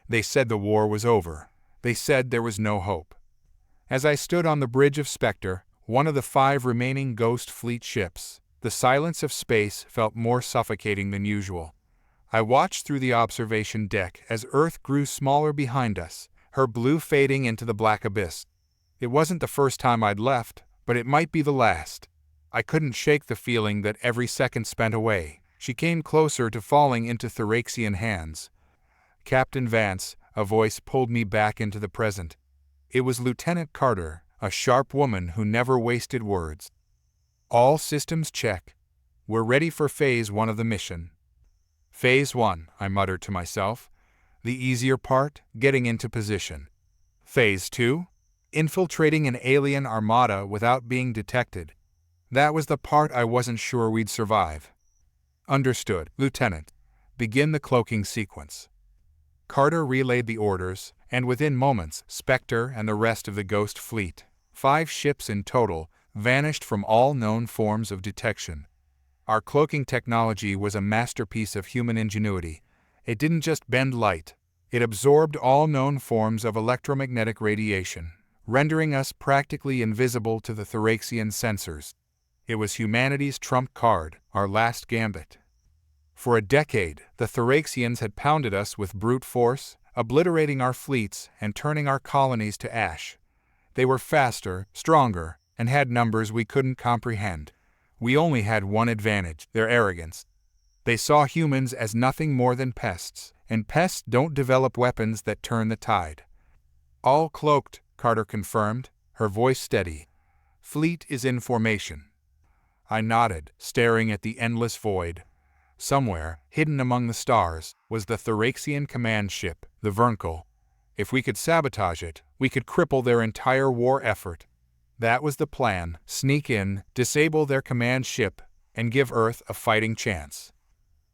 They said the war was over. They said there was no hope. As I stood on the bridge of Spectre, one of the 5 remaining Ghost Fleet ships, the silence of space felt more suffocating than usual. I watched through the observation deck as Earth grew smaller behind us, her blue fading into the black abyss. It wasn't the first time I'd left, but it might be the last. I couldn't shake the feeling that every second spent away. She came closer to falling into Thraxian hands. Captain Vance, a voice pulled me back into the present. It was Lieutenant Carter, a sharp woman who never wasted words. All systems check. We're ready for Phase 1 of the mission. Phase 1, I muttered to myself. The easier part, getting into position. Phase 2? Infiltrating an alien armada without being detected. That was the part I wasn't sure we'd survive. Understood, Lieutenant. Begin the cloaking sequence. Carter relayed the orders, and within moments, Spectre and the rest of the Ghost Fleet, 5 ships in total, vanished from all known forms of detection. Our cloaking technology was a masterpiece of human ingenuity. It didn't just bend light. It absorbed all known forms of electromagnetic radiation, rendering us practically invisible to the Thraxian sensors. It was humanity's trump card, our last gambit. For a decade, the Thraxians had pounded us with brute force, obliterating our fleets and turning our colonies to ash. They were faster, stronger, and had numbers we couldn't comprehend. We only had one advantage, their arrogance. They saw humans as nothing more than pests, and pests don't develop weapons that turn the tide. All cloaked, Carter confirmed, her voice steady. Fleet is in formation. I nodded, staring at the endless void. Somewhere, hidden among the stars, was the Thraxian command ship, the Vernkel. If we could sabotage it, we could cripple their entire war effort. That was the plan: sneak in, disable their command ship, and give Earth a fighting chance.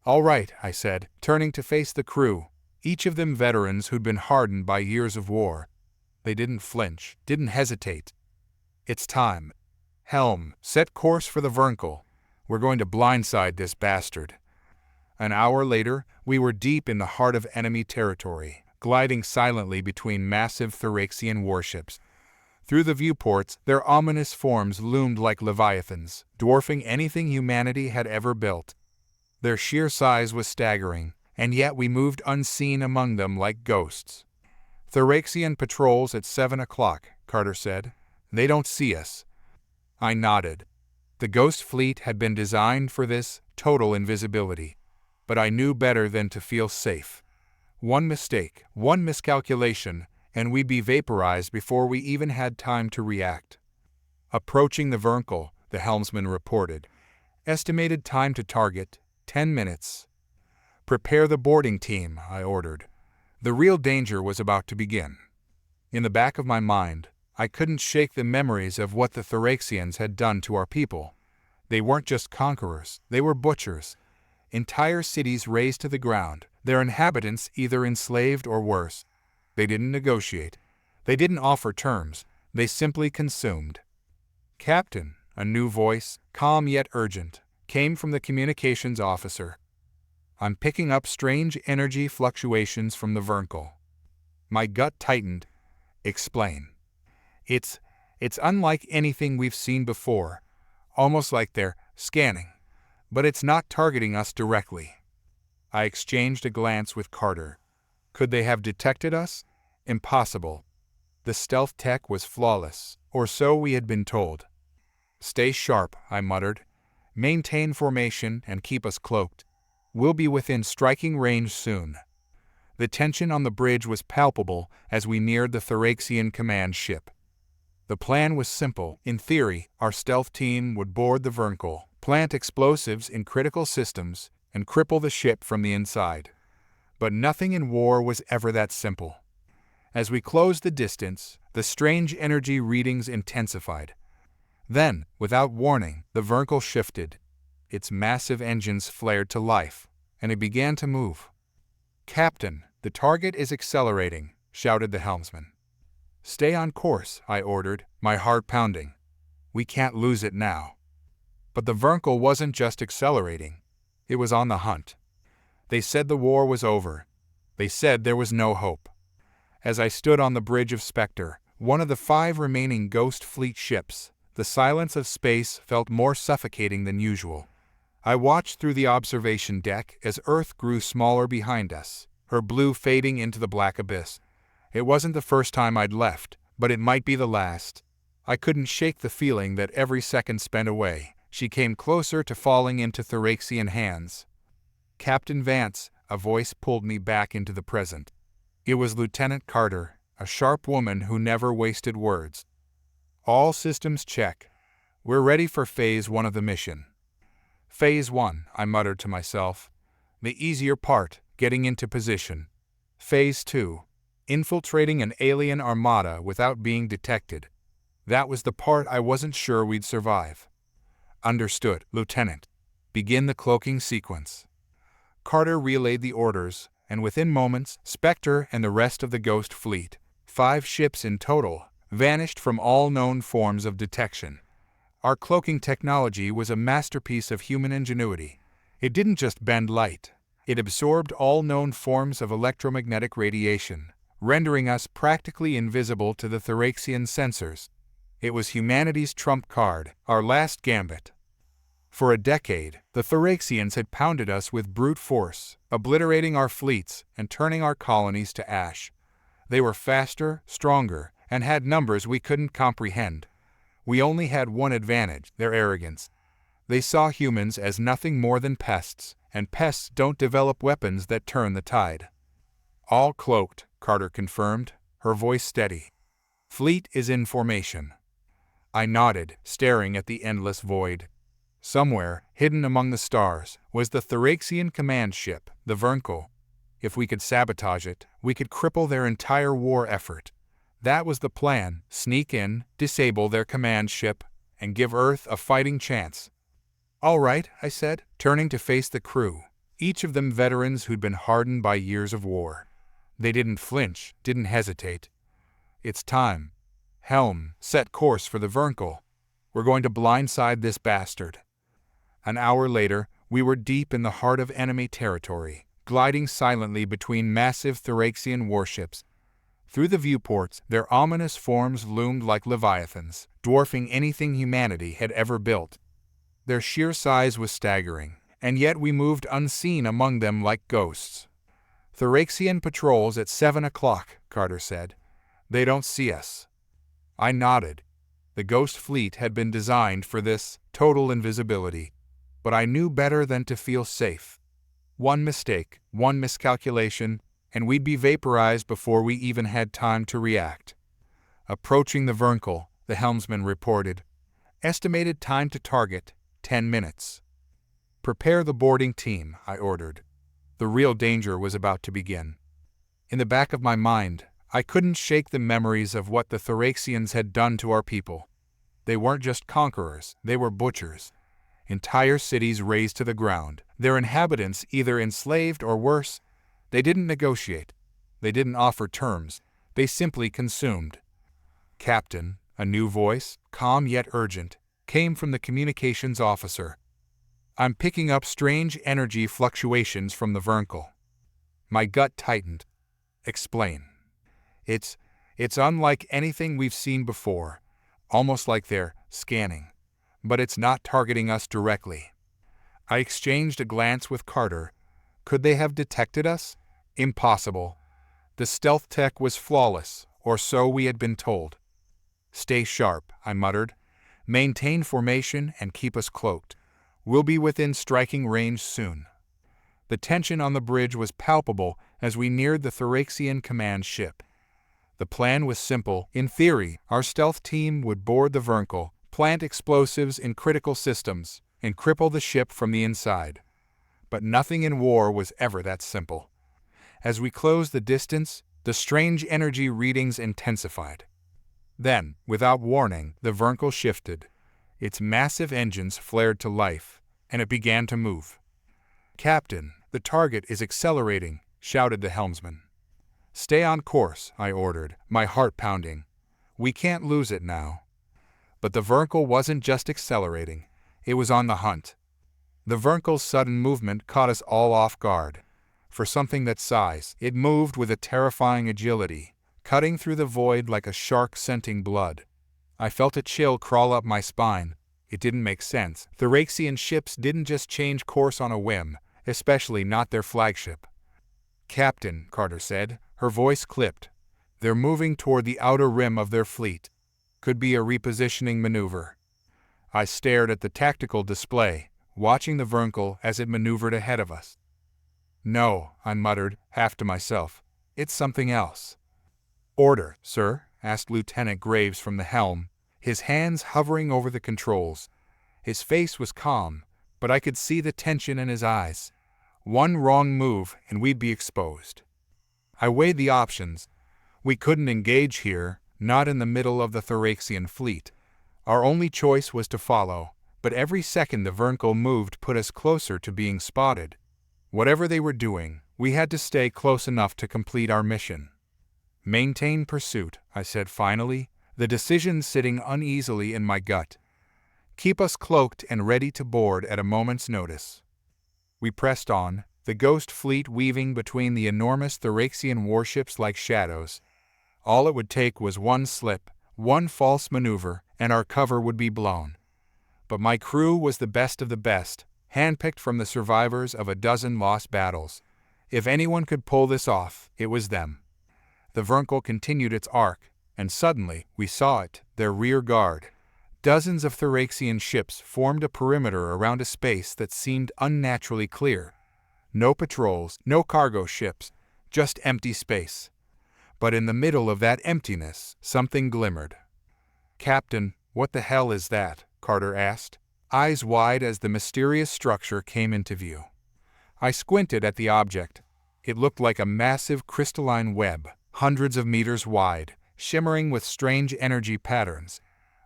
All right, I said, turning to face the crew, each of them veterans who'd been hardened by years of war. They didn't flinch, didn't hesitate. It's time. Helm, set course for the Vernkel. We're going to blindside this bastard. An hour later, we were deep in the heart of enemy territory, gliding silently between massive Thraxian warships. Through the viewports, their ominous forms loomed like leviathans, dwarfing anything humanity had ever built. Their sheer size was staggering, and yet we moved unseen among them like ghosts. Thraxian patrols at 7 o'clock, Carter said. They don't see us. I nodded. The Ghost Fleet had been designed for this, total invisibility. But I knew better than to feel safe. One mistake, one miscalculation, and we'd be vaporized before we even had time to react. Approaching the Vernkel, the helmsman reported. Estimated time to target, 10 minutes. Prepare the boarding team, I ordered. The real danger was about to begin. In the back of my mind, I couldn't shake the memories of what the Thraxians had done to our people. They weren't just conquerors, they were butchers. Entire cities razed to the ground, their inhabitants either enslaved or worse. They didn't negotiate. They didn't offer terms. They simply consumed. Captain, a new voice, calm yet urgent, came from the communications officer. I'm picking up strange energy fluctuations from the Vernkel. My gut tightened. Explain. It's unlike anything we've seen before, almost like they're scanning, but it's not targeting us directly. I exchanged a glance with Carter. Could they have detected us? Impossible. The stealth tech was flawless, or so we had been told. Stay sharp, I muttered. Maintain formation and keep us cloaked. We'll be within striking range soon. The tension on the bridge was palpable as we neared the Thraxian command ship. The plan was simple. In theory, our stealth team would board the Vernkel, plant explosives in critical systems, and cripple the ship from the inside. But nothing in war was ever that simple. As we closed the distance, the strange energy readings intensified. Then, without warning, the Vernkel shifted. Its massive engines flared to life, and it began to move. Captain, the target is accelerating, shouted the helmsman. Stay on course, I ordered, my heart pounding. We can't lose it now. But the Vernkel wasn't just accelerating. It was on the hunt. They said the war was over. They said there was no hope. As I stood on the bridge of Spectre, one of the 5 remaining Ghost Fleet ships, the silence of space felt more suffocating than usual. I watched through the observation deck as Earth grew smaller behind us, her blue fading into the black abyss. It wasn't the first time I'd left, but it might be the last. I couldn't shake the feeling that every second spent away, she came closer to falling into Thraxian hands. Captain Vance, a voice pulled me back into the present. It was Lieutenant Carter, a sharp woman who never wasted words. All systems check. We're ready for Phase 1 of the mission. Phase 1, I muttered to myself. The easier part, getting into position. Phase 2, infiltrating an alien armada without being detected. That was the part I wasn't sure we'd survive. Understood, Lieutenant. Begin the cloaking sequence. Carter relayed the orders, and within moments, Spectre and the rest of the Ghost Fleet, 5 ships in total, vanished from all known forms of detection. Our cloaking technology was a masterpiece of human ingenuity. It didn't just bend light. It absorbed all known forms of electromagnetic radiation, rendering us practically invisible to the Thraxian sensors. It was humanity's trump card, our last gambit. For a decade, the Thraxians had pounded us with brute force, obliterating our fleets and turning our colonies to ash. They were faster, stronger, and had numbers we couldn't comprehend. We only had one advantage, their arrogance. They saw humans as nothing more than pests, and pests don't develop weapons that turn the tide. All cloaked, Carter confirmed, her voice steady. Fleet is in formation. I nodded, staring at the endless void. Somewhere, hidden among the stars, was the Thraxian command ship, the Vernkel. If we could sabotage it, we could cripple their entire war effort. That was the plan: sneak in, disable their command ship, and give Earth a fighting chance. All right, I said, turning to face the crew, each of them veterans who'd been hardened by years of war. They didn't flinch, didn't hesitate. It's time. Helm, set course for the Vernkel. We're going to blindside this bastard. An hour later, we were deep in the heart of enemy territory, gliding silently between massive Thraxian warships. Through the viewports, their ominous forms loomed like leviathans, dwarfing anything humanity had ever built. Their sheer size was staggering, and yet we moved unseen among them like ghosts. Thraxian patrols at 7 o'clock, Carter said. They don't see us. I nodded. The Ghost Fleet had been designed for this, total invisibility. But I knew better than to feel safe. One mistake, one miscalculation, and we'd be vaporized before we even had time to react. Approaching the Vernkel, the helmsman reported. Estimated time to target, 10 minutes. Prepare the boarding team, I ordered. The real danger was about to begin. In the back of my mind, I couldn't shake the memories of what the Thraxians had done to our people. They weren't just conquerors, they were butchers. Entire cities razed to the ground, their inhabitants either enslaved or worse. They didn't negotiate. They didn't offer terms. They simply consumed. Captain, a new voice, calm yet urgent, came from the communications officer. I'm picking up strange energy fluctuations from the Vernkel. My gut tightened. Explain. It's unlike anything we've seen before, almost like they're scanning. But it's not targeting us directly. I exchanged a glance with Carter. Could they have detected us? Impossible. The stealth tech was flawless, or so we had been told. Stay sharp, I muttered. Maintain formation and keep us cloaked. We'll be within striking range soon. The tension on the bridge was palpable as we neared the Thraxian command ship. The plan was simple. In theory, our stealth team would board the Vernkel, plant explosives in critical systems, and cripple the ship from the inside. But nothing in war was ever that simple. As we closed the distance, the strange energy readings intensified. Then, without warning, the Vernkel shifted. Its massive engines flared to life, and it began to move. Captain, the target is accelerating, shouted the helmsman. Stay on course, I ordered, my heart pounding. We can't lose it now. But the Vernkel wasn't just accelerating, it was on the hunt. The Vernkel's sudden movement caught us all off guard. For something that size, it moved with a terrifying agility, cutting through the void like a shark scenting blood. I felt a chill crawl up my spine. It didn't make sense. Thraxian ships didn't just change course on a whim, especially not their flagship. "Captain," Carter said, her voice clipped. "They're moving toward the outer rim of their fleet. Could be a repositioning maneuver." I stared at the tactical display, watching the Vernkel as it maneuvered ahead of us. "No," I muttered, half to myself. "It's something else." "Order, sir?" asked Lieutenant Graves from the helm, his hands hovering over the controls. His face was calm, but I could see the tension in his eyes. One wrong move and we'd be exposed. I weighed the options. We couldn't engage here, not in the middle of the Thraxian fleet. Our only choice was to follow, but every second the Vernkel moved put us closer to being spotted. Whatever they were doing, we had to stay close enough to complete our mission. "Maintain pursuit," I said finally, the decision sitting uneasily in my gut. "Keep us cloaked and ready to board at a moment's notice." We pressed on, the ghost fleet weaving between the enormous Thraxian warships like shadows. All it would take was one slip, one false maneuver, and our cover would be blown. But my crew was the best of the best, handpicked from the survivors of a dozen lost battles. If anyone could pull this off, it was them. The Vernkel continued its arc, and suddenly we saw it, their rear guard. Dozens of Thraxian ships formed a perimeter around a space that seemed unnaturally clear. No patrols, no cargo ships, just empty space. But in the middle of that emptiness, something glimmered. "Captain, what the hell is that?" Carter asked, eyes wide as the mysterious structure came into view. I squinted at the object. It looked like a massive crystalline web, hundreds of meters wide, shimmering with strange energy patterns.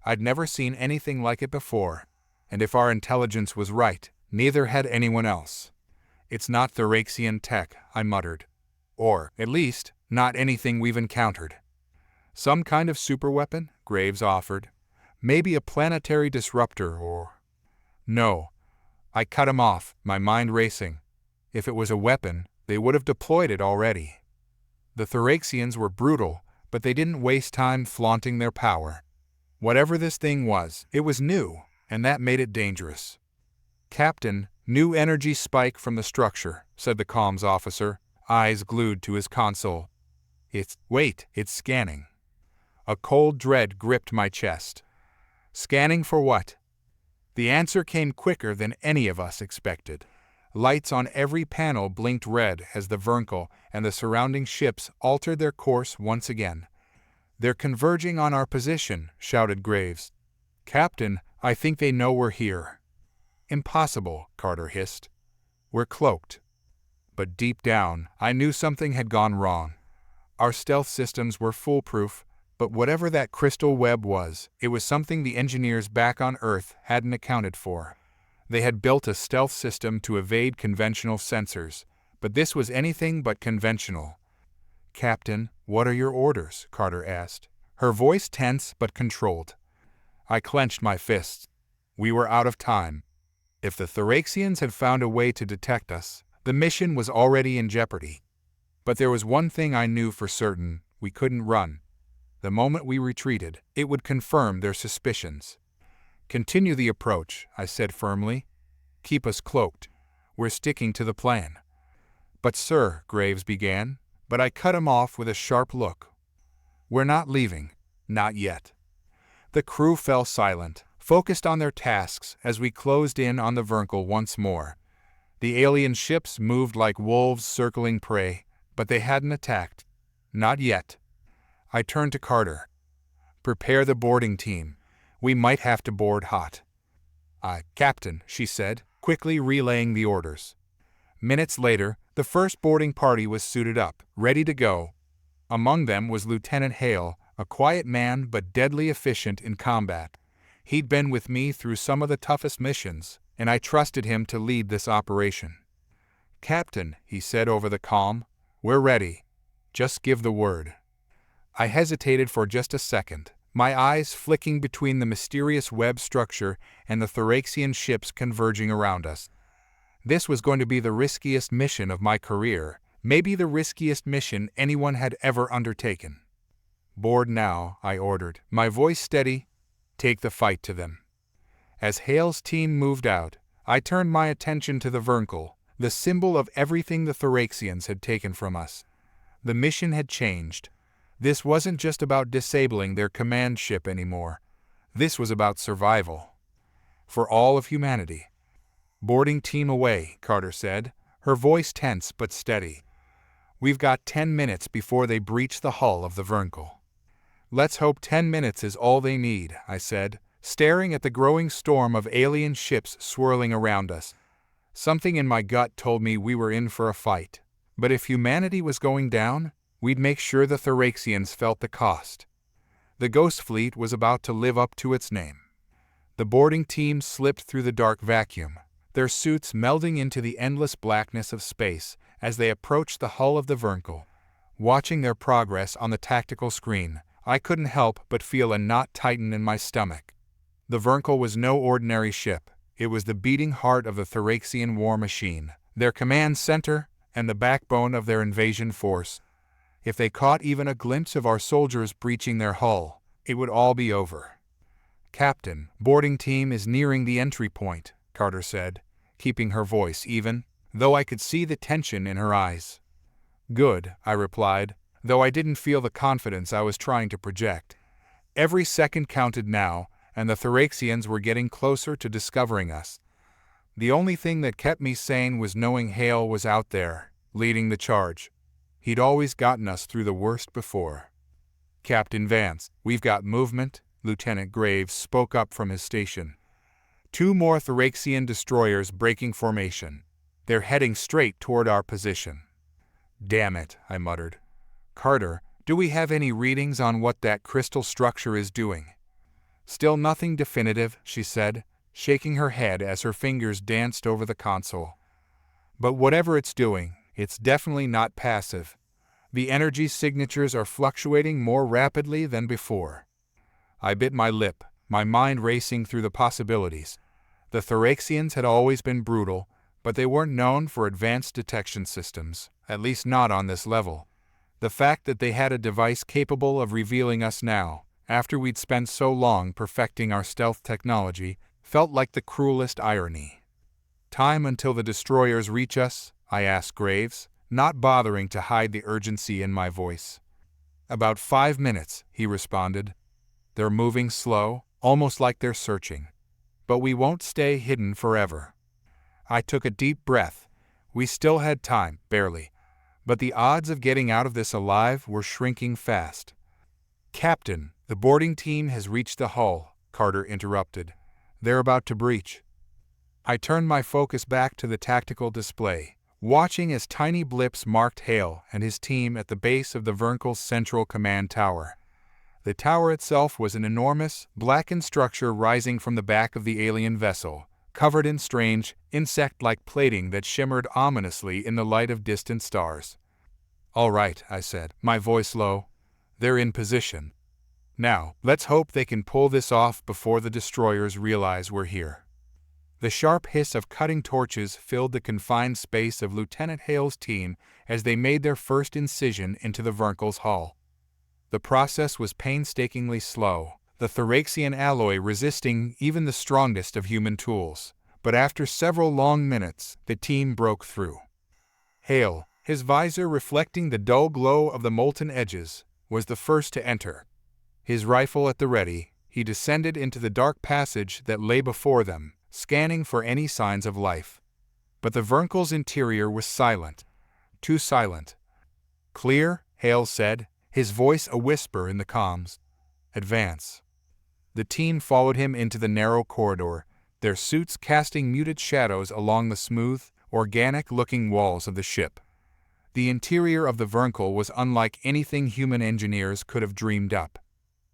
I'd never seen anything like it before, and if our intelligence was right, neither had anyone else. "It's not Thraxian tech," I muttered. "Or, at least, not anything we've encountered." "Some kind of superweapon?" Graves offered. "Maybe a planetary disruptor or—" "No." I cut him off, my mind racing. If it was a weapon, they would have deployed it already. The Thraxians were brutal, but they didn't waste time flaunting their power. Whatever this thing was, it was new, and that made it dangerous. "Captain, new energy spike from the structure," said the comms officer, eyes glued to his console. It's scanning." A cold dread gripped my chest. Scanning for what? The answer came quicker than any of us expected. Lights on every panel blinked red as the Vernkel and the surrounding ships altered their course once again. "They're converging on our position," shouted Graves. "Captain, I think they know we're here." "Impossible," Carter hissed. "We're cloaked." But deep down, I knew something had gone wrong. Our stealth systems were foolproof, but whatever that crystal web was, it was something the engineers back on Earth hadn't accounted for. They had built a stealth system to evade conventional sensors, but this was anything but conventional. "Captain, what are your orders?" Carter asked, her voice tense but controlled. I clenched my fists. We were out of time. If the Thraxians had found a way to detect us, the mission was already in jeopardy. But there was one thing I knew for certain: we couldn't run. The moment we retreated, it would confirm their suspicions. "Continue the approach," I said firmly. "Keep us cloaked. We're sticking to the plan." "But sir," Graves began, but I cut him off with a sharp look. "We're not leaving. Not yet." The crew fell silent, focused on their tasks as we closed in on the Vernkel once more. The alien ships moved like wolves circling prey, but they hadn't attacked. Not yet. I turned to Carter. "Prepare the boarding team. We might have to board hot." "Captain," she said, quickly relaying the orders. Minutes later, the first boarding party was suited up, ready to go. Among them was Lieutenant Hale, a quiet man but deadly efficient in combat. He'd been with me through some of the toughest missions, and I trusted him to lead this operation. "Captain," he said over the comm, "we're ready. Just give the word." I hesitated for just a second, my eyes flicking between the mysterious web structure and the Thraxian ships converging around us. This was going to be the riskiest mission of my career, maybe the riskiest mission anyone had ever undertaken. "Board now," I ordered, my voice steady. "Take the fight to them." As Hale's team moved out, I turned my attention to the Vernkel, the symbol of everything the Thoraxians had taken from us. The mission had changed. This wasn't just about disabling their command ship anymore. This was about survival. For all of humanity. "Boarding team away," Carter said, her voice tense but steady. "We've got 10 minutes before they breach the hull of the Vernkel." "Let's hope 10 minutes is all they need," I said, staring at the growing storm of alien ships swirling around us. Something in my gut told me we were in for a fight. But if humanity was going down, we'd make sure the Thoraxians felt the cost. The Ghost Fleet was about to live up to its name. The boarding team slipped through the dark vacuum, their suits melding into the endless blackness of space as they approached the hull of the Vernkel. Watching their progress on the tactical screen, I couldn't help but feel a knot tighten in my stomach. The Vernkel was no ordinary ship. It was the beating heart of the Thoraxian war machine, their command center, and the backbone of their invasion force. If they caught even a glimpse of our soldiers breaching their hull, it would all be over. "Captain, boarding team is nearing the entry point," Carter said, keeping her voice even, though I could see the tension in her eyes. "Good," I replied, though I didn't feel the confidence I was trying to project. Every second counted now, and the Thoraxians were getting closer to discovering us. The only thing that kept me sane was knowing Hale was out there, leading the charge. He'd always gotten us through the worst before. "Captain Vance, we've got movement," Lieutenant Graves spoke up from his station. "2 more Thoraxian destroyers breaking formation. They're heading straight toward our position." "Damn it," I muttered. "Carter, do we have any readings on what that crystal structure is doing?" "Still nothing definitive," she said, shaking her head as her fingers danced over the console. "But whatever it's doing, it's definitely not passive. The energy signatures are fluctuating more rapidly than before." I bit my lip, my mind racing through the possibilities. The Thoraxians had always been brutal, but they weren't known for advanced detection systems, at least not on this level. The fact that they had a device capable of revealing us now, after we'd spent so long perfecting our stealth technology, felt like the cruelest irony. "Time until the destroyers reach us?" I asked Graves, not bothering to hide the urgency in my voice. "About 5 minutes," he responded. "They're moving slow, almost like they're searching. But we won't stay hidden forever." I took a deep breath. We still had time, barely. But the odds of getting out of this alive were shrinking fast. "Captain, the boarding team has reached the hull," Carter interrupted. "They're about to breach." I turned my focus back to the tactical display, watching as tiny blips marked Hale and his team at the base of the Vernkel's central command tower. The tower itself was an enormous, blackened structure rising from the back of the alien vessel, covered in strange, insect-like plating that shimmered ominously in the light of distant stars. "All right," I said, my voice low. "They're in position. Now, let's hope they can pull this off before the destroyers realize we're here." The sharp hiss of cutting torches filled the confined space of Lieutenant Hale's team as they made their first incision into the Vernkel's hull. The process was painstakingly slow, the Thoraxian alloy resisting even the strongest of human tools. But after several long minutes, the team broke through. Hale, his visor reflecting the dull glow of the molten edges, was the first to enter. His rifle at the ready, he descended into the dark passage that lay before them, scanning for any signs of life. But the Vernkel's interior was silent. Too silent. "Clear," Hale said, his voice a whisper in the comms. "Advance." The team followed him into the narrow corridor, their suits casting muted shadows along the smooth, organic-looking walls of the ship. The interior of the Vernkel was unlike anything human engineers could have dreamed up.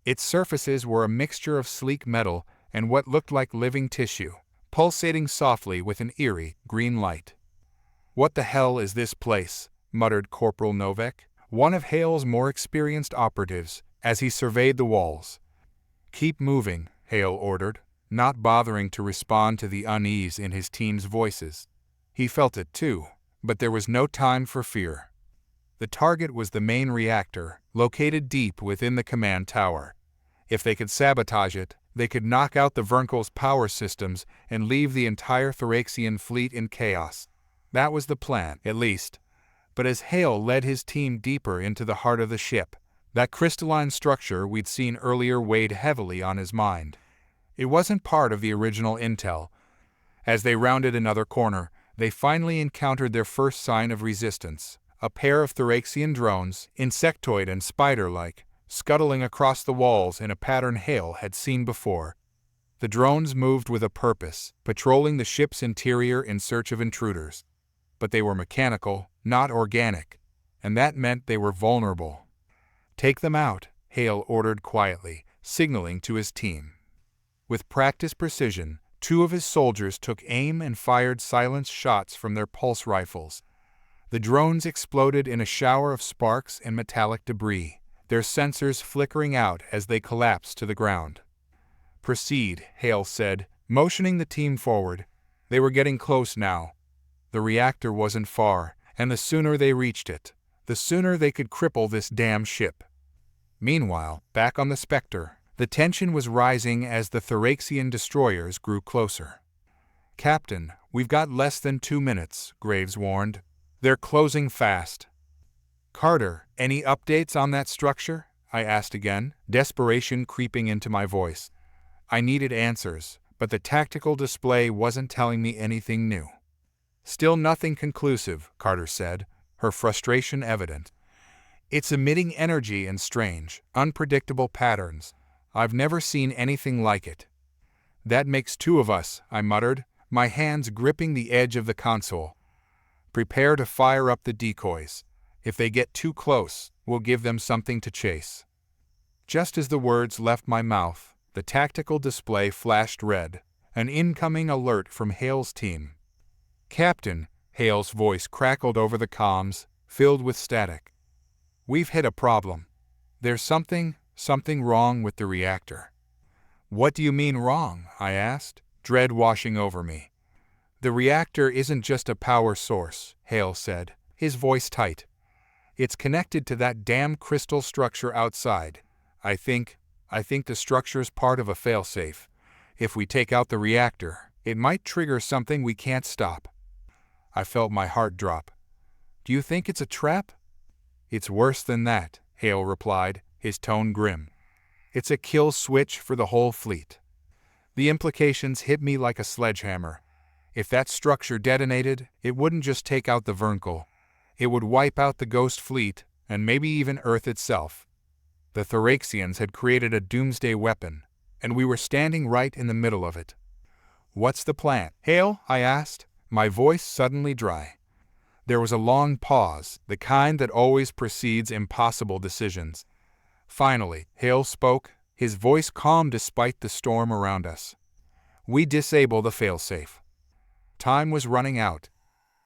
Its surfaces were a mixture of sleek metal and what looked like living tissue, pulsating softly with an eerie, green light. "What the hell is this place?" muttered Corporal Novak, one of Hale's more experienced operatives, as he surveyed the walls. "Keep moving," Hale ordered, not bothering to respond to the unease in his team's voices. He felt it too, but there was no time for fear. The target was the main reactor, located deep within the command tower. If they could sabotage it, they could knock out the Vernkel's power systems and leave the entire Thraxian fleet in chaos. That was the plan, at least. But as Hale led his team deeper into the heart of the ship, that crystalline structure we'd seen earlier weighed heavily on his mind. It wasn't part of the original intel. As they rounded another corner, they finally encountered their first sign of resistance. A pair of Thraxian drones, insectoid and spider-like, scuttling across the walls in a pattern Hale had seen before. The drones moved with a purpose, patrolling the ship's interior in search of intruders. But they were mechanical, not organic, and that meant they were vulnerable. "Take them out," Hale ordered quietly, signaling to his team. With practiced precision, 2 of his soldiers took aim and fired silenced shots from their pulse rifles. The drones exploded in a shower of sparks and metallic debris, their sensors flickering out as they collapsed to the ground. "Proceed," Hale said, motioning the team forward. They were getting close now. The reactor wasn't far, and the sooner they reached it, the sooner they could cripple this damn ship. Meanwhile, back on the Spectre, the tension was rising as the Thraxian destroyers grew closer. "Captain, we've got less than 2 minutes," Graves warned. "They're closing fast." "Carter, any updates on that structure?" I asked again, desperation creeping into my voice. I needed answers, but the tactical display wasn't telling me anything new. "Still nothing conclusive," Carter said, her frustration evident. "It's emitting energy in strange, unpredictable patterns. I've never seen anything like it." "That makes 2 of us," I muttered, my hands gripping the edge of the console. "Prepare to fire up the decoys. If they get too close, we'll give them something to chase." Just as the words left my mouth, the tactical display flashed red, an incoming alert from Hale's team. "Captain," Hale's voice crackled over the comms, filled with static. "We've hit a problem. There's something wrong with the reactor." "What do you mean wrong?" I asked, dread washing over me. "The reactor isn't just a power source," Hale said, his voice tight. "It's connected to that damn crystal structure outside. I think the structure's part of a failsafe. If we take out the reactor, it might trigger something we can't stop." I felt my heart drop. "Do you think it's a trap?" "It's worse than that," Hale replied, his tone grim. "It's a kill switch for the whole fleet." The implications hit me like a sledgehammer. If that structure detonated, it wouldn't just take out the Vernkel. It would wipe out the Ghost Fleet, and maybe even Earth itself. The Thraxians had created a doomsday weapon, and we were standing right in the middle of it. "What's the plan, Hale?" I asked, my voice suddenly dry. There was a long pause, the kind that always precedes impossible decisions. Finally, Hale spoke, his voice calm despite the storm around us. "We disable the failsafe." Time was running out.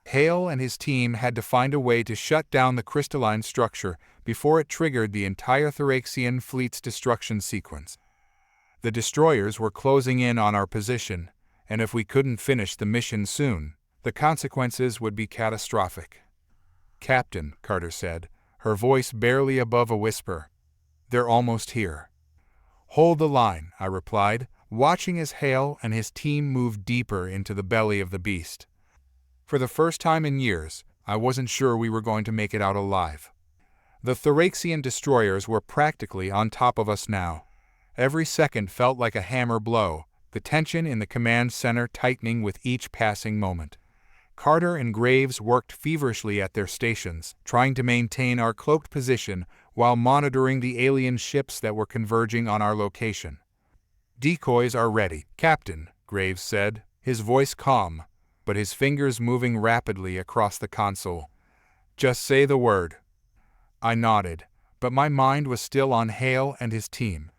Hale and his team had to find a way to shut down the crystalline structure before it triggered the entire Thraxian fleet's destruction sequence. The destroyers were closing in on our position, and if we couldn't finish the mission soon, the consequences would be catastrophic. "Captain," Carter said, her voice barely above a whisper, "they're almost here." "Hold the line," I replied, watching as Hale and his team moved deeper into the belly of the beast. For the first time in years, I wasn't sure we were going to make it out alive. The Thraxian destroyers were practically on top of us now. Every second felt like a hammer blow, the tension in the command center tightening with each passing moment. Carter and Graves worked feverishly at their stations, trying to maintain our cloaked position while monitoring the alien ships that were converging on our location. "Decoys are ready, Captain," Graves said, his voice calm, but his fingers moving rapidly across the console. "Just say the word." I nodded, but my mind was still on Hale and his team.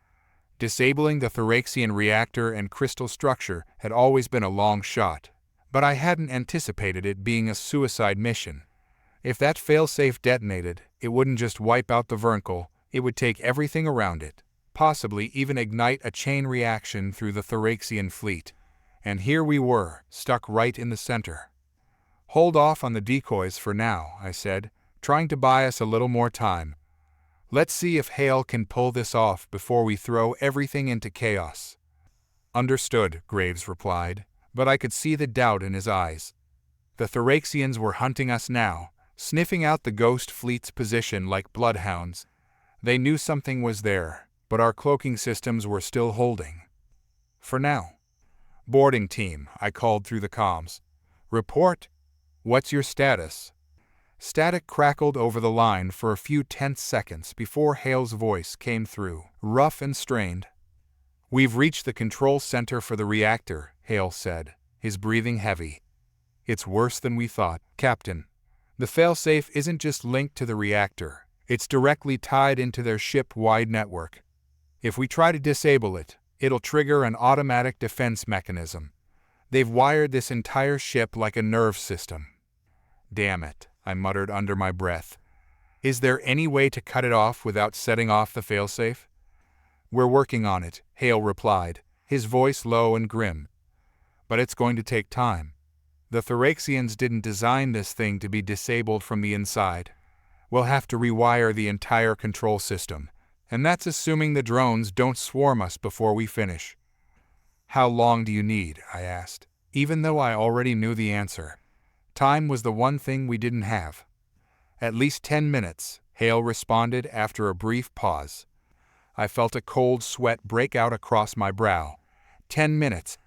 Disabling the Thraxian reactor and crystal structure had always been a long shot, but I hadn't anticipated it being a suicide mission. If that failsafe detonated, it wouldn't just wipe out the Vernkel, it would take everything around it, possibly even ignite a chain reaction through the Thraxian fleet. And here we were, stuck right in the center. "Hold off on the decoys for now," I said, trying to buy us a little more time. "Let's see if Hale can pull this off before we throw everything into chaos." "Understood," Graves replied, but I could see the doubt in his eyes. The Thoraxians were hunting us now, sniffing out the ghost fleet's position like bloodhounds. They knew something was there, but our cloaking systems were still holding. For now. "Boarding team," I called through the comms. "Report. What's your status?" Static crackled over the line for a few tense seconds before Hale's voice came through, rough and strained. "We've reached the control center for the reactor," Hale said, his breathing heavy. "It's worse than we thought, Captain. The failsafe isn't just linked to the reactor, it's directly tied into their ship-wide network. If we try to disable it, it'll trigger an automatic defense mechanism. They've wired this entire ship like a nerve system." "Damn it," I muttered under my breath. "Is there any way to cut it off without setting off the failsafe?" "We're working on it," Hale replied, his voice low and grim. "But it's going to take time. The Thoraxians didn't design this thing to be disabled from the inside. We'll have to rewire the entire control system, and that's assuming the drones don't swarm us before we finish." "How long do you need?" I asked, even though I already knew the answer. Time was the one thing we didn't have. "At least 10 minutes, Hale responded after a brief pause. I felt a cold sweat break out across my brow. 10 minutes.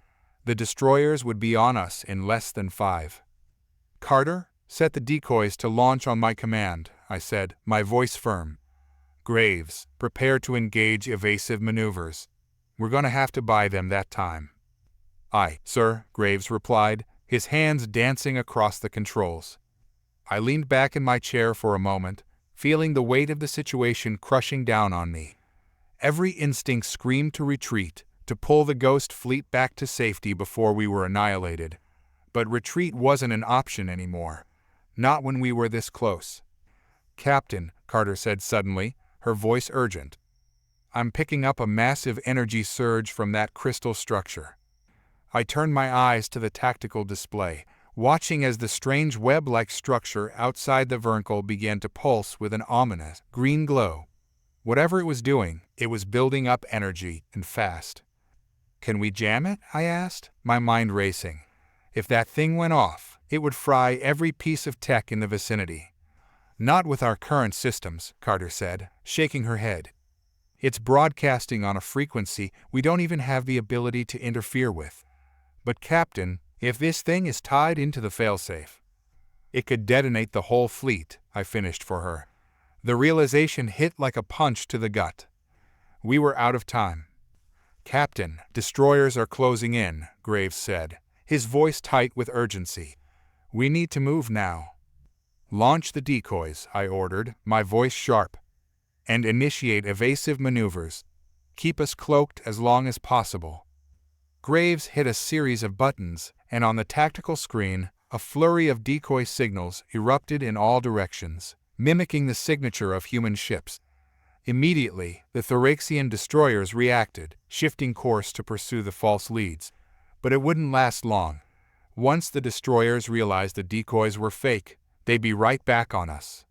The destroyers would be on us in less than 5. "Carter, set the decoys to launch on my command," I said, my voice firm. "Graves, prepare to engage evasive maneuvers. We're going to have to buy them that time." "Aye, sir," Graves replied, his hands dancing across the controls. I leaned back in my chair for a moment, feeling the weight of the situation crushing down on me. Every instinct screamed to retreat, to pull the ghost fleet back to safety before we were annihilated. But retreat wasn't an option anymore. Not when we were this close. "Captain," Carter said suddenly, her voice urgent. "I'm picking up a massive energy surge from that crystal structure." I turned my eyes to the tactical display, watching as the strange web-like structure outside the vertical began to pulse with an ominous green glow. Whatever it was doing, it was building up energy, and fast. "Can we jam it?" I asked, my mind racing. If that thing went off, it would fry every piece of tech in the vicinity. "Not with our current systems," Carter said, shaking her head. "It's broadcasting on a frequency we don't even have the ability to interfere with. But Captain, if this thing is tied into the failsafe, it could detonate the whole fleet," I finished for her. The realization hit like a punch to the gut. We were out of time. "Captain, destroyers are closing in," Graves said, his voice tight with urgency. "We need to move now." "Launch the decoys," I ordered, my voice sharp. "And initiate evasive maneuvers. Keep us cloaked as long as possible." Graves hit a series of buttons, and on the tactical screen, a flurry of decoy signals erupted in all directions, mimicking the signature of human ships. Immediately, the Thoraxian destroyers reacted, shifting course to pursue the false leads. But it wouldn't last long. Once the destroyers realized the decoys were fake, they'd be right back on us.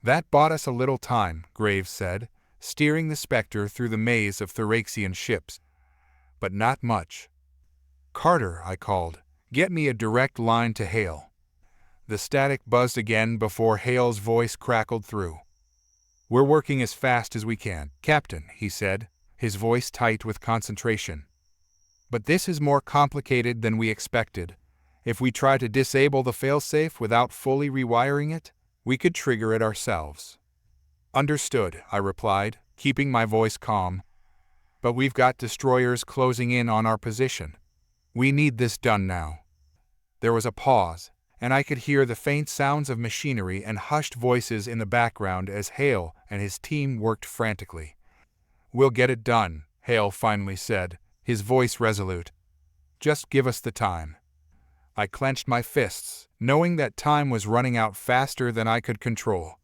"That bought us a little time," Graves said, steering the Spectre through the maze of Thoraxian ships. "But not much." "Carter," I called, "get me a direct line to Hale." The static buzzed again before Hale's voice crackled through. "We're working as fast as we can, Captain," he said, his voice tight with concentration. "But this is more complicated than we expected. If we try to disable the failsafe without fully rewiring it, we could trigger it ourselves." "Understood," I replied, keeping my voice calm. "But we've got destroyers closing in on our position. We need this done now." There was a pause, and I could hear the faint sounds of machinery and hushed voices in the background as Hale and his team worked frantically. "We'll get it done," Hale finally said, his voice resolute. "Just give us the time." I clenched my fists, knowing that time was running out faster than I could control.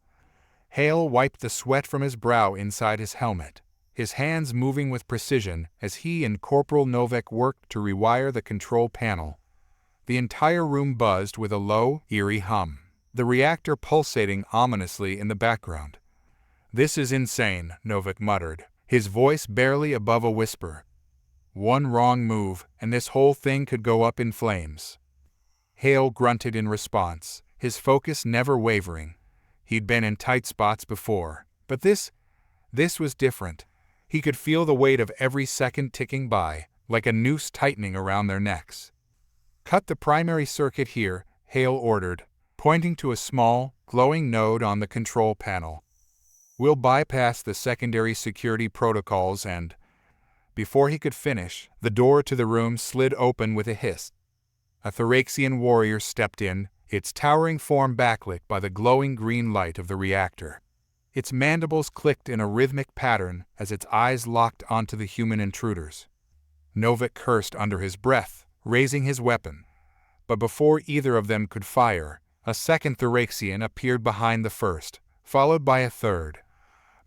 Hale wiped the sweat from his brow inside his helmet, his hands moving with precision as he and Corporal Novak worked to rewire the control panel. The entire room buzzed with a low, eerie hum, the reactor pulsating ominously in the background. "This is insane," Novak muttered, his voice barely above a whisper. "One wrong move, and this whole thing could go up in flames." Hale grunted in response, his focus never wavering. He'd been in tight spots before, but this was different. He could feel the weight of every second ticking by, like a noose tightening around their necks. "Cut the primary circuit here," Hale ordered, pointing to a small, glowing node on the control panel. "We'll bypass the secondary security protocols and—" Before he could finish, the door to the room slid open with a hiss. A Thraxian warrior stepped in, its towering form backlit by the glowing green light of the reactor. Its mandibles clicked in a rhythmic pattern as its eyes locked onto the human intruders. Novak cursed under his breath, raising his weapon. But before either of them could fire, a second Thraxian appeared behind the first, followed by a third.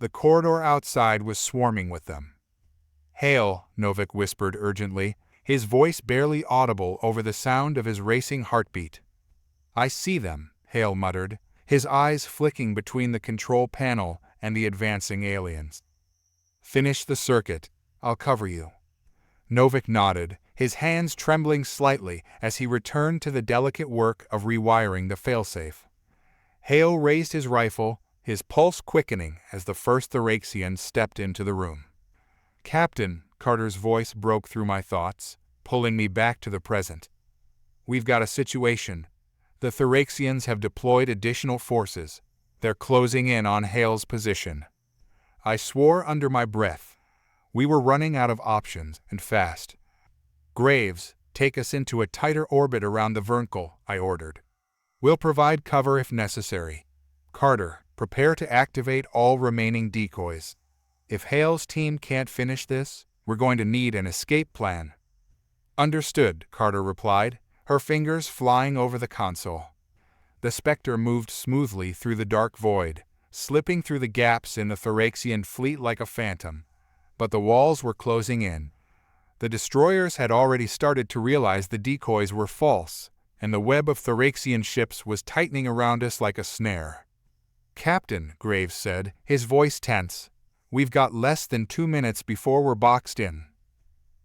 The corridor outside was swarming with them. "Hale," Novak whispered urgently, his voice barely audible over the sound of his racing heartbeat. "I see them," Hale muttered, his eyes flicking between the control panel and the advancing aliens. "Finish the circuit. I'll cover you." Novak nodded, his hands trembling slightly as he returned to the delicate work of rewiring the failsafe. Hale raised his rifle, his pulse quickening as the first Thraxian stepped into the room. "Captain," Carter's voice broke through my thoughts, pulling me back to the present. "We've got a situation. The Thraxians have deployed additional forces. They're closing in on Hale's position." I swore under my breath. We were running out of options, and fast. "Graves, take us into a tighter orbit around the Vernkel," I ordered. "We'll provide cover if necessary. Carter, prepare to activate all remaining decoys. If Hale's team can't finish this, we're going to need an escape plan." "Understood," Carter replied, her fingers flying over the console. The Spectre moved smoothly through the dark void, slipping through the gaps in the Thraxian fleet like a phantom. But the walls were closing in. The destroyers had already started to realize the decoys were false, and the web of Thraxian ships was tightening around us like a snare. "Captain," Graves said, his voice tense, "we've got less than 2 minutes before we're boxed in."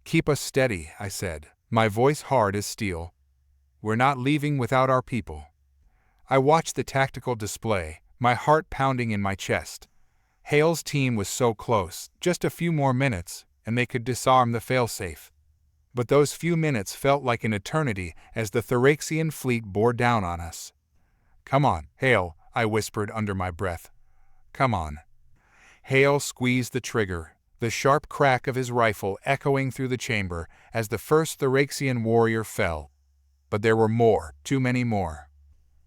"Keep us steady," I said, my voice hard as steel. "We're not leaving without our people." I watched the tactical display, my heart pounding in my chest. Hale's team was so close, just a few more minutes, and they could disarm the failsafe. But those few minutes felt like an eternity as the Thraxian fleet bore down on us. "Come on, Hale," I whispered under my breath. "Come on." Hale squeezed the trigger, the sharp crack of his rifle echoing through the chamber as the first Thraxian warrior fell. But there were more, too many more.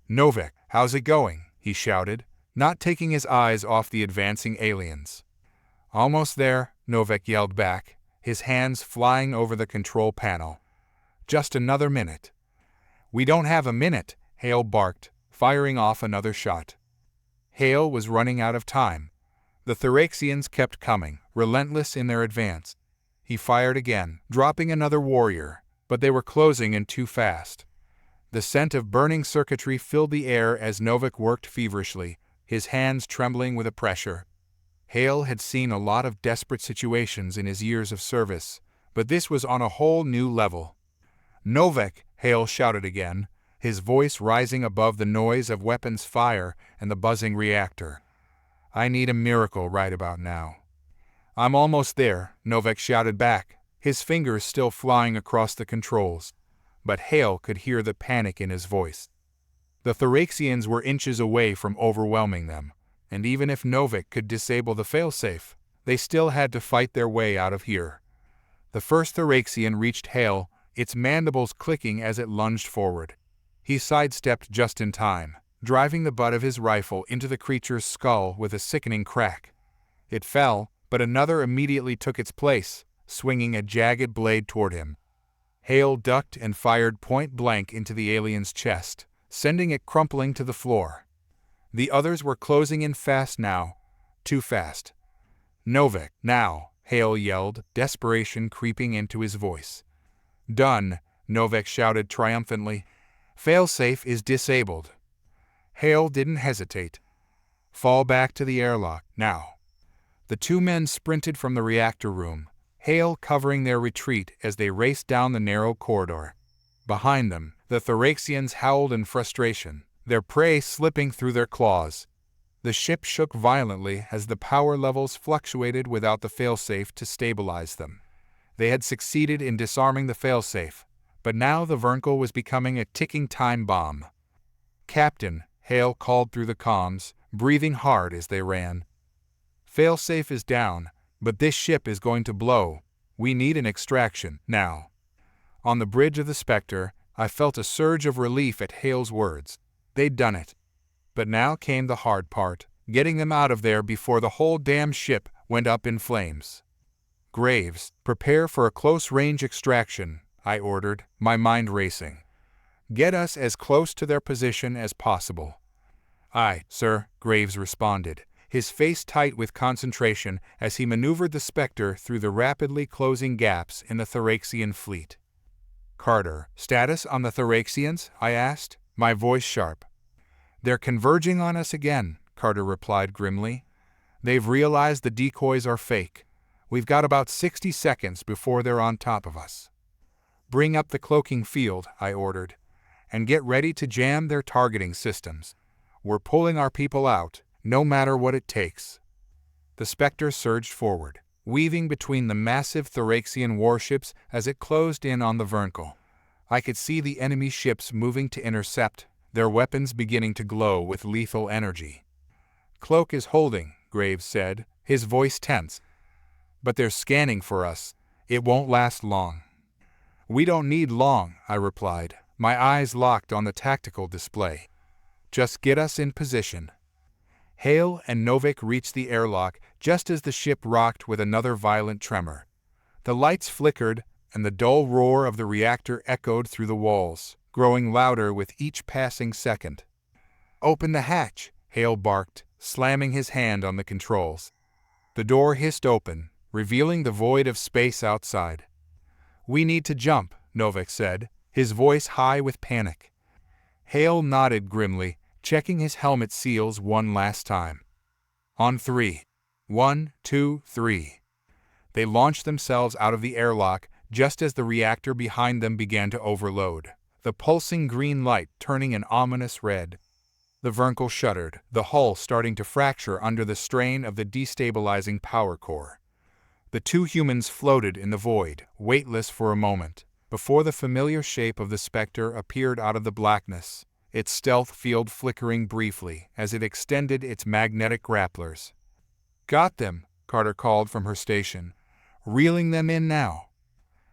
"Novak, how's it going?" he shouted, not taking his eyes off the advancing aliens. "Almost there," Novak yelled back, his hands flying over the control panel. "Just another minute." "We don't have a minute," Hale barked, firing off another shot. Hale was running out of time. The Thraxians kept coming, relentless in their advance. He fired again, dropping another warrior, but they were closing in too fast. The scent of burning circuitry filled the air as Novak worked feverishly, his hands trembling with the pressure. Hale had seen a lot of desperate situations in his years of service, but this was on a whole new level. "Novak!" Hale shouted again, his voice rising above the noise of weapons fire and the buzzing reactor. "I need a miracle right about now." "I'm almost there," Novak shouted back, his fingers still flying across the controls. But Hale could hear the panic in his voice. The Thraxians were inches away from overwhelming them, and even if Novak could disable the failsafe, they still had to fight their way out of here. The first Thraxian reached Hale, its mandibles clicking as it lunged forward. He sidestepped just in time, driving the butt of his rifle into the creature's skull with a sickening crack. It fell, but another immediately took its place, swinging a jagged blade toward him. Hale ducked and fired point-blank into the alien's chest, sending it crumpling to the floor. The others were closing in fast now, too fast. "Novak, now!" Hale yelled, desperation creeping into his voice. "Done!" Novak shouted triumphantly, Failsafe is disabled. Hale didn't hesitate. Fall back to the airlock, now. The two men sprinted from the reactor room, Hale covering their retreat as they raced down the narrow corridor. Behind them, the Thoraxians howled in frustration, their prey slipping through their claws. The ship shook violently as the power levels fluctuated without the failsafe to stabilize them. They had succeeded in disarming the failsafe, but now the Vernkel was becoming a ticking time bomb. "Captain," Hale called through the comms, breathing hard as they ran. "Failsafe is down, but this ship is going to blow. We need an extraction, now." On the bridge of the Spectre, I felt a surge of relief at Hale's words. They'd done it. But now came the hard part, getting them out of there before the whole damn ship went up in flames. "Graves, prepare for a close-range extraction," I ordered, my mind racing. "Get us as close to their position as possible." "Aye, sir," Graves responded, his face tight with concentration as he maneuvered the Spectre through the rapidly closing gaps in the Thoraxian fleet. "Carter, status on the Thoraxians?" I asked, my voice sharp. "They're converging on us again," Carter replied grimly. "They've realized the decoys are fake. We've got about 60 seconds before they're on top of us." "Bring up the cloaking field," I ordered, "and get ready to jam their targeting systems. We're pulling our people out, no matter what it takes." The Spectre surged forward, weaving between the massive Thoraxian warships as it closed in on the Vernkel. I could see the enemy ships moving to intercept, their weapons beginning to glow with lethal energy. "Cloak is holding," Graves said, his voice tense. "But they're scanning for us. It won't last long." "We don't need long," I replied, my eyes locked on the tactical display. "Just get us in position." Hale and Novik reached the airlock just as the ship rocked with another violent tremor. The lights flickered, and the dull roar of the reactor echoed through the walls, growing louder with each passing second. "Open the hatch," Hale barked, slamming his hand on the controls. The door hissed open, revealing the void of space outside. "We need to jump," Novik said, his voice high with panic. Hale nodded grimly, checking his helmet seals one last time. "On 3. 1, 2, 3. They launched themselves out of the airlock just as the reactor behind them began to overload, the pulsing green light turning an ominous red. The Vernkel shuddered, the hull starting to fracture under the strain of the destabilizing power core. The two humans floated in the void, weightless for a moment, before the familiar shape of the Spectre appeared out of the blackness, its stealth field flickering briefly as it extended its magnetic grapplers. "Got them," Carter called from her station. "Reeling them in now."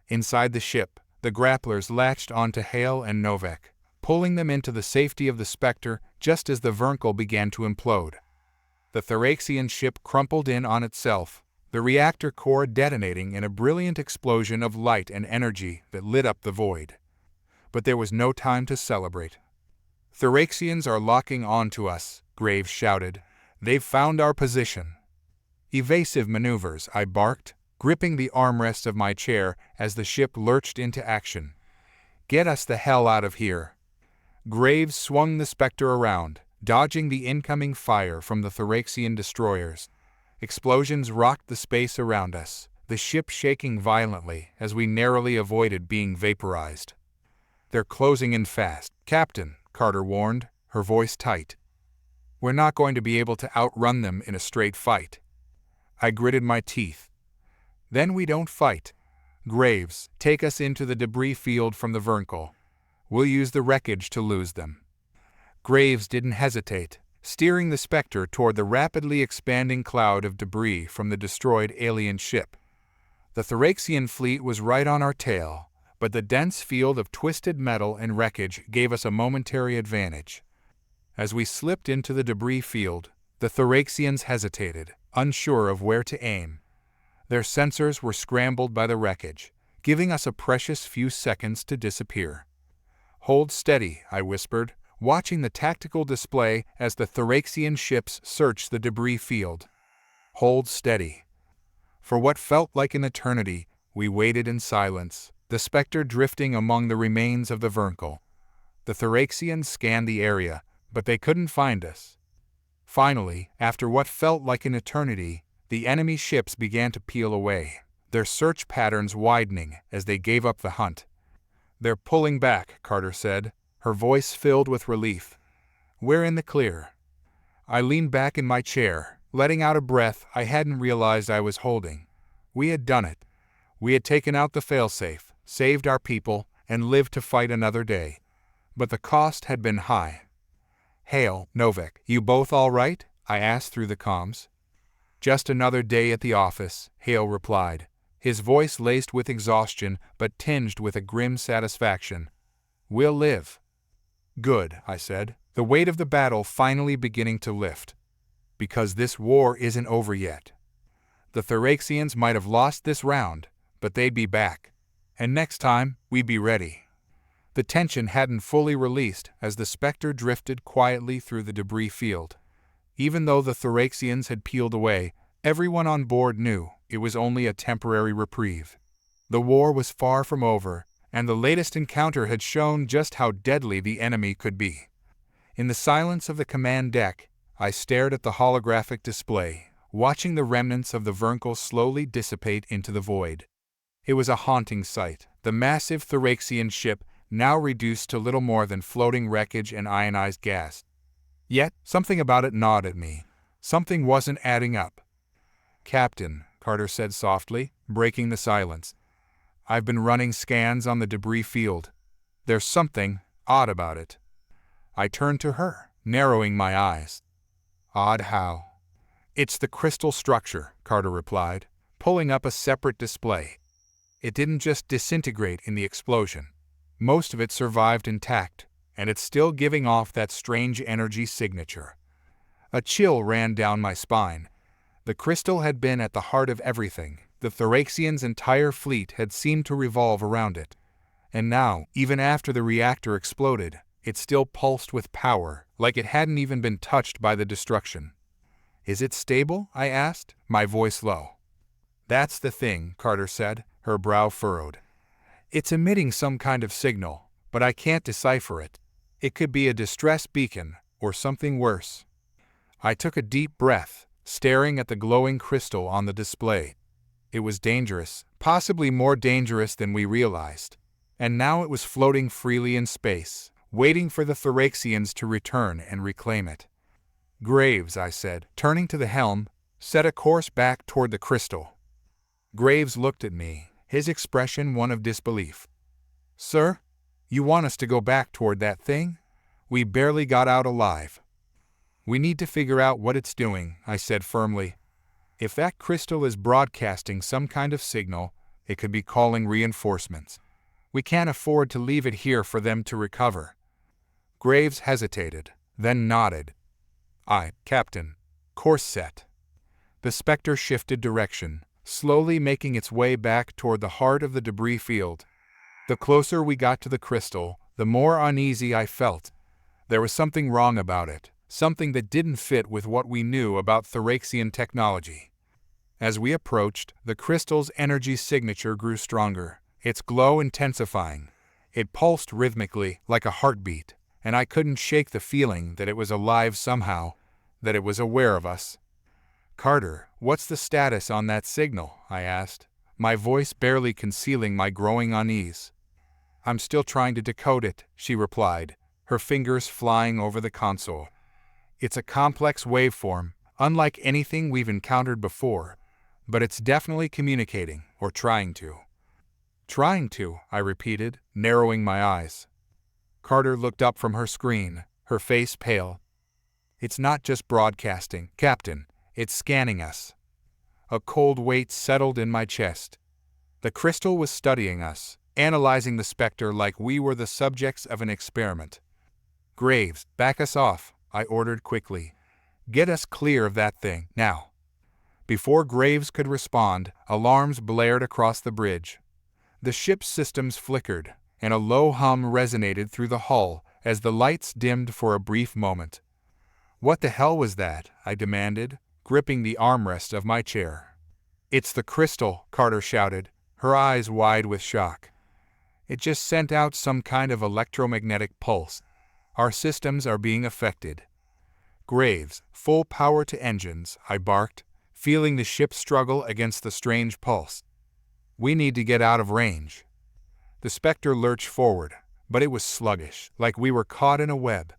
Inside the ship, the grapplers latched onto Hale and Novik, pulling them into the safety of the Spectre just as the Vernkel began to implode. The Thoraxian ship crumpled in on itself, the reactor core detonating in a brilliant explosion of light and energy that lit up the void. But there was no time to celebrate. "Thoraxians are locking onto us," Graves shouted. "They've found our position." "Evasive maneuvers," I barked, gripping the armrest of my chair as the ship lurched into action. "Get us the hell out of here." Graves swung the Spectre around, dodging the incoming fire from the Thoraxian destroyers. Explosions rocked the space around us, the ship shaking violently as we narrowly avoided being vaporized. "They're closing in fast, Captain," Carter warned, her voice tight. "We're not going to be able to outrun them in a straight fight." I gritted my teeth. "Then we don't fight. Graves, take us into the debris field from the Vernkel. We'll use the wreckage to lose them." Graves didn't hesitate, steering the Spectre toward the rapidly expanding cloud of debris from the destroyed alien ship. The Thoraxian fleet was right on our tail, but the dense field of twisted metal and wreckage gave us a momentary advantage. As we slipped into the debris field, the Thoraxians hesitated, unsure of where to aim. Their sensors were scrambled by the wreckage, giving us a precious few seconds to disappear. "Hold steady," I whispered, watching the tactical display as the Thoraxian ships searched the debris field. "Hold steady." For what felt like an eternity, we waited in silence, the Spectre drifting among the remains of the Vernkel. The Thraxians scanned the area, but they couldn't find us. Finally, after what felt like an eternity, the enemy ships began to peel away, their search patterns widening as they gave up the hunt. "They're pulling back," Carter said, her voice filled with relief. "We're in the clear." I leaned back in my chair, letting out a breath I hadn't realized I was holding. We had done it. We had taken out the failsafe, saved our people, and lived to fight another day. But the cost had been high. "Hale, Novak, you both all right?" I asked through the comms. "Just another day at the office," Hale replied, his voice laced with exhaustion but tinged with a grim satisfaction. "We'll live." "Good," I said, the weight of the battle finally beginning to lift. "Because this war isn't over yet. The Thraxians might have lost this round, but they'd be back. And next time, we'd be ready." The tension hadn't fully released as the Spectre drifted quietly through the debris field. Even though the Thraxians had peeled away, everyone on board knew it was only a temporary reprieve. The war was far from over, and the latest encounter had shown just how deadly the enemy could be. In the silence of the command deck, I stared at the holographic display, watching the remnants of the Vernkel slowly dissipate into the void. It was a haunting sight, the massive Thraxian ship now reduced to little more than floating wreckage and ionized gas. Yet, something about it gnawed at me. Something wasn't adding up. "Captain," Carter said softly, breaking the silence, "I've been running scans on the debris field. There's something odd about it." I turned to her, narrowing my eyes. "Odd how?" "It's the crystal structure," Carter replied, pulling up a separate display. "It didn't just disintegrate in the explosion. Most of it survived intact, and it's still giving off that strange energy signature." A chill ran down my spine. The crystal had been at the heart of everything. The Thraxians' entire fleet had seemed to revolve around it. And now, even after the reactor exploded, it still pulsed with power, like it hadn't even been touched by the destruction. "Is it stable?" I asked, my voice low. "That's the thing," Carter said, her brow furrowed. "It's emitting some kind of signal, but I can't decipher it. It could be a distress beacon, or something worse." I took a deep breath, staring at the glowing crystal on the display. It was dangerous, possibly more dangerous than we realized. And now it was floating freely in space, waiting for the Thraxians to return and reclaim it. "Graves," I said, turning to the helm, set a course back toward the crystal. Graves looked at me, his expression one of disbelief. "Sir? You want us to go back toward that thing? We barely got out alive." "We need to figure out what it's doing," I said firmly. "If that crystal is broadcasting some kind of signal, it could be calling reinforcements. We can't afford to leave it here for them to recover." Graves hesitated, then nodded. "Aye, Captain. Course set." The Spectre shifted direction, slowly making its way back toward the heart of the debris field. The closer we got to the crystal, the more uneasy I felt. There was something wrong about it, something that didn't fit with what we knew about Thraxian technology. As we approached, the crystal's energy signature grew stronger, its glow intensifying. It pulsed rhythmically, like a heartbeat, and I couldn't shake the feeling that it was alive somehow, that it was aware of us. "Carter, what's the status on that signal?" I asked, my voice barely concealing my growing unease. "I'm still trying to decode it," she replied, her fingers flying over the console. "It's a complex waveform, unlike anything we've encountered before, but it's definitely communicating, or trying to." "Trying to," I repeated, narrowing my eyes. Carter looked up from her screen, her face pale. "It's not just broadcasting, Captain, it's scanning us." A cold weight settled in my chest. The crystal was studying us, analyzing the Spectre like we were the subjects of an experiment. "Graves, back us off," I ordered quickly. "Get us clear of that thing, now." Before Graves could respond, alarms blared across the bridge. The ship's systems flickered, and a low hum resonated through the hull as the lights dimmed for a brief moment. "What the hell was that?" I demanded, gripping the armrest of my chair. "It's the crystal," Carter shouted, her eyes wide with shock. It just sent out some kind of electromagnetic pulse. Our systems are being affected. Graves, full power to engines, I barked, feeling the ship struggle against the strange pulse. We need to get out of range. The Spectre lurched forward, but it was sluggish, like we were caught in a web.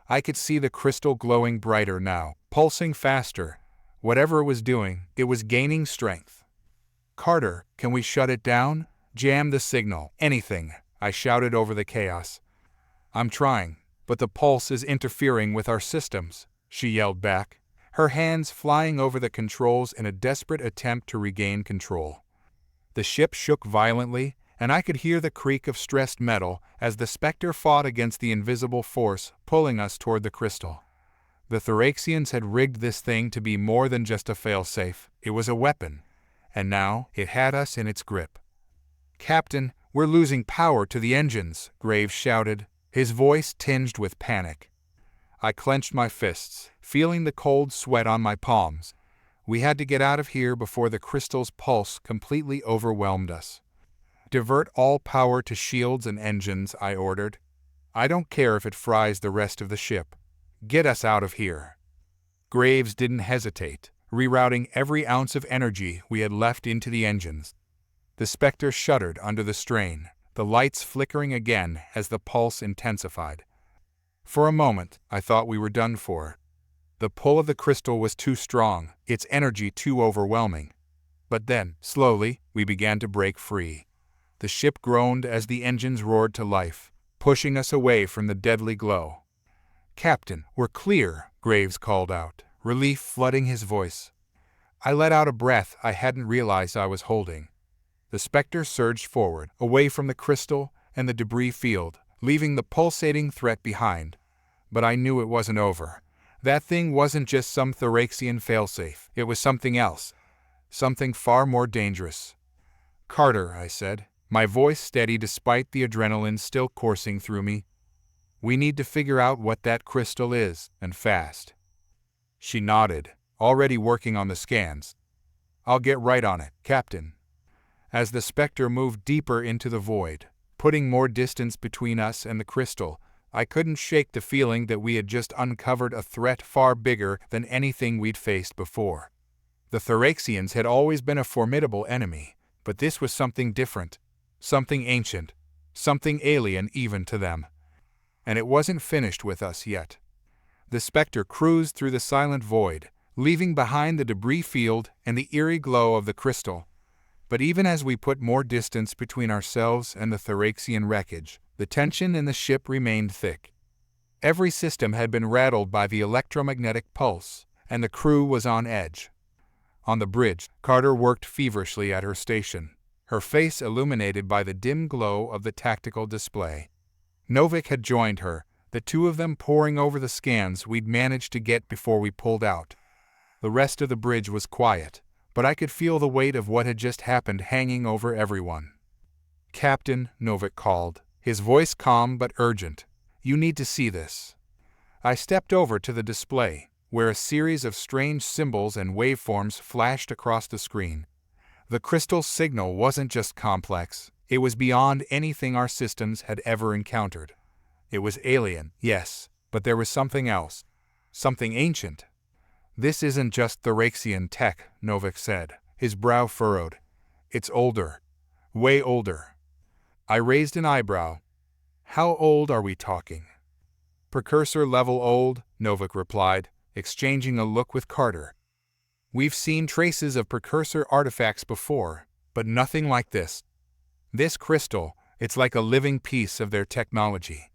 I could see the crystal glowing brighter now, pulsing faster. Whatever it was doing, it was gaining strength. Carter, can we shut it down? Jam the signal. Anything, I shouted over the chaos. I'm trying, but the pulse is interfering with our systems, she yelled back, her hands flying over the controls in a desperate attempt to regain control. The ship shook violently, and I could hear the creak of stressed metal as the Spectre fought against the invisible force pulling us toward the crystal. The Thoraxians had rigged this thing to be more than just a failsafe. It was a weapon, and now it had us in its grip. Captain, we're losing power to the engines, Graves shouted, his voice tinged with panic. I clenched my fists, feeling the cold sweat on my palms. We had to get out of here before the crystal's pulse completely overwhelmed us. Divert all power to shields and engines, I ordered. I don't care if it fries the rest of the ship. Get us out of here. Graves didn't hesitate, rerouting every ounce of energy we had left into the engines. The Spectre shuddered under the strain, the lights flickering again as the pulse intensified. For a moment, I thought we were done for. The pull of the crystal was too strong, its energy too overwhelming. But then, slowly, we began to break free. The ship groaned as the engines roared to life, pushing us away from the deadly glow. Captain, we're clear, Graves called out, relief flooding his voice. I let out a breath I hadn't realized I was holding. The Spectre surged forward, away from the crystal and the debris field, leaving the pulsating threat behind. But I knew it wasn't over. That thing wasn't just some Thoraxian failsafe. It was something else. Something far more dangerous. Carter, I said, my voice steady despite the adrenaline still coursing through me. We need to figure out what that crystal is, and fast. She nodded, already working on the scans. I'll get right on it, Captain. As the Spectre moved deeper into the void, putting more distance between us and the crystal, I couldn't shake the feeling that we had just uncovered a threat far bigger than anything we'd faced before. The Thoraxians had always been a formidable enemy, but this was something different, something ancient, something alien even to them. And it wasn't finished with us yet. The Spectre cruised through the silent void, leaving behind the debris field and the eerie glow of the crystal. But even as we put more distance between ourselves and the Thoraxian wreckage, the tension in the ship remained thick. Every system had been rattled by the electromagnetic pulse, and the crew was on edge. On the bridge, Carter worked feverishly at her station, her face illuminated by the dim glow of the tactical display. Novik had joined her, the two of them poring over the scans we'd managed to get before we pulled out. The rest of the bridge was quiet, but I could feel the weight of what had just happened hanging over everyone. Captain, Novik called, his voice calm but urgent. You need to see this. I stepped over to the display, where a series of strange symbols and waveforms flashed across the screen. The crystal signal wasn't just complex. It was beyond anything our systems had ever encountered. It was alien, yes, but there was something else. Something ancient. This isn't just Thoraxian tech, Novik said, his brow furrowed. It's older. Way older. I raised an eyebrow. How old are we talking? Precursor level old, Novik replied, exchanging a look with Carter. We've seen traces of precursor artifacts before, but nothing like this. This crystal, it's like a living piece of their technology.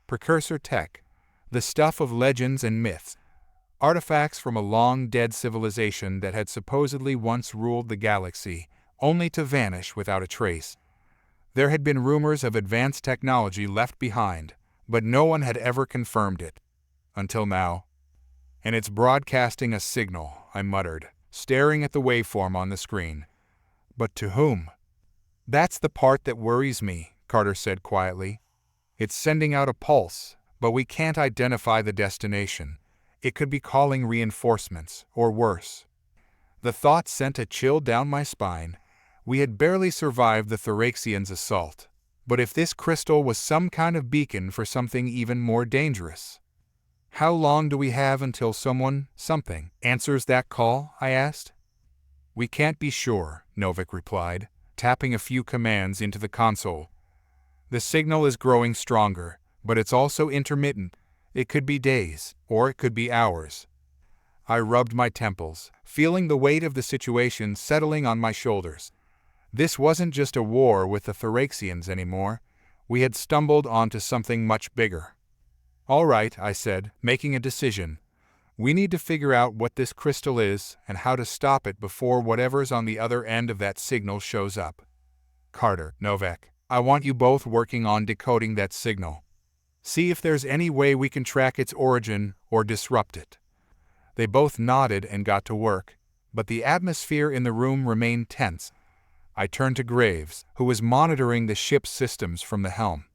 Precursor tech, the stuff of legends and myths, artifacts from a long-dead civilization that had supposedly once ruled the galaxy, only to vanish without a trace. There had been rumors of advanced technology left behind, but no one had ever confirmed it. Until now. And it's broadcasting a signal, I muttered, staring at the waveform on the screen. But to whom? That's the part that worries me, Carter said quietly. It's sending out a pulse, but we can't identify the destination. It could be calling reinforcements, or worse. The thought sent a chill down my spine. We had barely survived the Thoraxians' assault. But if this crystal was some kind of beacon for something even more dangerous? How long do we have until something, answers that call? I asked. We can't be sure, Novik replied, tapping a few commands into the console. The signal is growing stronger, but it's also intermittent. It could be days, or it could be hours. I rubbed my temples, feeling the weight of the situation settling on my shoulders. This wasn't just a war with the Phyrexians anymore. We had stumbled onto something much bigger. All right, I said, making a decision. We need to figure out what this crystal is and how to stop it before whatever's on the other end of that signal shows up. Carter, Novak, I want you both working on decoding that signal. See if there's any way we can track its origin or disrupt it. They both nodded and got to work, but the atmosphere in the room remained tense. I turned to Graves, who was monitoring the ship's systems from the helm.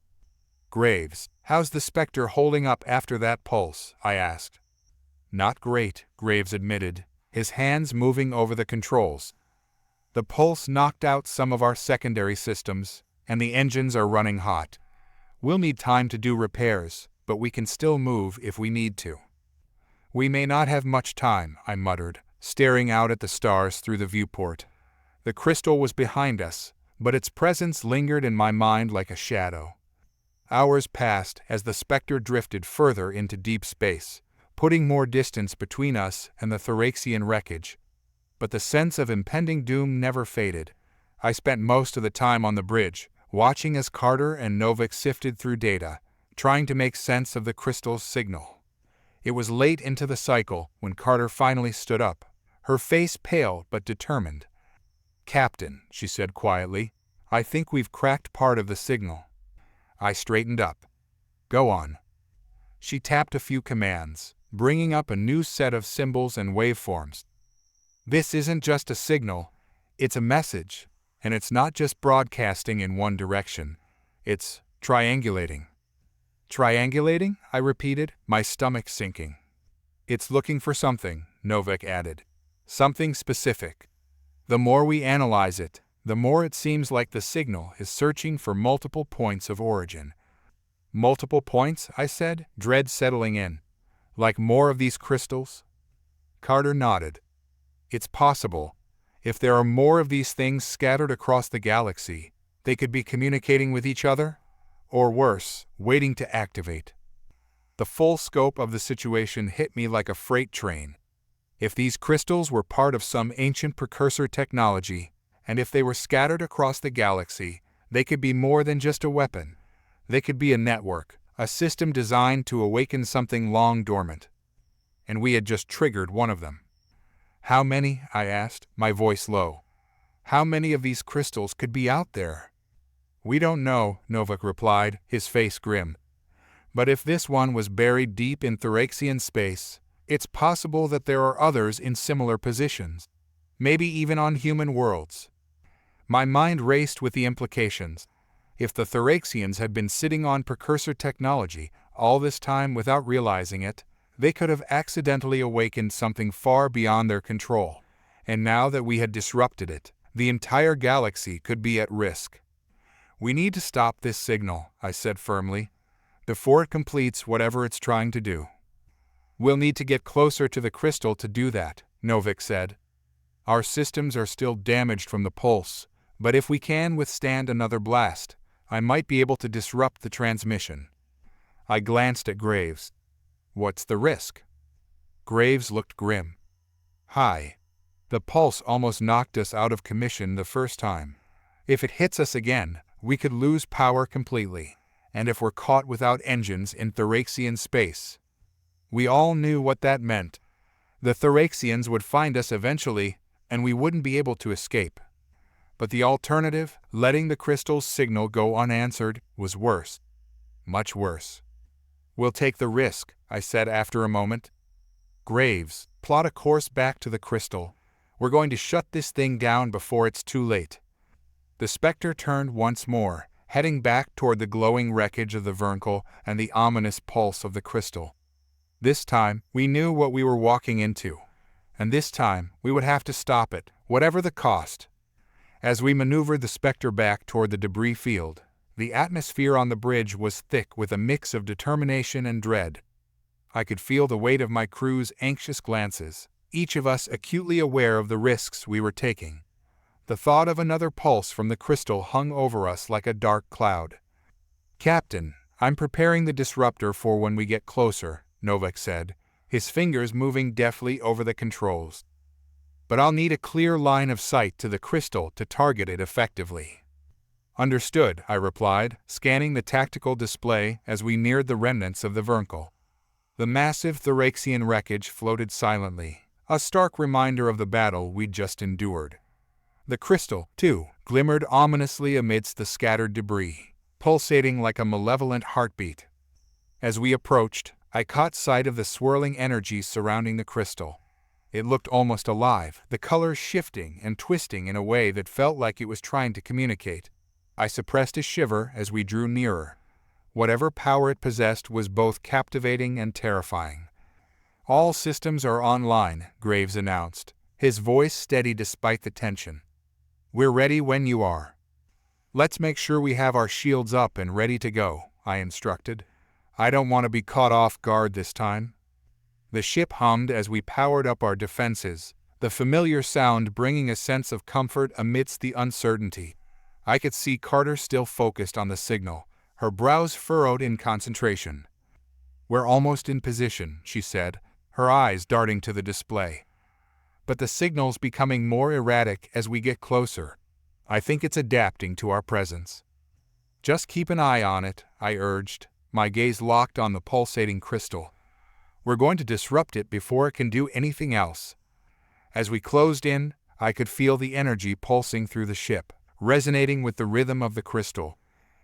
Graves, how's the Spectre holding up after that pulse? I asked. Not great, Graves admitted, his hands moving over the controls. The pulse knocked out some of our secondary systems, and the engines are running hot. We'll need time to do repairs, but we can still move if we need to. We may not have much time, I muttered, staring out at the stars through the viewport. The crystal was behind us, but its presence lingered in my mind like a shadow. Hours passed as the Spectre drifted further into deep space, putting more distance between us and the Phyrexian wreckage. But the sense of impending doom never faded. I spent most of the time on the bridge, watching as Carter and Novik sifted through data, trying to make sense of the crystal's signal. It was late into the cycle when Carter finally stood up, her face pale but determined. Captain, she said quietly, I think we've cracked part of the signal. I straightened up. Go on. She tapped a few commands, bringing up a new set of symbols and waveforms. This isn't just a signal, it's a message, and it's not just broadcasting in one direction. It's triangulating. Triangulating? I repeated, my stomach sinking. It's looking for something, Novik added. Something specific. The more we analyze it, the more it seems like the signal is searching for multiple points of origin. Multiple points, I said, dread settling in. Like more of these crystals? Carter nodded. It's possible. If there are more of these things scattered across the galaxy, they could be communicating with each other? Or worse, waiting to activate. The full scope of the situation hit me like a freight train. If these crystals were part of some ancient precursor technology, and if they were scattered across the galaxy, they could be more than just a weapon. They could be a network, a system designed to awaken something long dormant. And we had just triggered one of them. How many? I asked, my voice low. How many of these crystals could be out there? We don't know, Novik replied, his face grim. But if this one was buried deep in Phyrexian space, it's possible that there are others in similar positions. Maybe even on human worlds. My mind raced with the implications. If the Phyrexians had been sitting on precursor technology all this time without realizing it, they could have accidentally awakened something far beyond their control. And now that we had disrupted it, the entire galaxy could be at risk. We need to stop this signal, I said firmly, before it completes whatever it's trying to do. We'll need to get closer to the crystal to do that, Novik said. Our systems are still damaged from the pulse, but if we can withstand another blast, I might be able to disrupt the transmission. I glanced at Graves. What's the risk? Graves looked grim. High. The pulse almost knocked us out of commission the first time. If it hits us again, we could lose power completely, and if we're caught without engines in Phyrexian space. We all knew what that meant. The Phyrexians would find us eventually, and we wouldn't be able to escape. But the alternative, letting the crystal's signal go unanswered, was worse. Much worse. We'll take the risk, I said after a moment. Graves, plot a course back to the crystal. We're going to shut this thing down before it's too late. The Spectre turned once more, heading back toward the glowing wreckage of the Vernkel and the ominous pulse of the crystal. This time, we knew what we were walking into, and this time we would have to stop it, whatever the cost. As we maneuvered the Spectre back toward the debris field, The atmosphere on the bridge was thick with a mix of determination and dread. I could feel the weight of my crew's anxious glances, each of us acutely aware of the risks we were taking. The thought of another pulse from the crystal hung over us like a dark cloud. "Captain, I'm preparing the disruptor for when we get closer," Novak said, his fingers moving deftly over the controls. "But I'll need a clear line of sight to the crystal to target it effectively." "Understood," I replied, scanning the tactical display as we neared the remnants of the Vernkel. The massive Thoraxian wreckage floated silently, a stark reminder of the battle we'd just endured. The crystal, too, glimmered ominously amidst the scattered debris, pulsating like a malevolent heartbeat. As we approached, I caught sight of the swirling energies surrounding the crystal. It looked almost alive, the colors shifting and twisting in a way that felt like it was trying to communicate. I suppressed a shiver as we drew nearer. Whatever power it possessed was both captivating and terrifying. "All systems are online," Graves announced, his voice steady despite the tension. "We're ready when you are." "Let's make sure we have our shields up and ready to go," I instructed. "I don't want to be caught off guard this time." The ship hummed as we powered up our defenses, the familiar sound bringing a sense of comfort amidst the uncertainty. I could see Carter still focused on the signal, her brows furrowed in concentration. "We're almost in position," she said, her eyes darting to the display. "But the signal's becoming more erratic as we get closer. I think it's adapting to our presence." "Just keep an eye on it," I urged, my gaze locked on the pulsating crystal. "We're going to disrupt it before it can do anything else." As we closed in, I could feel the energy pulsing through the ship, resonating with the rhythm of the crystal.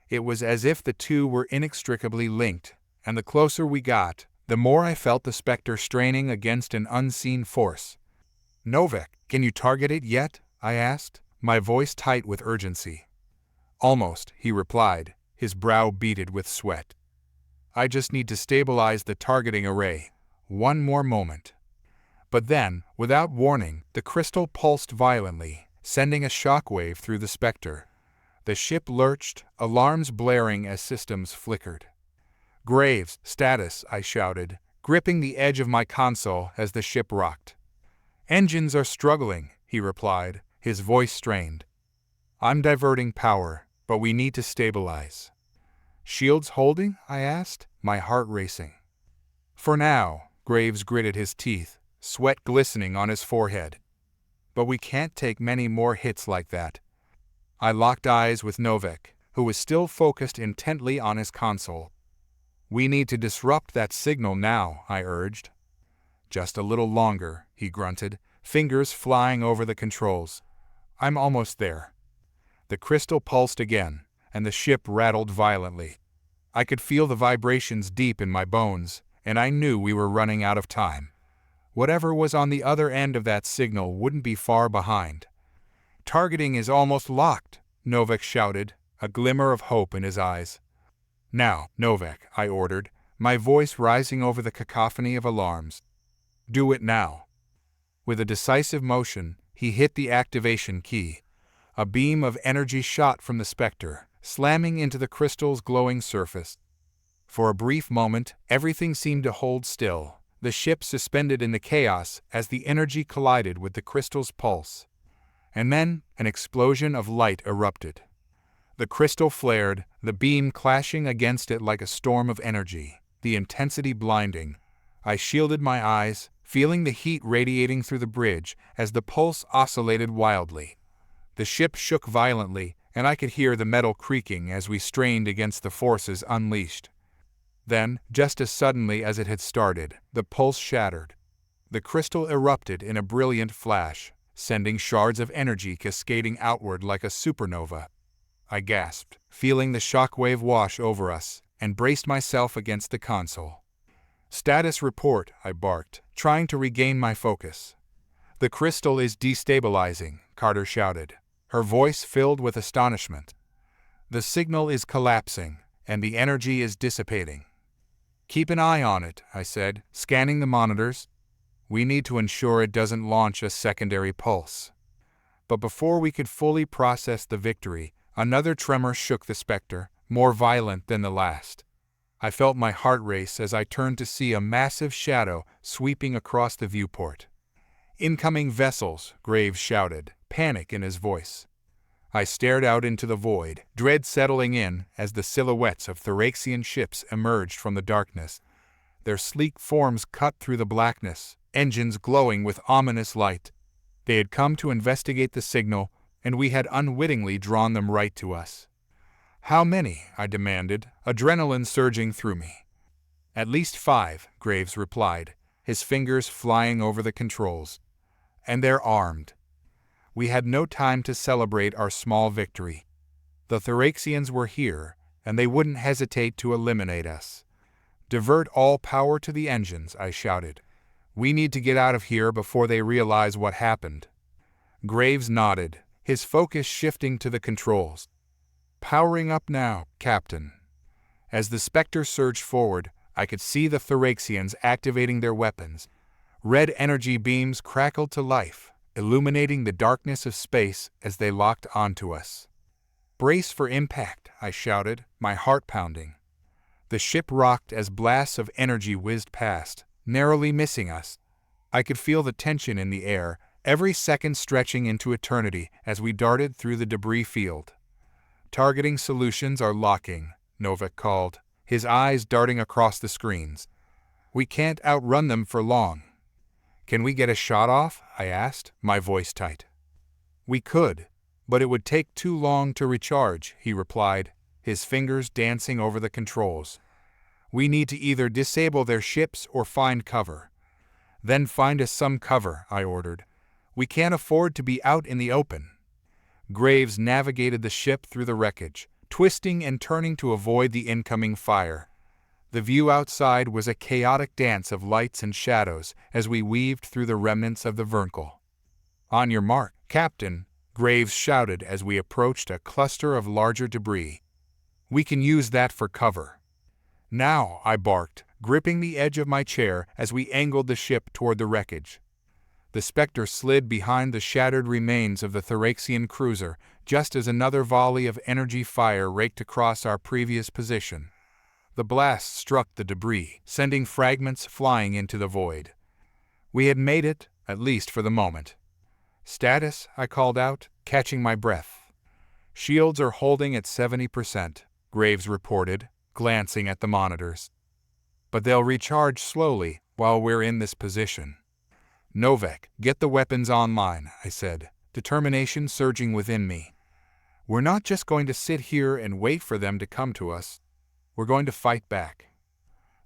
It was as if the two were inextricably linked, and the closer we got, the more I felt the Spectre straining against an unseen force. "Novak, can you target it yet?" I asked, my voice tight with urgency. "Almost," he replied, his brow beaded with sweat. "I just need to stabilize the targeting array. One more moment." But then, without warning, the crystal pulsed violently, sending a shockwave through the Spectre. The ship lurched, alarms blaring as systems flickered. "Graves, status," I shouted, gripping the edge of my console as the ship rocked. "Engines are struggling," he replied, his voice strained. "I'm diverting power, but we need to stabilize." "Shields holding?" I asked, my heart racing. "For now," Graves gritted his teeth, sweat glistening on his forehead. "But we can't take many more hits like that." I locked eyes with Novak, who was still focused intently on his console. "We need to disrupt that signal now," I urged. "Just a little longer," he grunted, fingers flying over the controls. "I'm almost there." The crystal pulsed again, and the ship rattled violently. I could feel the vibrations deep in my bones, and I knew we were running out of time. Whatever was on the other end of that signal wouldn't be far behind. "Targeting is almost locked," Novak shouted, a glimmer of hope in his eyes. "Now, Novak," I ordered, my voice rising over the cacophony of alarms. "Do it now." With a decisive motion, he hit the activation key. A beam of energy shot from the Spectre, slamming into the crystal's glowing surface. For a brief moment, everything seemed to hold still, the ship suspended in the chaos as the energy collided with the crystal's pulse. And then, an explosion of light erupted. The crystal flared, the beam clashing against it like a storm of energy, the intensity blinding. I shielded my eyes, feeling the heat radiating through the bridge as the pulse oscillated wildly. The ship shook violently, and I could hear the metal creaking as we strained against the forces unleashed. Then, just as suddenly as it had started, the pulse shattered. The crystal erupted in a brilliant flash, sending shards of energy cascading outward like a supernova. I gasped, feeling the shockwave wash over us, and braced myself against the console. "Status report," I barked, trying to regain my focus. "The crystal is destabilizing," Carter shouted, her voice filled with astonishment. "The signal is collapsing, and the energy is dissipating." "Keep an eye on it," I said, scanning the monitors. "We need to ensure it doesn't launch a secondary pulse." But before we could fully process the victory, another tremor shook the Spectre, more violent than the last. I felt my heart race as I turned to see a massive shadow sweeping across the viewport. "Incoming vessels," Graves shouted, panic in his voice. I stared out into the void, dread settling in as the silhouettes of Thraxian ships emerged from the darkness, their sleek forms cut through the blackness, engines glowing with ominous light. They had come to investigate the signal, and we had unwittingly drawn them right to us. "How many?" I demanded, adrenaline surging through me. "At least 5, Graves replied, his fingers flying over the controls. "And they're armed." We had no time to celebrate our small victory. The Thraxians were here, and they wouldn't hesitate to eliminate us. "Divert all power to the engines," I shouted. "We need to get out of here before they realize what happened." Graves nodded, his focus shifting to the controls. "Powering up now, Captain." As the Spectre surged forward, I could see the Thraxians activating their weapons. Red energy beams crackled to life, illuminating the darkness of space as they locked onto us. "Brace for impact," I shouted, my heart pounding. The ship rocked as blasts of energy whizzed past, narrowly missing us. I could feel the tension in the air, every second stretching into eternity as we darted through the debris field. "Targeting solutions are locking," Novak called, his eyes darting across the screens. "We can't outrun them for long." "Can we get a shot off?" I asked, my voice tight. "We could, but it would take too long to recharge," he replied, his fingers dancing over the controls. "We need to either disable their ships or find cover." "Then find us some cover," I ordered. "We can't afford to be out in the open." Graves navigated the ship through the wreckage, twisting and turning to avoid the incoming fire. The view outside was a chaotic dance of lights and shadows as we weaved through the remnants of the Vernkel. "On your mark, Captain," Graves shouted as we approached a cluster of larger debris. "We can use that for cover." "Now," I barked, gripping the edge of my chair as we angled the ship toward the wreckage. The Spectre slid behind the shattered remains of the Thraxian cruiser just as another volley of energy fire raked across our previous position. The blast struck the debris, sending fragments flying into the void. We had made it, at least for the moment. "Status," I called out, catching my breath. "Shields are holding at 70%, Graves reported, glancing at the monitors. "But they'll recharge slowly while we're in this position." "Novak, get the weapons online," I said, determination surging within me. "We're not just going to sit here and wait for them to come to us. We're going to fight back."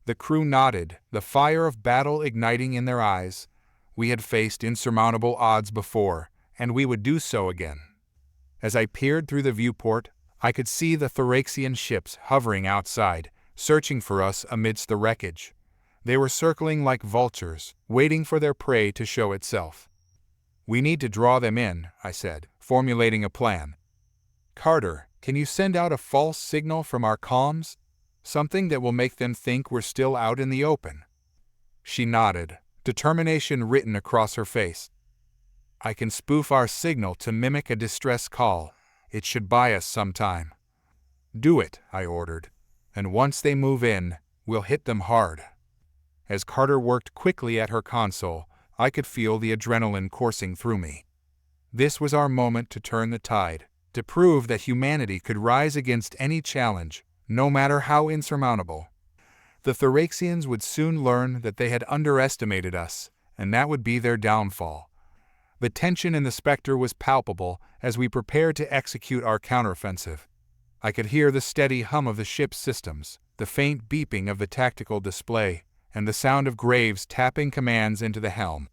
The crew nodded, the fire of battle igniting in their eyes. We had faced insurmountable odds before, and we would do so again. As I peered through the viewport, I could see the Thraxian ships hovering outside, searching for us amidst the wreckage. They were circling like vultures, waiting for their prey to show itself. "We need to draw them in," I said, formulating a plan. "Carter, can you send out a false signal from our comms? Something that will make them think we're still out in the open." She nodded, determination written across her face. "I can spoof our signal to mimic a distress call. It should buy us some time." "Do it," I ordered. "And once they move in, we'll hit them hard." As Carter worked quickly at her console, I could feel the adrenaline coursing through me. This was our moment to turn the tide, to prove that humanity could rise against any challenge, no matter how insurmountable. The Thraxians would soon learn that they had underestimated us, and that would be their downfall. The tension in the Spectre was palpable as we prepared to execute our counteroffensive. I could hear the steady hum of the ship's systems, the faint beeping of the tactical display, and the sound of Graves tapping commands into the helm.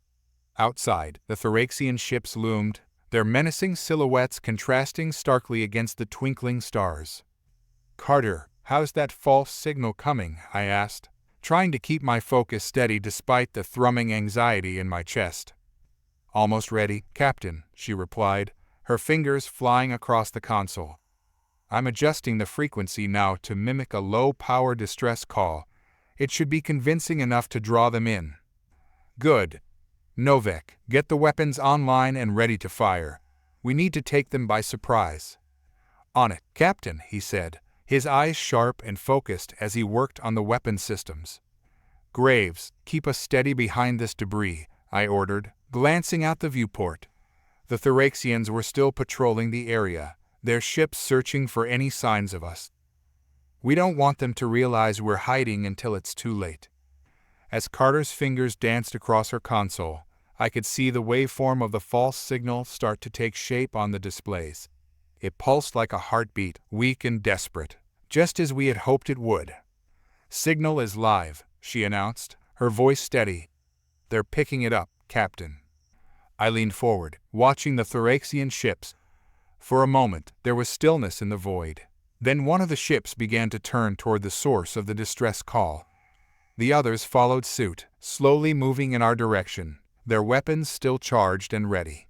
Outside, the Thraxian ships loomed, their menacing silhouettes contrasting starkly against the twinkling stars. "Carter, how's that false signal coming?" I asked, trying to keep my focus steady despite the thrumming anxiety in my chest. "Almost ready, Captain," she replied, her fingers flying across the console. "I'm adjusting the frequency now to mimic a low-power distress call. It should be convincing enough to draw them in." "Good. Novak, get the weapons online and ready to fire. We need to take them by surprise." "On it, Captain," he said, his eyes sharp and focused as he worked on the weapon systems. "Graves, keep us steady behind this debris," I ordered, glancing out the viewport. The Thraxians were still patrolling the area, their ships searching for any signs of us. "We don't want them to realize we're hiding until it's too late." As Carter's fingers danced across her console, I could see the waveform of the false signal start to take shape on the displays. It pulsed like a heartbeat, weak and desperate, just as we had hoped it would. "Signal is live," she announced, her voice steady. "They're picking it up, Captain." I leaned forward, watching the Thraxian ships. For a moment, there was stillness in the void. Then one of the ships began to turn toward the source of the distress call. The others followed suit, slowly moving in our direction, their weapons still charged and ready.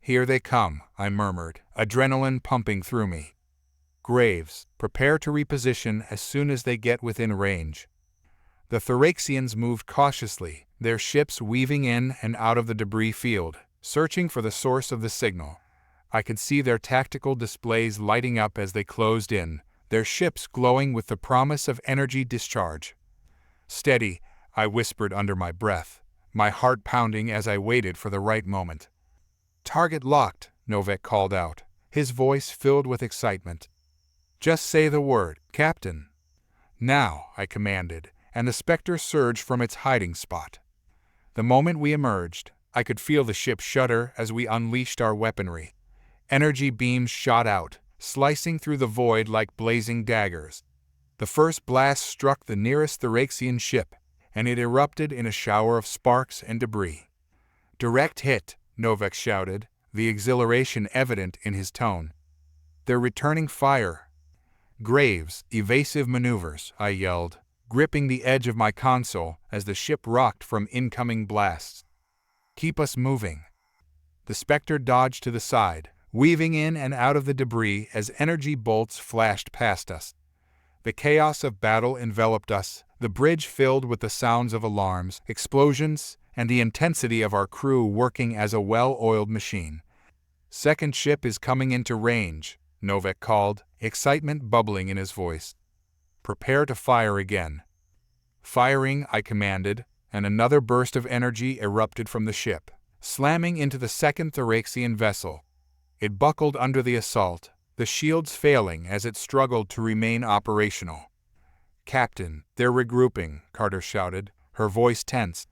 "Here they come," I murmured, adrenaline pumping through me. "Graves, prepare to reposition as soon as they get within range." The Thraxians moved cautiously, their ships weaving in and out of the debris field, searching for the source of the signal. I could see their tactical displays lighting up as they closed in, their ships glowing with the promise of energy discharge. "Steady," I whispered under my breath, my heart pounding as I waited for the right moment. "Target locked," Novak called out, his voice filled with excitement. "Just say the word, Captain." "Now," I commanded, and the Spectre surged from its hiding spot. The moment we emerged, I could feel the ship shudder as we unleashed our weaponry. Energy beams shot out, slicing through the void like blazing daggers. The first blast struck the nearest Thraxian ship, and it erupted in a shower of sparks and debris. "Direct hit," Novak shouted, the exhilaration evident in his tone. "They're returning fire." "Graves, evasive maneuvers," I yelled, gripping the edge of my console as the ship rocked from incoming blasts. "Keep us moving." The Spectre dodged to the side, weaving in and out of the debris as energy bolts flashed past us. The chaos of battle enveloped us, the bridge filled with the sounds of alarms, explosions, and the intensity of our crew working as a well-oiled machine. "Second ship is coming into range," Novak called, excitement bubbling in his voice. "Prepare to fire again." "Firing," I commanded, and another burst of energy erupted from the ship, slamming into the second Thraxian vessel. It buckled under the assault, the shields failing as it struggled to remain operational. "Captain, they're regrouping," Carter shouted, her voice tense.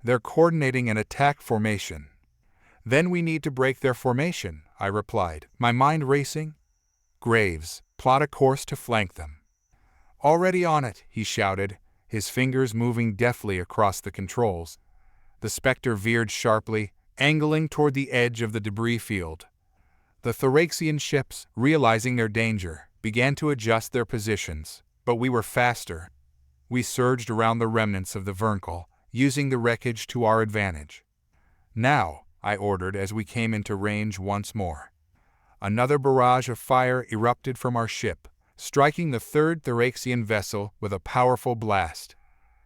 "They're coordinating an attack formation." "Then we need to break their formation," I replied, my mind racing. "Graves, plot a course to flank them." "Already on it," he shouted, his fingers moving deftly across the controls. The Spectre veered sharply, angling toward the edge of the debris field. The Thraxian ships, realizing their danger, began to adjust their positions, but we were faster. We surged around the remnants of the Vernkel, using the wreckage to our advantage. "Now," I ordered as we came into range once more. Another barrage of fire erupted from our ship, striking the third Thraxian vessel with a powerful blast.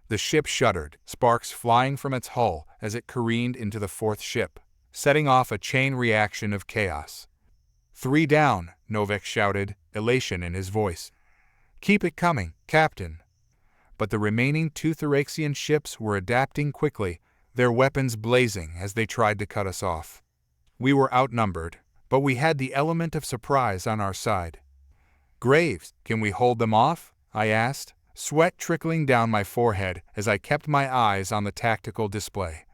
The ship shuddered, sparks flying from its hull as it careened into the fourth ship, setting off a chain reaction of chaos. "3 down," Novak shouted, elation in his voice. "Keep it coming, Captain." But the remaining 2 Thraxian ships were adapting quickly, their weapons blazing as they tried to cut us off. We were outnumbered, but we had the element of surprise on our side. "Graves, can we hold them off?" I asked, sweat trickling down my forehead as I kept my eyes on the tactical display.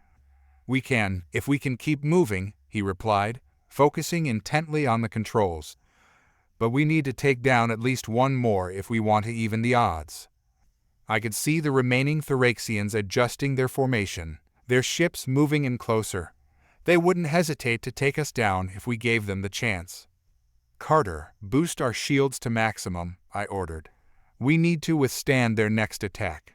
"We can, if we can keep moving," he replied, focusing intently on the controls. "But we need to take down at least one more if we want to even the odds." I could see the remaining Thraxians adjusting their formation, their ships moving in closer. They wouldn't hesitate to take us down if we gave them the chance. "Carter, boost our shields to maximum," I ordered. "We need to withstand their next attack."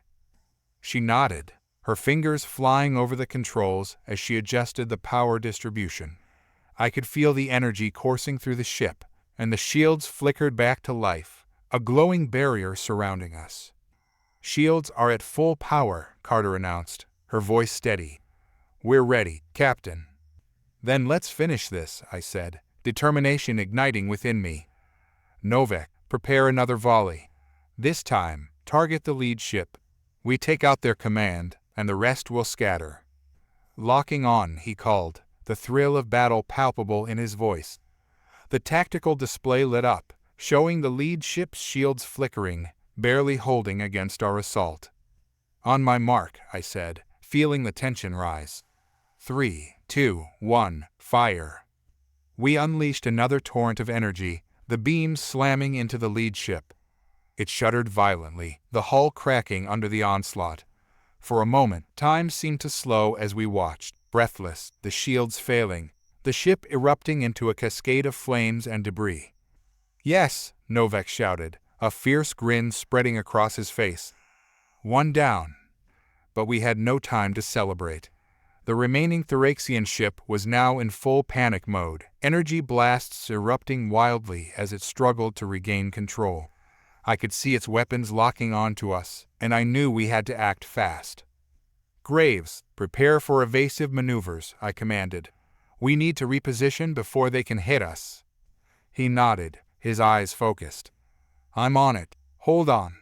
She nodded, her fingers flying over the controls as she adjusted the power distribution. I could feel the energy coursing through the ship, and the shields flickered back to life, a glowing barrier surrounding us. "Shields are at full power," Carter announced, her voice steady. "We're ready, Captain." "Then let's finish this," I said, determination igniting within me. "Novak, prepare another volley. This time, target the lead ship. We take out their command, and the rest will scatter. Locking on, he called, the thrill of battle palpable in his voice. The tactical display lit up, showing the lead ship's shields flickering, barely holding against our assault. On my mark, I said, feeling the tension rise. 3, 2, 1, fire. We unleashed another torrent of energy, the beams slamming into the lead ship. It shuddered violently, the hull cracking under the onslaught. For a moment, time seemed to slow as we watched, breathless, the shields failing, the ship erupting into a cascade of flames and debris. Yes, Novak shouted, a fierce grin spreading across his face. One down. But we had no time to celebrate. The remaining Thraxian ship was now in full panic mode, energy blasts erupting wildly as it struggled to regain control. I could see its weapons locking onto us, and I knew we had to act fast. Graves, prepare for evasive maneuvers, I commanded. We need to reposition before they can hit us. He nodded, his eyes focused. I'm on it. Hold on.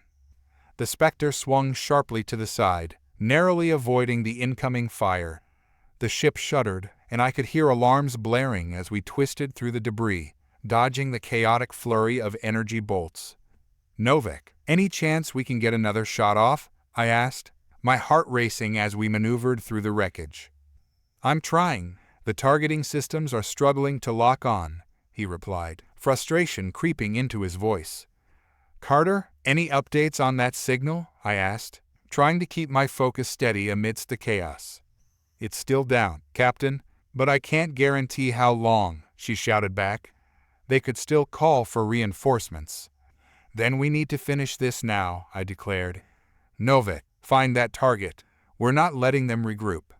The Spectre swung sharply to the side, narrowly avoiding the incoming fire. The ship shuddered, and I could hear alarms blaring as we twisted through the debris, dodging the chaotic flurry of energy bolts. Novak, any chance we can get another shot off? I asked, my heart racing as we maneuvered through the wreckage. I'm trying. The targeting systems are struggling to lock on, he replied, frustration creeping into his voice. Carter, any updates on that signal? I asked, trying to keep my focus steady amidst the chaos. It's still down, Captain, but I can't guarantee how long, she shouted back. They could still call for reinforcements. Then we need to finish this now, I declared. Novak, find that target. We're not letting them regroup.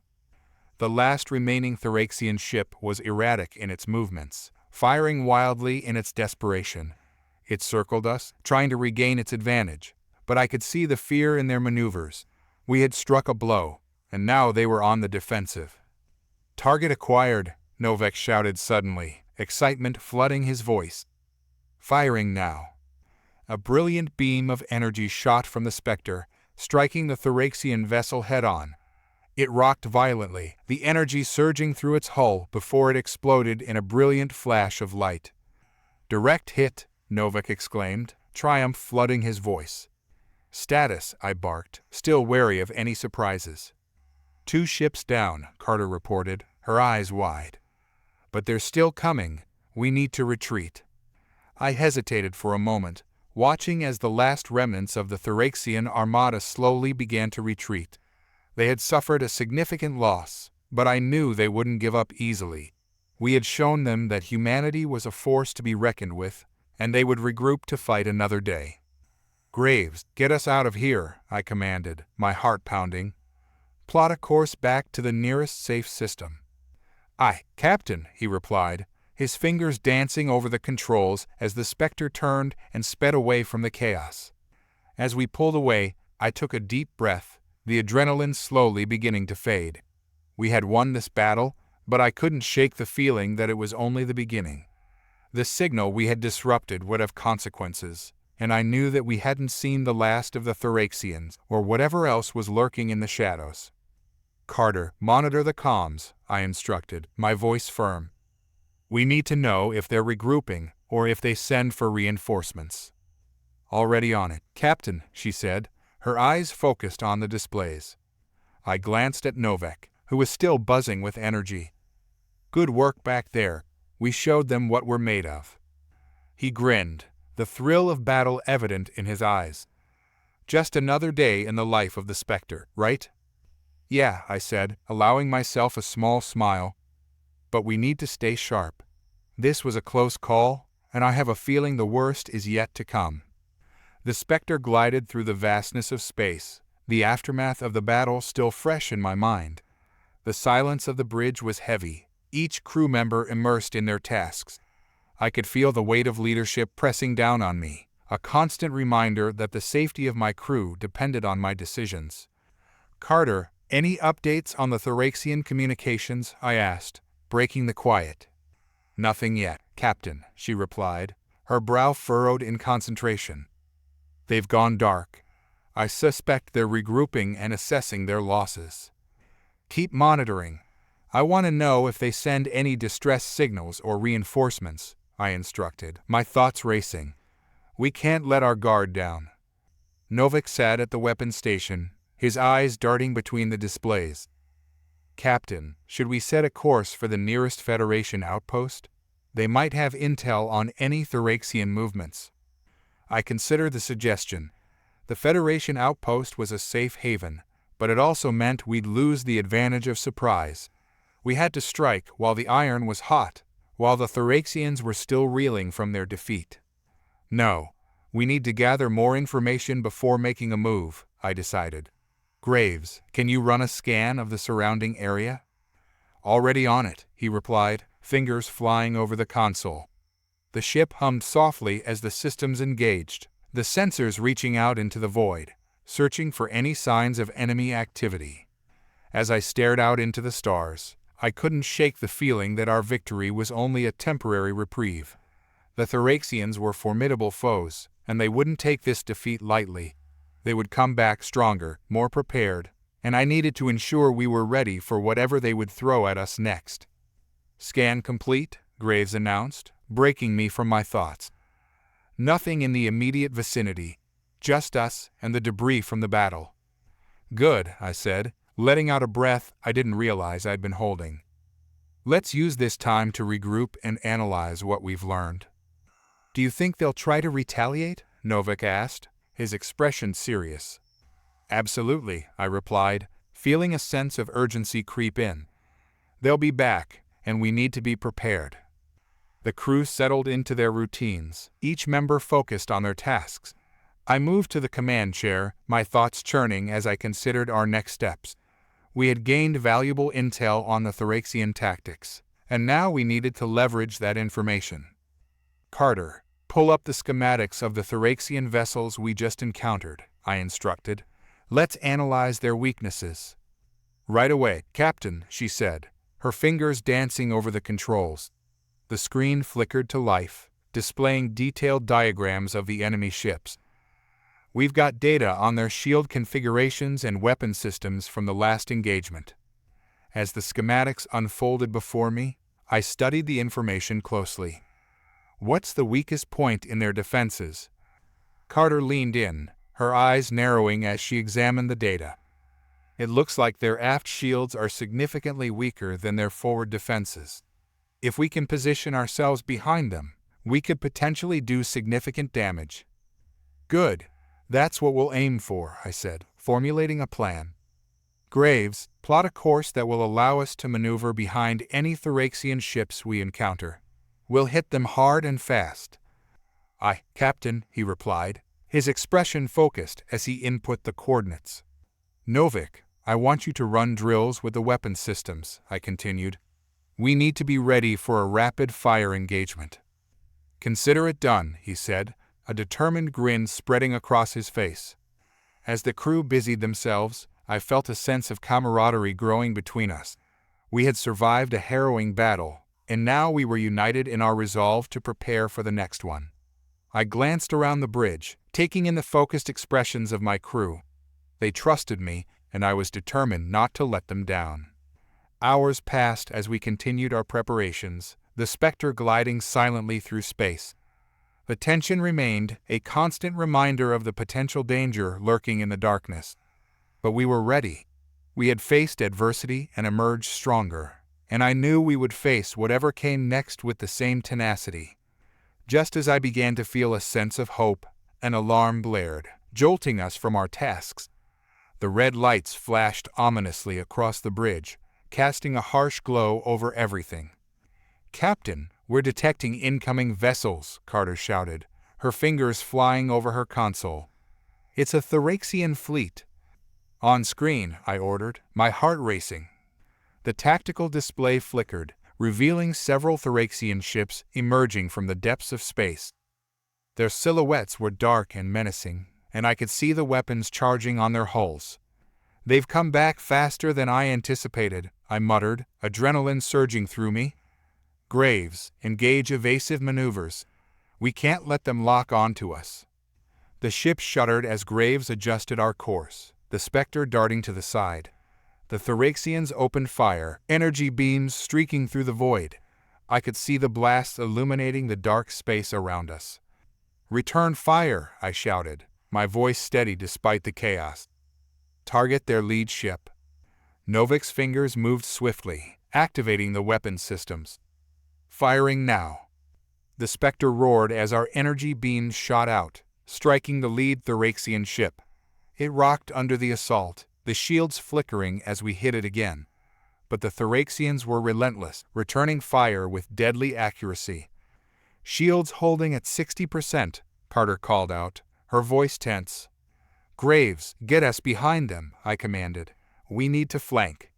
The last remaining Thraxian ship was erratic in its movements, firing wildly in its desperation. It circled us, trying to regain its advantage, but I could see the fear in their maneuvers. We had struck a blow, and now they were on the defensive. Target acquired, Novak shouted suddenly, excitement flooding his voice. Firing now. A brilliant beam of energy shot from the Spectre, striking the Thraxian vessel head-on. It rocked violently, the energy surging through its hull before it exploded in a brilliant flash of light. Direct hit, Novak exclaimed, triumph flooding his voice. Status, I barked, still wary of any surprises. 2 ships down, Carter reported, her eyes wide. But they're still coming. We need to retreat. I hesitated for a moment, watching as the last remnants of the Thraxian Armada slowly began to retreat. They had suffered a significant loss, but I knew they wouldn't give up easily. We had shown them that humanity was a force to be reckoned with, and they would regroup to fight another day. Graves, get us out of here, I commanded, my heart pounding. Plot a course back to the nearest safe system. Aye, Captain, he replied, his fingers dancing over the controls as the Spectre turned and sped away from the chaos. As we pulled away, I took a deep breath, the adrenaline slowly beginning to fade. We had won this battle, but I couldn't shake the feeling that it was only the beginning. The signal we had disrupted would have consequences, and I knew that we hadn't seen the last of the Thraxians or whatever else was lurking in the shadows. Carter, monitor the comms, I instructed, my voice firm. We need to know if they're regrouping or if they send for reinforcements. Already on it, Captain, she said, her eyes focused on the displays. I glanced at Novak, who was still buzzing with energy. Good work back there. We showed them what we're made of. He grinned, the thrill of battle evident in his eyes. Just another day in the life of the Spectre, right? Yeah, I said, allowing myself a small smile. But we need to stay sharp. This was a close call, and I have a feeling the worst is yet to come. The Spectre glided through the vastness of space, the aftermath of the battle still fresh in my mind. The silence of the bridge was heavy, each crew member immersed in their tasks. I could feel the weight of leadership pressing down on me, a constant reminder that the safety of my crew depended on my decisions. Carter, any updates on the Thraxian communications? I asked, breaking the quiet. Nothing yet, Captain, she replied, her brow furrowed in concentration. They've gone dark. I suspect they're regrouping and assessing their losses. Keep monitoring. I want to know if they send any distress signals or reinforcements, I instructed, my thoughts racing. We can't let our guard down. Novik sat at the weapons station, his eyes darting between the displays. Captain, should we set a course for the nearest Federation outpost? They might have intel on any Thraxian movements. I consider the suggestion. The Federation outpost was a safe haven, but it also meant we'd lose the advantage of surprise. We had to strike while the iron was hot, while the Thraxians were still reeling from their defeat. No, we need to gather more information before making a move, I decided. Graves, can you run a scan of the surrounding area? Already on it, he replied, fingers flying over the console. The ship hummed softly as the systems engaged, the sensors reaching out into the void, searching for any signs of enemy activity. As I stared out into the stars, I couldn't shake the feeling that our victory was only a temporary reprieve. The Thraxians were formidable foes, and they wouldn't take this defeat lightly. They would come back stronger, more prepared, and I needed to ensure we were ready for whatever they would throw at us next. Scan complete, Graves announced, breaking me from my thoughts. Nothing in the immediate vicinity, just us and the debris from the battle. Good, I said, letting out a breath I didn't realize I'd been holding. Let's use this time to regroup and analyze what we've learned. Do you think they'll try to retaliate? Novik asked, his expression serious. Absolutely, I replied, feeling a sense of urgency creep in. They'll be back, and we need to be prepared. The crew settled into their routines, each member focused on their tasks. I moved to the command chair, my thoughts churning as I considered our next steps. We had gained valuable intel on the Thraxian tactics, and now we needed to leverage that information. Carter, pull up the schematics of the Thraxian vessels we just encountered, I instructed. Let's analyze their weaknesses. Right away, Captain, she said, her fingers dancing over the controls. The screen flickered to life, displaying detailed diagrams of the enemy ships. We've got data on their shield configurations and weapon systems from the last engagement. As the schematics unfolded before me, I studied the information closely. What's the weakest point in their defenses? Carter leaned in, her eyes narrowing as she examined the data. It looks like their aft shields are significantly weaker than their forward defenses. If we can position ourselves behind them, we could potentially do significant damage. Good. That's what we'll aim for, I said, formulating a plan. Graves, plot a course that will allow us to maneuver behind any Thraxian ships we encounter. We'll hit them hard and fast. Aye, Captain, he replied, his expression focused as he input the coordinates. Novik, I want you to run drills with the weapon systems, I continued. We need to be ready for a rapid-fire engagement. Consider it done, he said, a determined grin spreading across his face. As the crew busied themselves, I felt a sense of camaraderie growing between us. We had survived a harrowing battle, and now we were united in our resolve to prepare for the next one. I glanced around the bridge, taking in the focused expressions of my crew. They trusted me, and I was determined not to let them down. Hours passed as we continued our preparations, the Spectre gliding silently through space. The tension remained, a constant reminder of the potential danger lurking in the darkness. But we were ready. We had faced adversity and emerged stronger, and I knew we would face whatever came next with the same tenacity. Just as I began to feel a sense of hope, an alarm blared, jolting us from our tasks. The red lights flashed ominously across the bridge, casting a harsh glow over everything. Captain, we're detecting incoming vessels, Carter shouted, her fingers flying over her console. It's a Thraxian fleet. On screen, I ordered, my heart racing. The tactical display flickered, revealing several Thraxian ships emerging from the depths of space. Their silhouettes were dark and menacing, and I could see the weapons charging on their hulls. They've come back faster than I anticipated, I muttered, adrenaline surging through me. Graves, engage evasive maneuvers. We can't let them lock onto us. The ship shuddered as Graves adjusted our course, the Spectre darting to the side. The Thraxians opened fire, energy beams streaking through the void. I could see the blasts illuminating the dark space around us. "Return fire," I shouted, my voice steady despite the chaos. "Target their lead ship." Novik's fingers moved swiftly, activating the weapon systems. "Firing now." The Spectre roared as our energy beams shot out, striking the lead Thraxian ship. It rocked under the assault, the shields flickering as we hit it again. But the Thraxians were relentless, returning fire with deadly accuracy. "Shields holding at 60%, Carter called out, her voice tense. "Graves, get us behind them," I commanded. "We need to flank."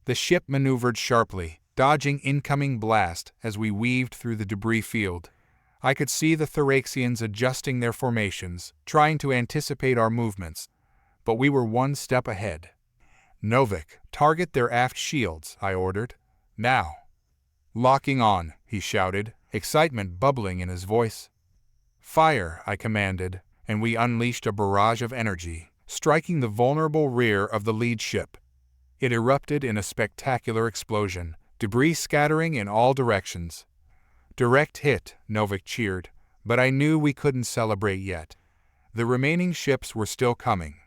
The ship maneuvered sharply, dodging incoming blast as we weaved through the debris field. I could see the Thraxians adjusting their formations, trying to anticipate our movements. But we were one step ahead. "Novik, target their aft shields," I ordered. "Now." "Locking on," he shouted, excitement bubbling in his voice. "Fire," I commanded, and we unleashed a barrage of energy, striking the vulnerable rear of the lead ship. It erupted in a spectacular explosion, debris scattering in all directions. "Direct hit," Novik cheered, but I knew we couldn't celebrate yet. The remaining ships were still coming.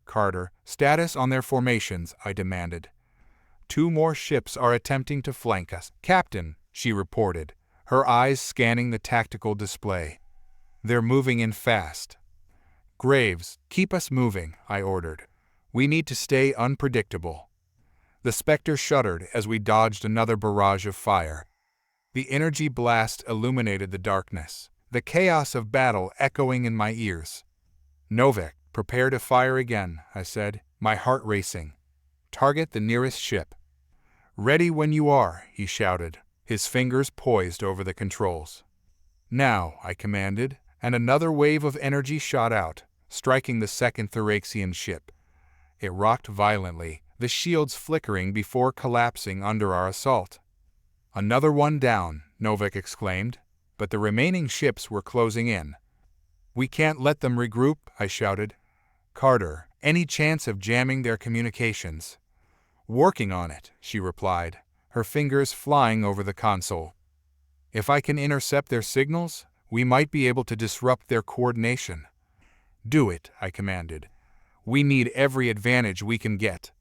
"Carter, status on their formations," I demanded. "2 more ships are attempting to flank us, Captain," she reported, her eyes scanning the tactical display. "They're moving in fast." "Graves, keep us moving," I ordered. "We need to stay unpredictable." The Spectre shuddered as we dodged another barrage of fire. The energy blast illuminated the darkness, the chaos of battle echoing in my ears. "Novik, prepare to fire again," I said, my heart racing. "Target the nearest ship." "Ready when you are," he shouted, his fingers poised over the controls. "Now," I commanded, and another wave of energy shot out, striking the second Thraxian ship. It rocked violently, the shields flickering before collapsing under our assault. "Another one down," Novik exclaimed, but the remaining ships were closing in. "We can't let them regroup," I shouted. "Carter, any chance of jamming their communications?" "Working on it," she replied, her fingers flying over the console. "If I can intercept their signals, we might be able to disrupt their coordination." "Do it," I commanded. "We need every advantage we can get."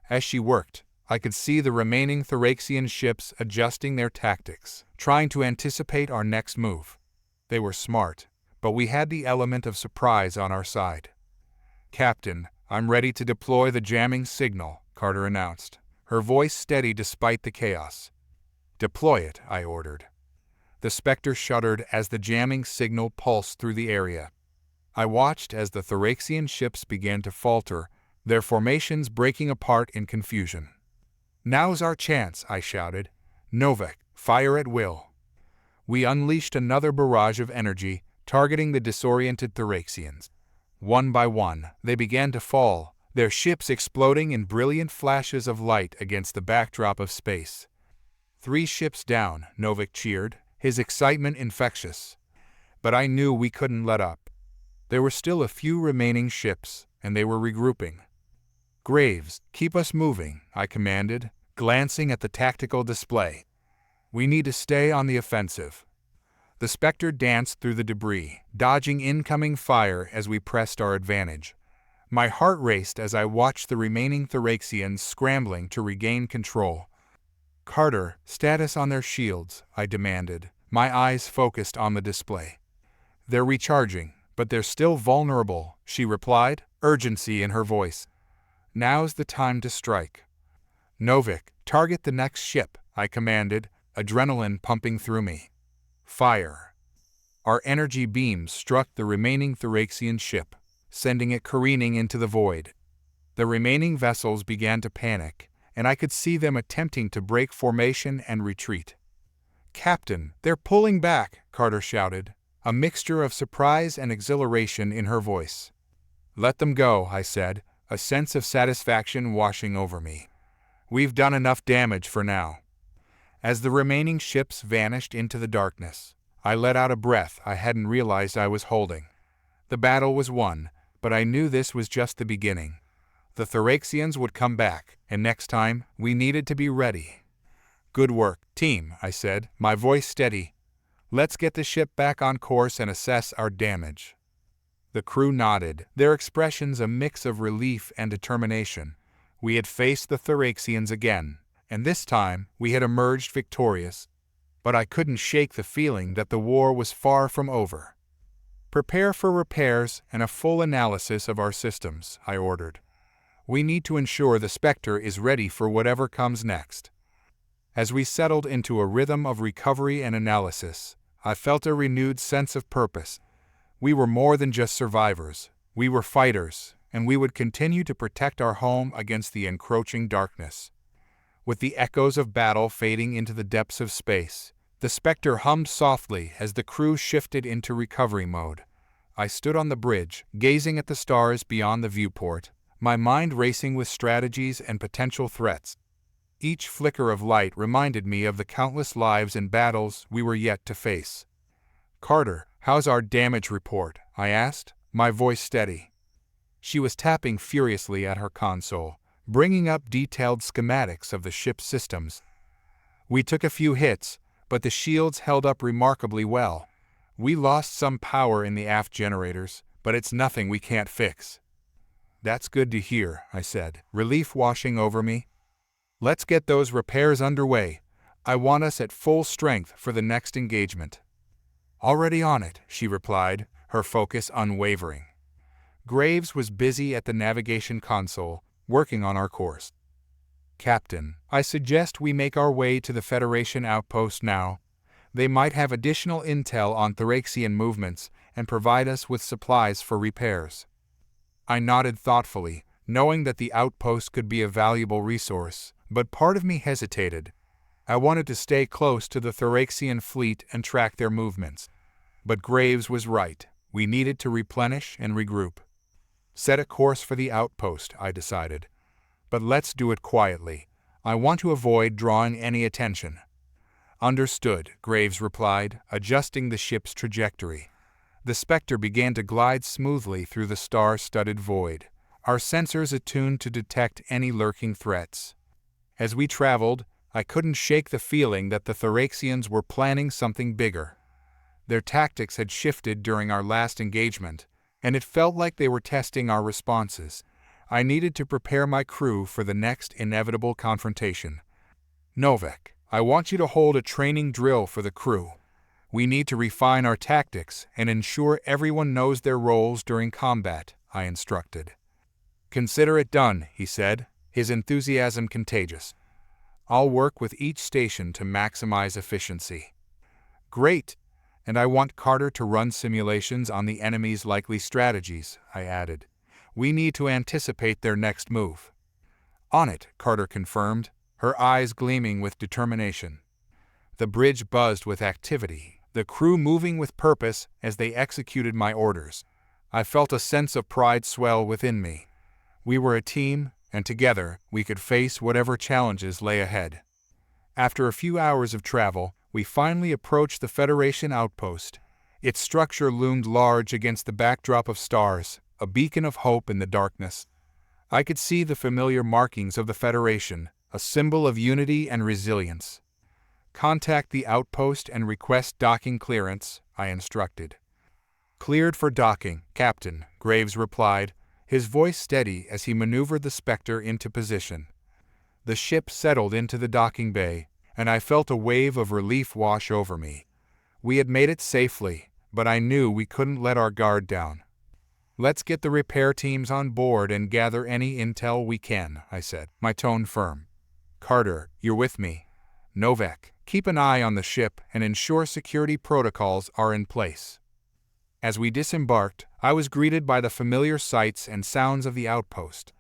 As she worked, I could see the remaining Thraxian ships adjusting their tactics, trying to anticipate our next move. They were smart, but we had the element of surprise on our side. "Captain, I'm ready to deploy the jamming signal," Carter announced, her voice steady despite the chaos. "Deploy it," I ordered. The Spectre shuddered as the jamming signal pulsed through the area. I watched as the Thraxian ships began to falter, their formations breaking apart in confusion. "Now's our chance," I shouted. "Novik, fire at will." We unleashed another barrage of energy, targeting the disoriented Thraxians. One by one, they began to fall, their ships exploding in brilliant flashes of light against the backdrop of space. "3 ships down," Novik cheered, his excitement infectious. But I knew we couldn't let up. There were still a few remaining ships, and they were regrouping. "Graves, keep us moving," I commanded, glancing at the tactical display. "We need to stay on the offensive." The Spectre danced through the debris, dodging incoming fire as we pressed our advantage. My heart raced as I watched the remaining Thraxians scrambling to regain control. "Carter, status on their shields," I demanded, my eyes focused on the display. "They're recharging, but they're still vulnerable," she replied, urgency in her voice. "Now's the time to strike." "Novik, target the next ship," I commanded, adrenaline pumping through me. "Fire." Our energy beams struck the remaining Thraxian ship, sending it careening into the void. The remaining vessels began to panic, and I could see them attempting to break formation and retreat. "Captain, they're pulling back," Carter shouted, a mixture of surprise and exhilaration in her voice. "Let them go," I said, a sense of satisfaction washing over me. "We've done enough damage for now." As the remaining ships vanished into the darkness, I let out a breath I hadn't realized I was holding. The battle was won, but I knew this was just the beginning. The Thraxians would come back, and next time, we needed to be ready. "Good work, team," I said, my voice steady. "Let's get the ship back on course and assess our damage." The crew nodded, their expressions a mix of relief and determination. We had faced the Thraxians again, and this time we had emerged victorious. But I couldn't shake the feeling that the war was far from over. "Prepare for repairs and a full analysis of our systems," I ordered. "We need to ensure the Spectre is ready for whatever comes next." As we settled into a rhythm of recovery and analysis, I felt a renewed sense of purpose. We were more than just survivors. We were fighters, and we would continue to protect our home against the encroaching darkness. With the echoes of battle fading into the depths of space, the Spectre hummed softly as the crew shifted into recovery mode. I stood on the bridge, gazing at the stars beyond the viewport, my mind racing with strategies and potential threats. Each flicker of light reminded me of the countless lives and battles we were yet to face. "Carter, how's our damage report?" I asked, my voice steady. She was tapping furiously at her console, bringing up detailed schematics of the ship's systems. "We took a few hits, but the shields held up remarkably well. We lost some power in the aft generators, but it's nothing we can't fix." "That's good to hear," I said, relief washing over me. "Let's get those repairs underway. I want us at full strength for the next engagement." "Already on it," she replied, her focus unwavering. Graves was busy at the navigation console, working on our course. "Captain, I suggest we make our way to the Federation outpost now. They might have additional intel on Thraxian movements and provide us with supplies for repairs." I nodded thoughtfully, knowing that the outpost could be a valuable resource, but part of me hesitated. I wanted to stay close to the Thraxian fleet and track their movements. But Graves was right. We needed to replenish and regroup. "Set a course for the outpost," I decided. "But let's do it quietly. I want to avoid drawing any attention." "Understood," Graves replied, adjusting the ship's trajectory. The Spectre began to glide smoothly through the star-studded void, our sensors attuned to detect any lurking threats. As we traveled, I couldn't shake the feeling that the Thraxians were planning something bigger. Their tactics had shifted during our last engagement, and it felt like they were testing our responses. I needed to prepare my crew for the next inevitable confrontation. "Novak, I want you to hold a training drill for the crew. We need to refine our tactics and ensure everyone knows their roles during combat," I instructed. "Consider it done," he said, his enthusiasm contagious. "I'll work with each station to maximize efficiency." "Great! And I want Carter to run simulations on the enemy's likely strategies," I added. "We need to anticipate their next move." "On it," Carter confirmed, her eyes gleaming with determination. The bridge buzzed with activity, the crew moving with purpose as they executed my orders. I felt a sense of pride swell within me. We were a team, and together we could face whatever challenges lay ahead. After a few hours of travel, we finally approached the Federation outpost. Its structure loomed large against the backdrop of stars, a beacon of hope in the darkness. I could see the familiar markings of the Federation, a symbol of unity and resilience. "Contact the outpost and request docking clearance," I instructed. "Cleared for docking, Captain," Graves replied, his voice steady as he maneuvered the Spectre into position. The ship settled into the docking bay, and I felt a wave of relief wash over me. We had made it safely, but I knew we couldn't let our guard down. "Let's get the repair teams on board and gather any intel we can," I said, my tone firm. "Carter, you're with me. Novak, keep an eye on the ship and ensure security protocols are in place." As we disembarked, I was greeted by the familiar sights and sounds of the outpost.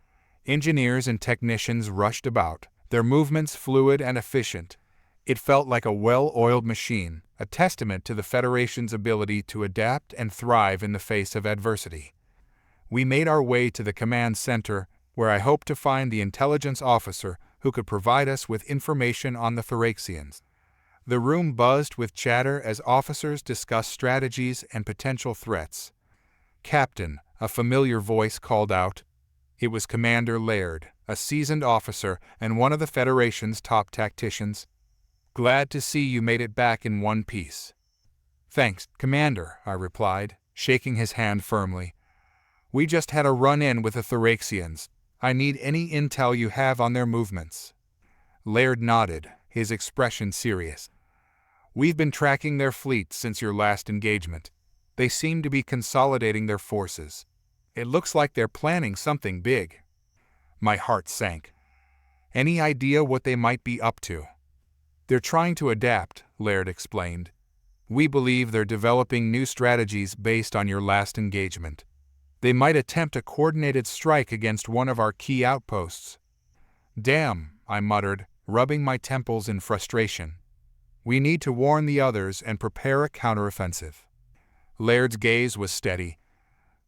Engineers and technicians rushed about, their movements fluid and efficient. It felt like a well-oiled machine, a testament to the Federation's ability to adapt and thrive in the face of adversity. We made our way to the command center, where I hoped to find the intelligence officer who could provide us with information on the Thraxians. The room buzzed with chatter as officers discussed strategies and potential threats. "Captain," a familiar voice called out. It was Commander Laird, a seasoned officer and one of the Federation's top tacticians. "Glad to see you made it back in one piece." "Thanks, Commander," I replied, shaking his hand firmly. "We just had a run-in with the Thoraxians. I need any intel you have on their movements." Laird nodded, his expression serious. "We've been tracking their fleet since your last engagement. They seem to be consolidating their forces. It looks like they're planning something big." My heart sank. "Any idea what they might be up to?" "They're trying to adapt," Laird explained. "We believe they're developing new strategies based on your last engagement. They might attempt a coordinated strike against one of our key outposts." "Damn," I muttered, rubbing my temples in frustration. "We need to warn the others and prepare a counteroffensive." Laird's gaze was steady.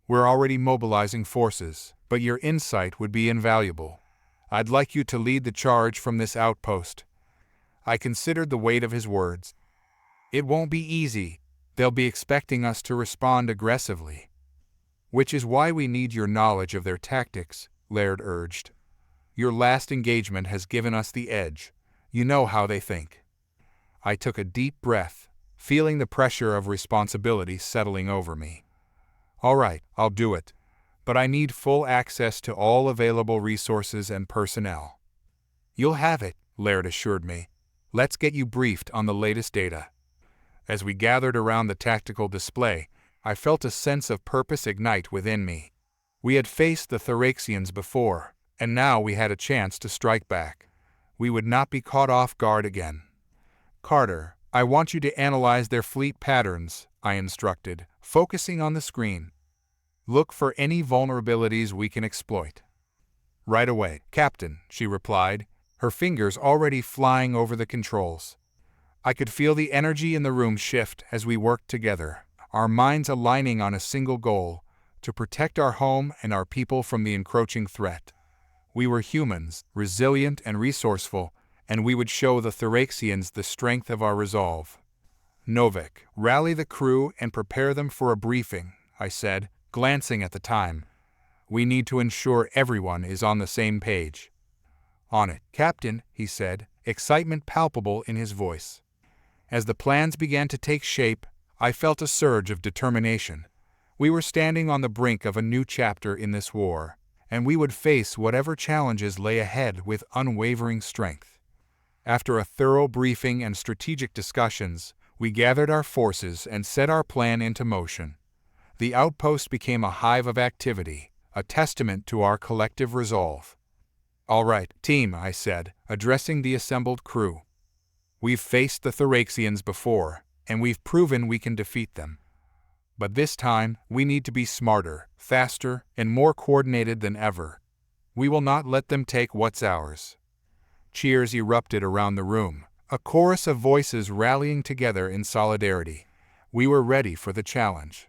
"We're already mobilizing forces, but your insight would be invaluable. I'd like you to lead the charge from this outpost." I considered the weight of his words. "It won't be easy. They'll be expecting us to respond aggressively." "Which is why we need your knowledge of their tactics," Laird urged. "Your last engagement has given us the edge. You know how they think." I took a deep breath, feeling the pressure of responsibility settling over me. "All right, I'll do it. But I need full access to all available resources and personnel." "You'll have it," Laird assured me. "Let's get you briefed on the latest data." As we gathered around the tactical display, I felt a sense of purpose ignite within me. We had faced the Thoraxians before, and now we had a chance to strike back. We would not be caught off guard again. "Carter, I want you to analyze their fleet patterns," I instructed, focusing on the screen. "Look for any vulnerabilities we can exploit." "Right away, Captain," she replied, her fingers already flying over the controls. I could feel the energy in the room shift as we worked together, our minds aligning on a single goal: to protect our home and our people from the encroaching threat. We were humans, resilient and resourceful, and we would show the Thoraxians the strength of our resolve. "Novik, rally the crew and prepare them for a briefing," I said, glancing at the time. "We need to ensure everyone is on the same page." "On it, Captain," he said, excitement palpable in his voice. As the plans began to take shape, I felt a surge of determination. We were standing on the brink of a new chapter in this war, and we would face whatever challenges lay ahead with unwavering strength. After a thorough briefing and strategic discussions, we gathered our forces and set our plan into motion. The outpost became a hive of activity, a testament to our collective resolve. "All right, team," I said, addressing the assembled crew. "We've faced the Thoraxians before, and we've proven we can defeat them. But this time, we need to be smarter, faster, and more coordinated than ever. We will not let them take what's ours." Cheers erupted around the room, a chorus of voices rallying together in solidarity. We were ready for the challenge.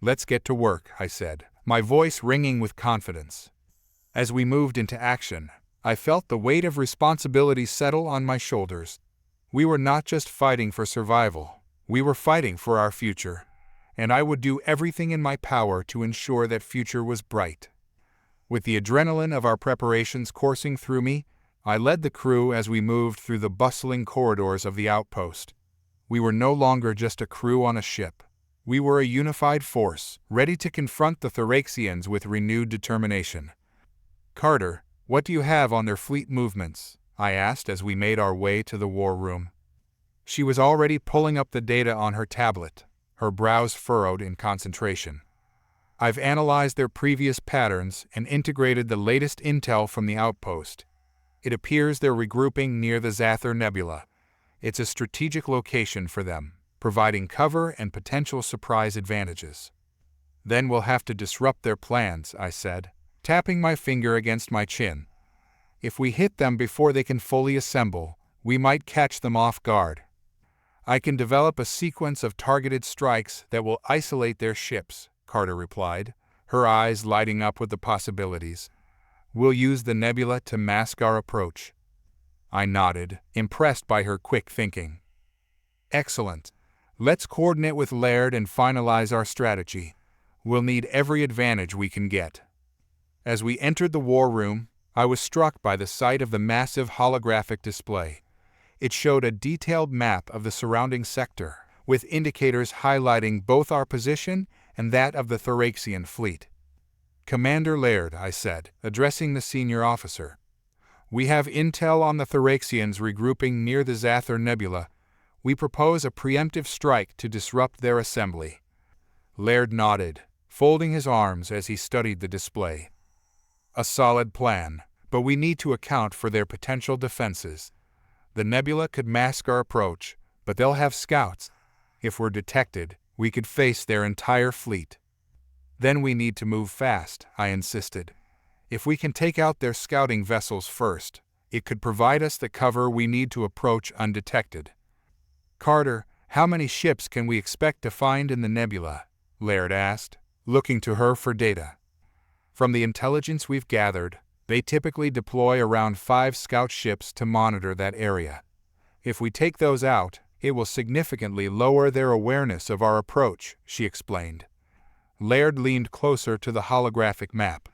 "Let's get to work," I said, my voice ringing with confidence. As we moved into action, I felt the weight of responsibility settle on my shoulders. We were not just fighting for survival, we were fighting for our future, and I would do everything in my power to ensure that future was bright. With the adrenaline of our preparations coursing through me, I led the crew as we moved through the bustling corridors of the outpost. We were no longer just a crew on a ship. We were a unified force, ready to confront the Thoraxians with renewed determination. "Carter, what do you have on their fleet movements?" I asked as we made our way to the war room. She was already pulling up the data on her tablet, her brows furrowed in concentration. "I've analyzed their previous patterns and integrated the latest intel from the outpost. It appears they're regrouping near the Zather Nebula. It's a strategic location for them, providing cover and potential surprise advantages." "Then we'll have to disrupt their plans," I said, tapping my finger against my chin. "If we hit them before they can fully assemble, we might catch them off guard. I can develop a sequence of targeted strikes that will isolate their ships," Carter replied, her eyes lighting up with the possibilities. "We'll use the nebula to mask our approach." I nodded, impressed by her quick thinking. Excellent. Let's coordinate with Laird and finalize our strategy. We'll need every advantage we can get. As we entered the war room, I was struck by the sight of the massive holographic display. It showed a detailed map of the surrounding sector, with indicators highlighting both our position and that of the Thraxian fleet. "Commander Laird," I said, addressing the senior officer, "we have intel on the Thraxians regrouping near the Zathor Nebula. We propose a preemptive strike to disrupt their assembly." Laird nodded, folding his arms as he studied the display. "A solid plan, but we need to account for their potential defenses. The nebula could mask our approach, but they'll have scouts. If we're detected, we could face their entire fleet." "Then we need to move fast," I insisted. "If we can take out their scouting vessels first, it could provide us the cover we need to approach undetected." "Carter, how many ships can we expect to find in the nebula?" Laird asked, looking to her for data. "From the intelligence we've gathered, they typically deploy around 5 scout ships to monitor that area. If we take those out, it will significantly lower their awareness of our approach," she explained. Laird leaned closer to the holographic map.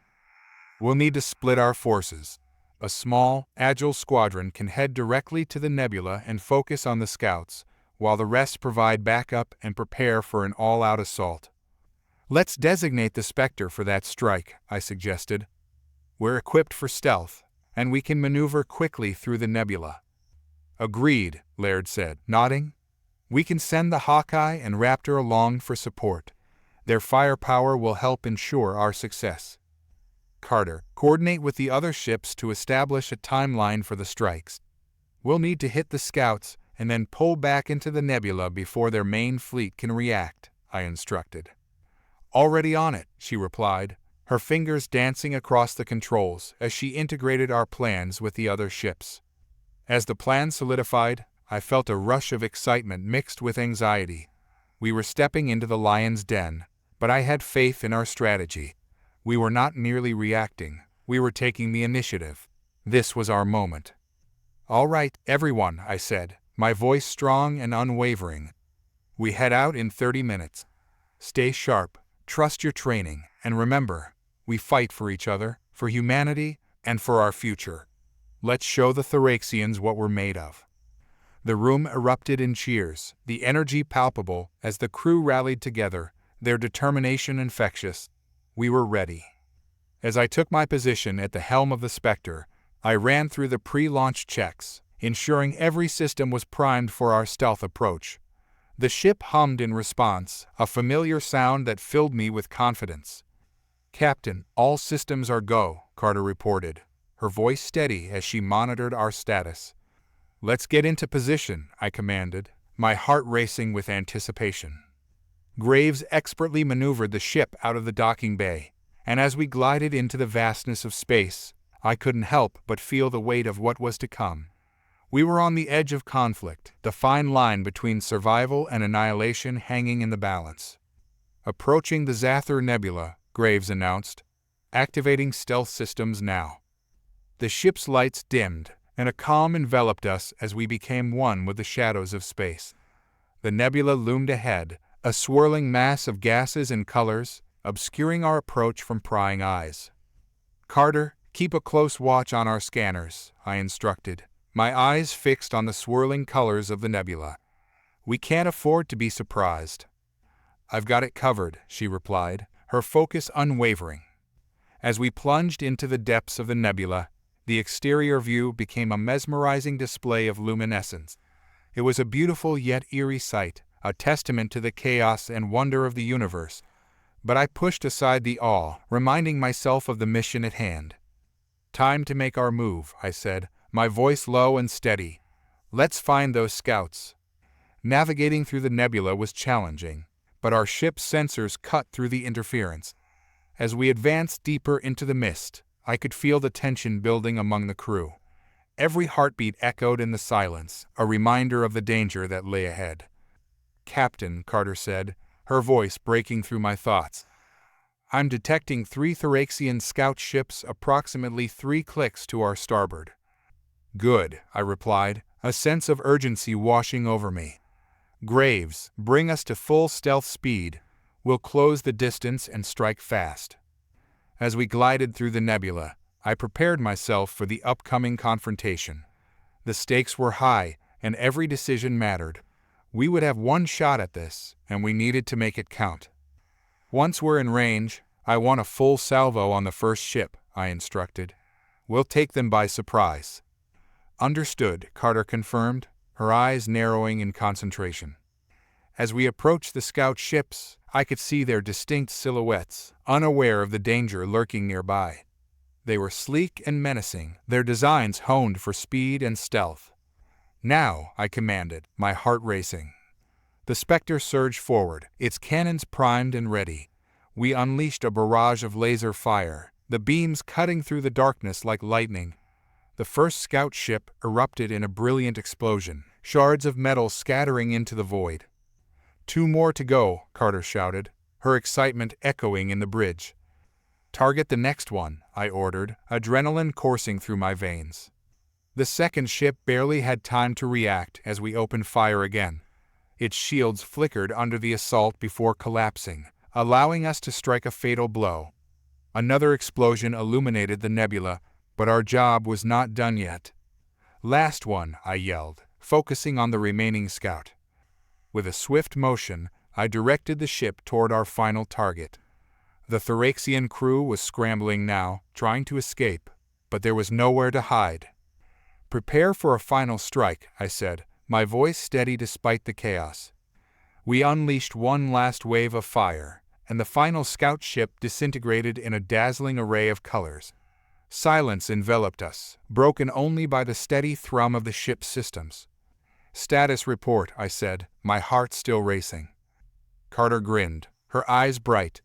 "We'll need to split our forces. A small, agile squadron can head directly to the nebula and focus on the scouts, while the rest provide backup and prepare for an all-out assault." "Let's designate the Spectre for that strike," I suggested. "We're equipped for stealth, and we can maneuver quickly through the nebula." "Agreed," Laird said, nodding. "We can send the Hawkeye and Raptor along for support. Their firepower will help ensure our success." "Carter, coordinate with the other ships to establish a timeline for the strikes. We'll need to hit the scouts and then pull back into the nebula before their main fleet can react," I instructed. "Already on it," she replied, her fingers dancing across the controls as she integrated our plans with the other ships. As the plan solidified, I felt a rush of excitement mixed with anxiety. We were stepping into the lion's den, but I had faith in our strategy. We were not merely reacting, we were taking the initiative. This was our moment. "All right, everyone," I said, my voice strong and unwavering. "We head out in 30 minutes. Stay sharp, trust your training, and remember, we fight for each other, for humanity, and for our future. Let's show the Thraxians what we're made of." The room erupted in cheers, the energy palpable as the crew rallied together, their determination infectious. We were ready. As I took my position at the helm of the Spectre, I ran through the pre-launch checks, ensuring every system was primed for our stealth approach. The ship hummed in response, a familiar sound that filled me with confidence. "Captain, all systems are go," Carter reported, her voice steady as she monitored our status. "Let's get into position," I commanded, my heart racing with anticipation. Graves expertly maneuvered the ship out of the docking bay, and as we glided into the vastness of space, I couldn't help but feel the weight of what was to come. We were on the edge of conflict, the fine line between survival and annihilation hanging in the balance. "Approaching the Zathor Nebula," Graves announced. "Activating stealth systems now." The ship's lights dimmed, and a calm enveloped us as we became one with the shadows of space. The nebula loomed ahead, a swirling mass of gases and colors, obscuring our approach from prying eyes. "Carter, keep a close watch on our scanners," I instructed, my eyes fixed on the swirling colors of the nebula. "We can't afford to be surprised." "I've got it covered," she replied, her focus unwavering. As we plunged into the depths of the nebula, the exterior view became a mesmerizing display of luminescence. It was a beautiful yet eerie sight, a testament to the chaos and wonder of the universe. But I pushed aside the awe, reminding myself of the mission at hand. "Time to make our move," I said, my voice low and steady. "Let's find those scouts." Navigating through the nebula was challenging, but our ship's sensors cut through the interference. As we advanced deeper into the mist, I could feel the tension building among the crew. Every heartbeat echoed in the silence, a reminder of the danger that lay ahead. "Captain," Carter said, her voice breaking through my thoughts, "I'm detecting 3 Thraxian scout ships approximately 3 clicks to our starboard." "Good," I replied, a sense of urgency washing over me. Graves, bring us to full stealth speed. We'll close the distance and strike fast. As we glided through the nebula, I prepared myself for the upcoming confrontation. The stakes were high, and every decision mattered. We would have one shot at this, and we needed to make it count. Once we're in range, I want a full salvo on the first ship, I instructed. We'll take them by surprise. Understood, Carter confirmed, her eyes narrowing in concentration. As we approached the scout ships, I could see their distinct silhouettes, unaware of the danger lurking nearby. They were sleek and menacing, their designs honed for speed and stealth. Now, I commanded, my heart racing. The Spectre surged forward, its cannons primed and ready. We unleashed a barrage of laser fire, the beams cutting through the darkness like lightning. The first scout ship erupted in a brilliant explosion, shards of metal scattering into the void. 2 more to go, Carter shouted, her excitement echoing in the bridge. Target the next one, I ordered, adrenaline coursing through my veins. The second ship barely had time to react as we opened fire again. Its shields flickered under the assault before collapsing, allowing us to strike a fatal blow. Another explosion illuminated the nebula, but our job was not done yet. Last one, I yelled, focusing on the remaining scout. With a swift motion, I directed the ship toward our final target. The Thoraxian crew was scrambling now, trying to escape, but there was nowhere to hide. Prepare for a final strike, I said, my voice steady despite the chaos. We unleashed one last wave of fire, and the final scout ship disintegrated in a dazzling array of colors. Silence enveloped us, broken only by the steady thrum of the ship's systems. Status report, I said, my heart still racing. Carter grinned, her eyes bright.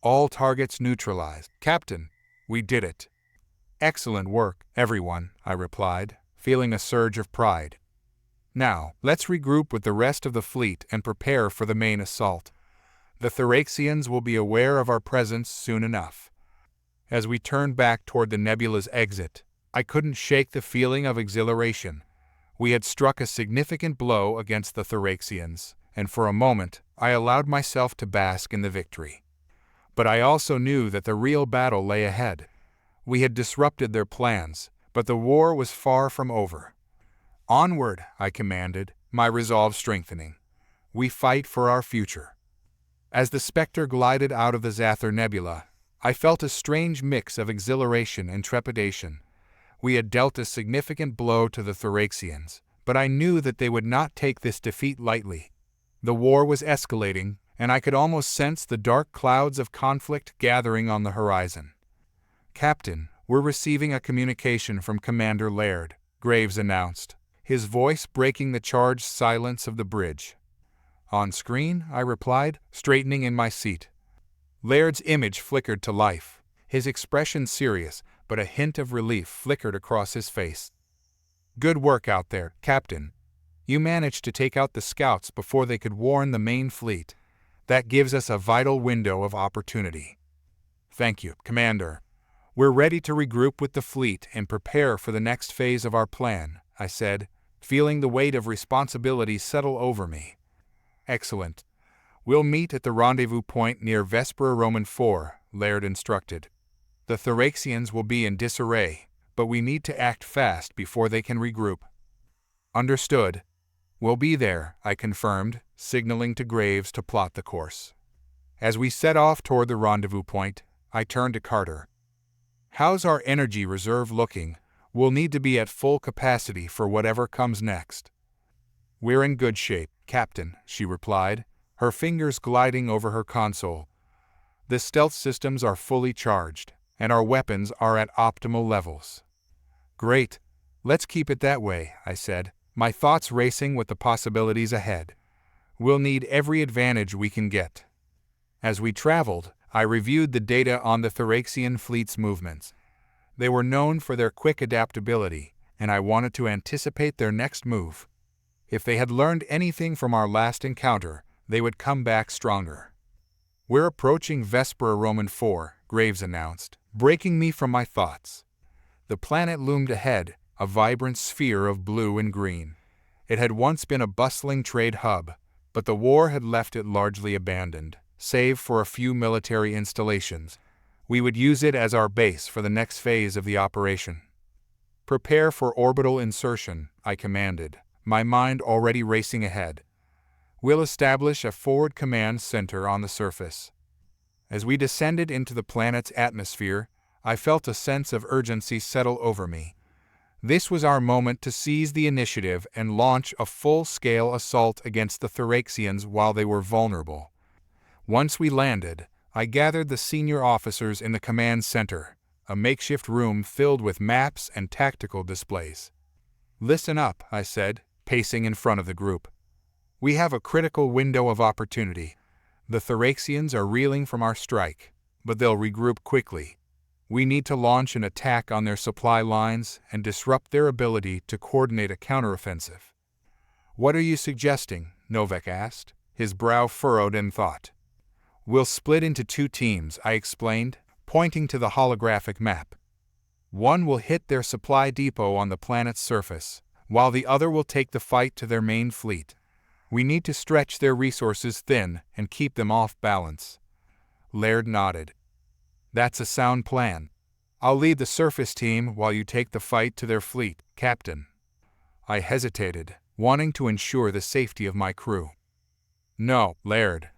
All targets neutralized. Captain, we did it. Excellent work, everyone, I replied, feeling a surge of pride. Now, let's regroup with the rest of the fleet and prepare for the main assault. The Thoraxians will be aware of our presence soon enough. As we turned back toward the nebula's exit, I couldn't shake the feeling of exhilaration. We had struck a significant blow against the Thoraxians, and for a moment, I allowed myself to bask in the victory. But I also knew that the real battle lay ahead. We had disrupted their plans, but the war was far from over. Onward, I commanded, my resolve strengthening. We fight for our future. As the Spectre glided out of the Zather Nebula, I felt a strange mix of exhilaration and trepidation. We had dealt a significant blow to the Thoraxians, but I knew that they would not take this defeat lightly. The war was escalating, and I could almost sense the dark clouds of conflict gathering on the horizon. Captain, we're receiving a communication from Commander Laird, Graves announced, his voice breaking the charged silence of the bridge. On screen, I replied, straightening in my seat. Laird's image flickered to life, his expression serious, but a hint of relief flickered across his face. Good work out there, Captain. You managed to take out the scouts before they could warn the main fleet. That gives us a vital window of opportunity. Thank you, Commander. We're ready to regroup with the fleet and prepare for the next phase of our plan, I said, feeling the weight of responsibility settle over me. Excellent. We'll meet at the rendezvous point near Vespera Roman 4, Laird instructed. The Thoraxians will be in disarray, but we need to act fast before they can regroup. Understood. We'll be there, I confirmed, signaling to Graves to plot the course. As we set off toward the rendezvous point, I turned to Carter. How's our energy reserve looking? We'll need to be at full capacity for whatever comes next. We're in good shape, Captain, she replied, her fingers gliding over her console. The stealth systems are fully charged, and our weapons are at optimal levels. Great. Let's keep it that way, I said, my thoughts racing with the possibilities ahead. We'll need every advantage we can get. As we traveled, I reviewed the data on the Thoraxian fleet's movements. They were known for their quick adaptability, and I wanted to anticipate their next move. If they had learned anything from our last encounter, they would come back stronger. We're approaching Vespera Roman 4, Graves announced, breaking me from my thoughts. The planet loomed ahead, a vibrant sphere of blue and green. It had once been a bustling trade hub, but the war had left it largely abandoned, save for a few military installations. We would use it as our base for the next phase of the operation. "Prepare for orbital insertion," I commanded, my mind already racing ahead. "We'll establish a forward command center on the surface." As we descended into the planet's atmosphere, I felt a sense of urgency settle over me. This was our moment to seize the initiative and launch a full-scale assault against the Thraxians while they were vulnerable. Once we landed, I gathered the senior officers in the command center, a makeshift room filled with maps and tactical displays. "Listen up," I said, pacing in front of the group. "We have a critical window of opportunity. The Thraxians are reeling from our strike, but they'll regroup quickly. We need to launch an attack on their supply lines and disrupt their ability to coordinate a counteroffensive." "What are you suggesting?" Novak asked, his brow furrowed in thought. "We'll split into 2 teams," I explained, pointing to the holographic map. "One will hit their supply depot on the planet's surface, while the other will take the fight to their main fleet. We need to stretch their resources thin and keep them off balance." Laird nodded. "That's a sound plan. I'll lead the surface team while you take the fight to their fleet, Captain." I hesitated, wanting to ensure the safety of my crew. "No, Laird.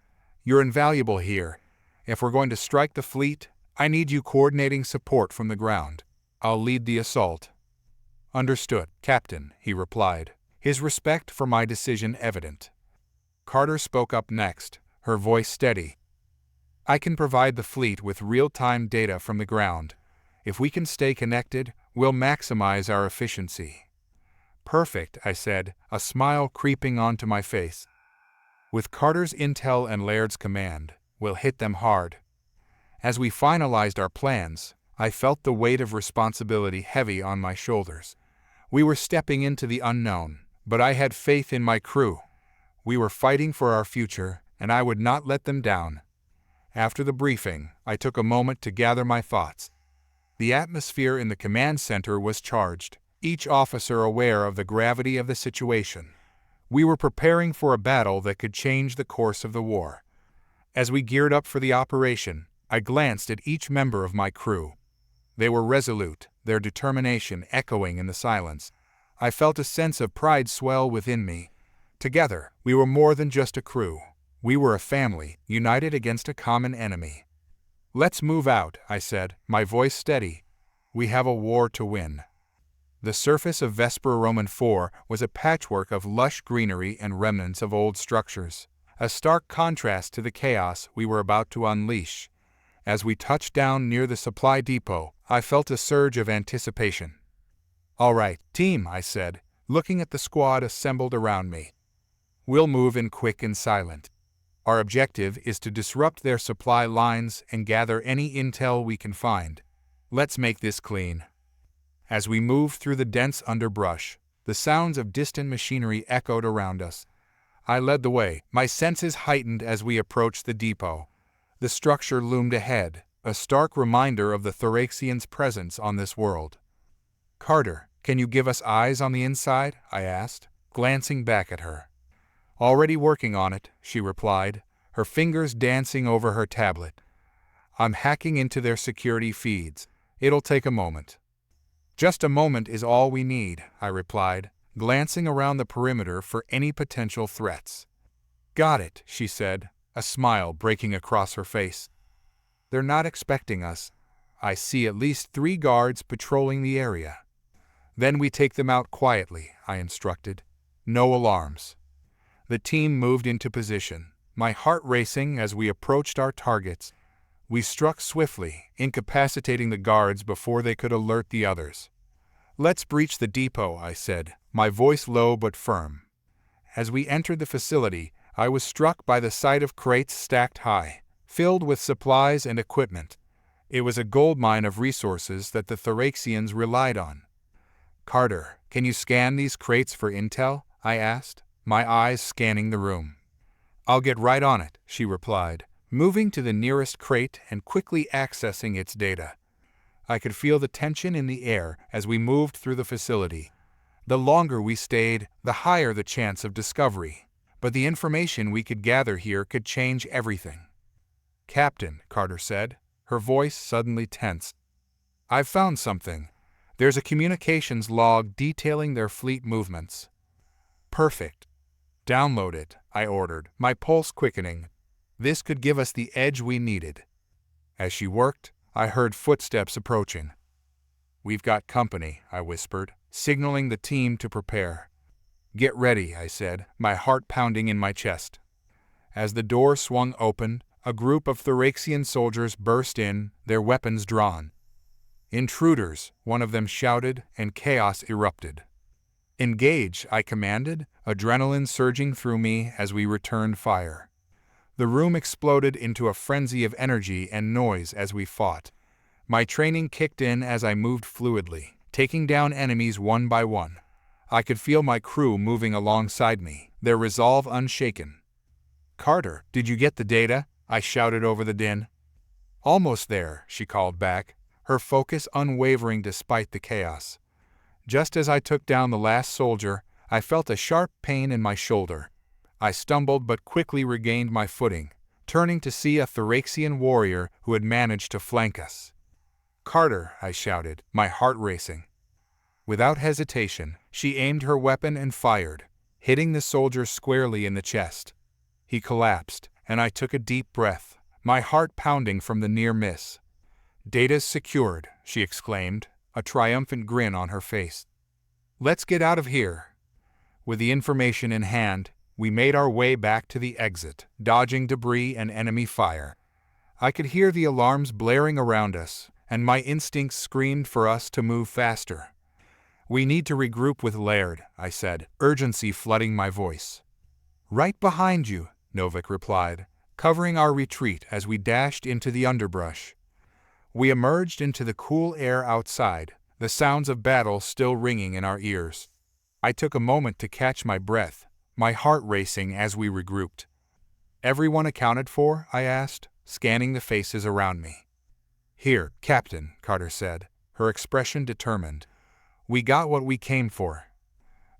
You're invaluable here. If we're going to strike the fleet, I need you coordinating support from the ground. I'll lead the assault." "Understood, Captain," he replied, his respect for my decision evident. Carter spoke up next, her voice steady. "I can provide the fleet with real-time data from the ground. If we can stay connected, we'll maximize our efficiency." "Perfect," I said, a smile creeping onto my face. "With Carter's intel and Laird's command, we'll hit them hard." As we finalized our plans, I felt the weight of responsibility heavy on my shoulders. We were stepping into the unknown, but I had faith in my crew. We were fighting for our future, and I would not let them down. After the briefing, I took a moment to gather my thoughts. The atmosphere in the command center was charged, each officer aware of the gravity of the situation. We were preparing for a battle that could change the course of the war. As we geared up for the operation, I glanced at each member of my crew. They were resolute, their determination echoing in the silence. I felt a sense of pride swell within me. Together, we were more than just a crew. We were a family, united against a common enemy. "Let's move out," I said, my voice steady. "We have a war to win." The surface of Vesper Roman 4 was a patchwork of lush greenery and remnants of old structures, a stark contrast to the chaos we were about to unleash. As we touched down near the supply depot, I felt a surge of anticipation. "All right, team," I said, looking at the squad assembled around me. "We'll move in quick and silent. Our objective is to disrupt their supply lines and gather any intel we can find. Let's make this clean." As we moved through the dense underbrush, the sounds of distant machinery echoed around us. I led the way, my senses heightened as we approached the depot. The structure loomed ahead, a stark reminder of the Thraxians' presence on this world. "Carter, can you give us eyes on the inside?" I asked, glancing back at her. "Already working on it," she replied, her fingers dancing over her tablet. "I'm hacking into their security feeds. It'll take a moment." "Just a moment is all we need," I replied, glancing around the perimeter for any potential threats. "Got it," she said, a smile breaking across her face. "They're not expecting us. I see at least 3 guards patrolling the area." "Then we take them out quietly," I instructed. "No alarms." The team moved into position, my heart racing as we approached our targets. We struck swiftly, incapacitating the guards before they could alert the others. "Let's breach the depot," I said, my voice low but firm. As we entered the facility, I was struck by the sight of crates stacked high, filled with supplies and equipment. It was a goldmine of resources that the Thraxians relied on. "Carter, can you scan these crates for intel?" I asked, my eyes scanning the room. "I'll get right on it," she replied, moving to the nearest crate and quickly accessing its data. I could feel the tension in the air as we moved through the facility. The longer we stayed, the higher the chance of discovery. But the information we could gather here could change everything. "Captain," Carter said, her voice suddenly tense. "I've found something. There's a communications log detailing their fleet movements." "Perfect. Download it," I ordered, my pulse quickening. This could give us the edge we needed. As she worked, I heard footsteps approaching. "We've got company," I whispered, signaling the team to prepare. "Get ready," I said, my heart pounding in my chest. As the door swung open, a group of Thraxian soldiers burst in, their weapons drawn. "Intruders," one of them shouted, and chaos erupted. "Engage," I commanded, adrenaline surging through me as we returned fire. The room exploded into a frenzy of energy and noise as we fought. My training kicked in as I moved fluidly, taking down enemies one by one. I could feel my crew moving alongside me, their resolve unshaken. "Carter, did you get the data?" I shouted over the din. "Almost there," she called back, her focus unwavering despite the chaos. Just as I took down the last soldier, I felt a sharp pain in my shoulder. I stumbled but quickly regained my footing, turning to see a Thraxian warrior who had managed to flank us. "Carter," I shouted, my heart racing. Without hesitation, she aimed her weapon and fired, hitting the soldier squarely in the chest. He collapsed, and I took a deep breath, my heart pounding from the near miss. "Data's secured," she exclaimed, a triumphant grin on her face. "Let's get out of here." With the information in hand, we made our way back to the exit, dodging debris and enemy fire. I could hear the alarms blaring around us, and my instincts screamed for us to move faster. "We need to regroup with Laird," I said, urgency flooding my voice. "Right behind you," Novik replied, covering our retreat as we dashed into the underbrush. We emerged into the cool air outside, the sounds of battle still ringing in our ears. I took a moment to catch my breath, my heart racing as we regrouped. "Everyone accounted for?" I asked, scanning the faces around me. "Here, Captain," Carter said, her expression determined. "We got what we came for."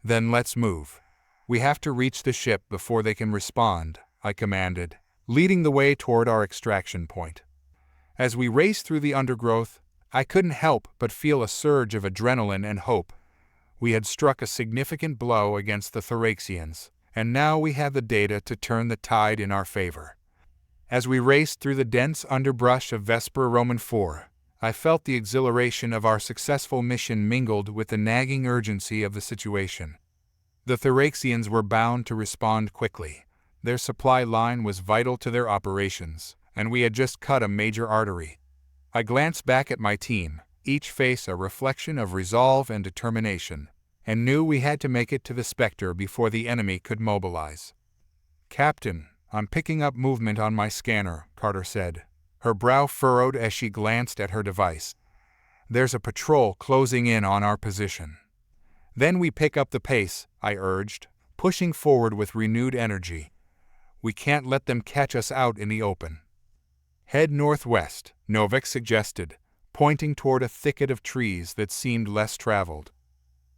"Then let's move. We have to reach the ship before they can respond," I commanded, leading the way toward our extraction point. As we raced through the undergrowth, I couldn't help but feel a surge of adrenaline and hope. We had struck a significant blow against the Thraxians, and now we had the data to turn the tide in our favor. As we raced through the dense underbrush of Vesper Roman IV, I felt the exhilaration of our successful mission mingled with the nagging urgency of the situation. The Thraxians were bound to respond quickly. Their supply line was vital to their operations, and we had just cut a major artery. I glanced back at my team, each face a reflection of resolve and determination, and knew we had to make it to the Spectre before the enemy could mobilize. "Captain, I'm picking up movement on my scanner," Carter said, her brow furrowed as she glanced at her device. "There's a patrol closing in on our position." "Then we pick up the pace," I urged, pushing forward with renewed energy. "We can't let them catch us out in the open." "Head northwest," Novik suggested, pointing toward a thicket of trees that seemed less traveled.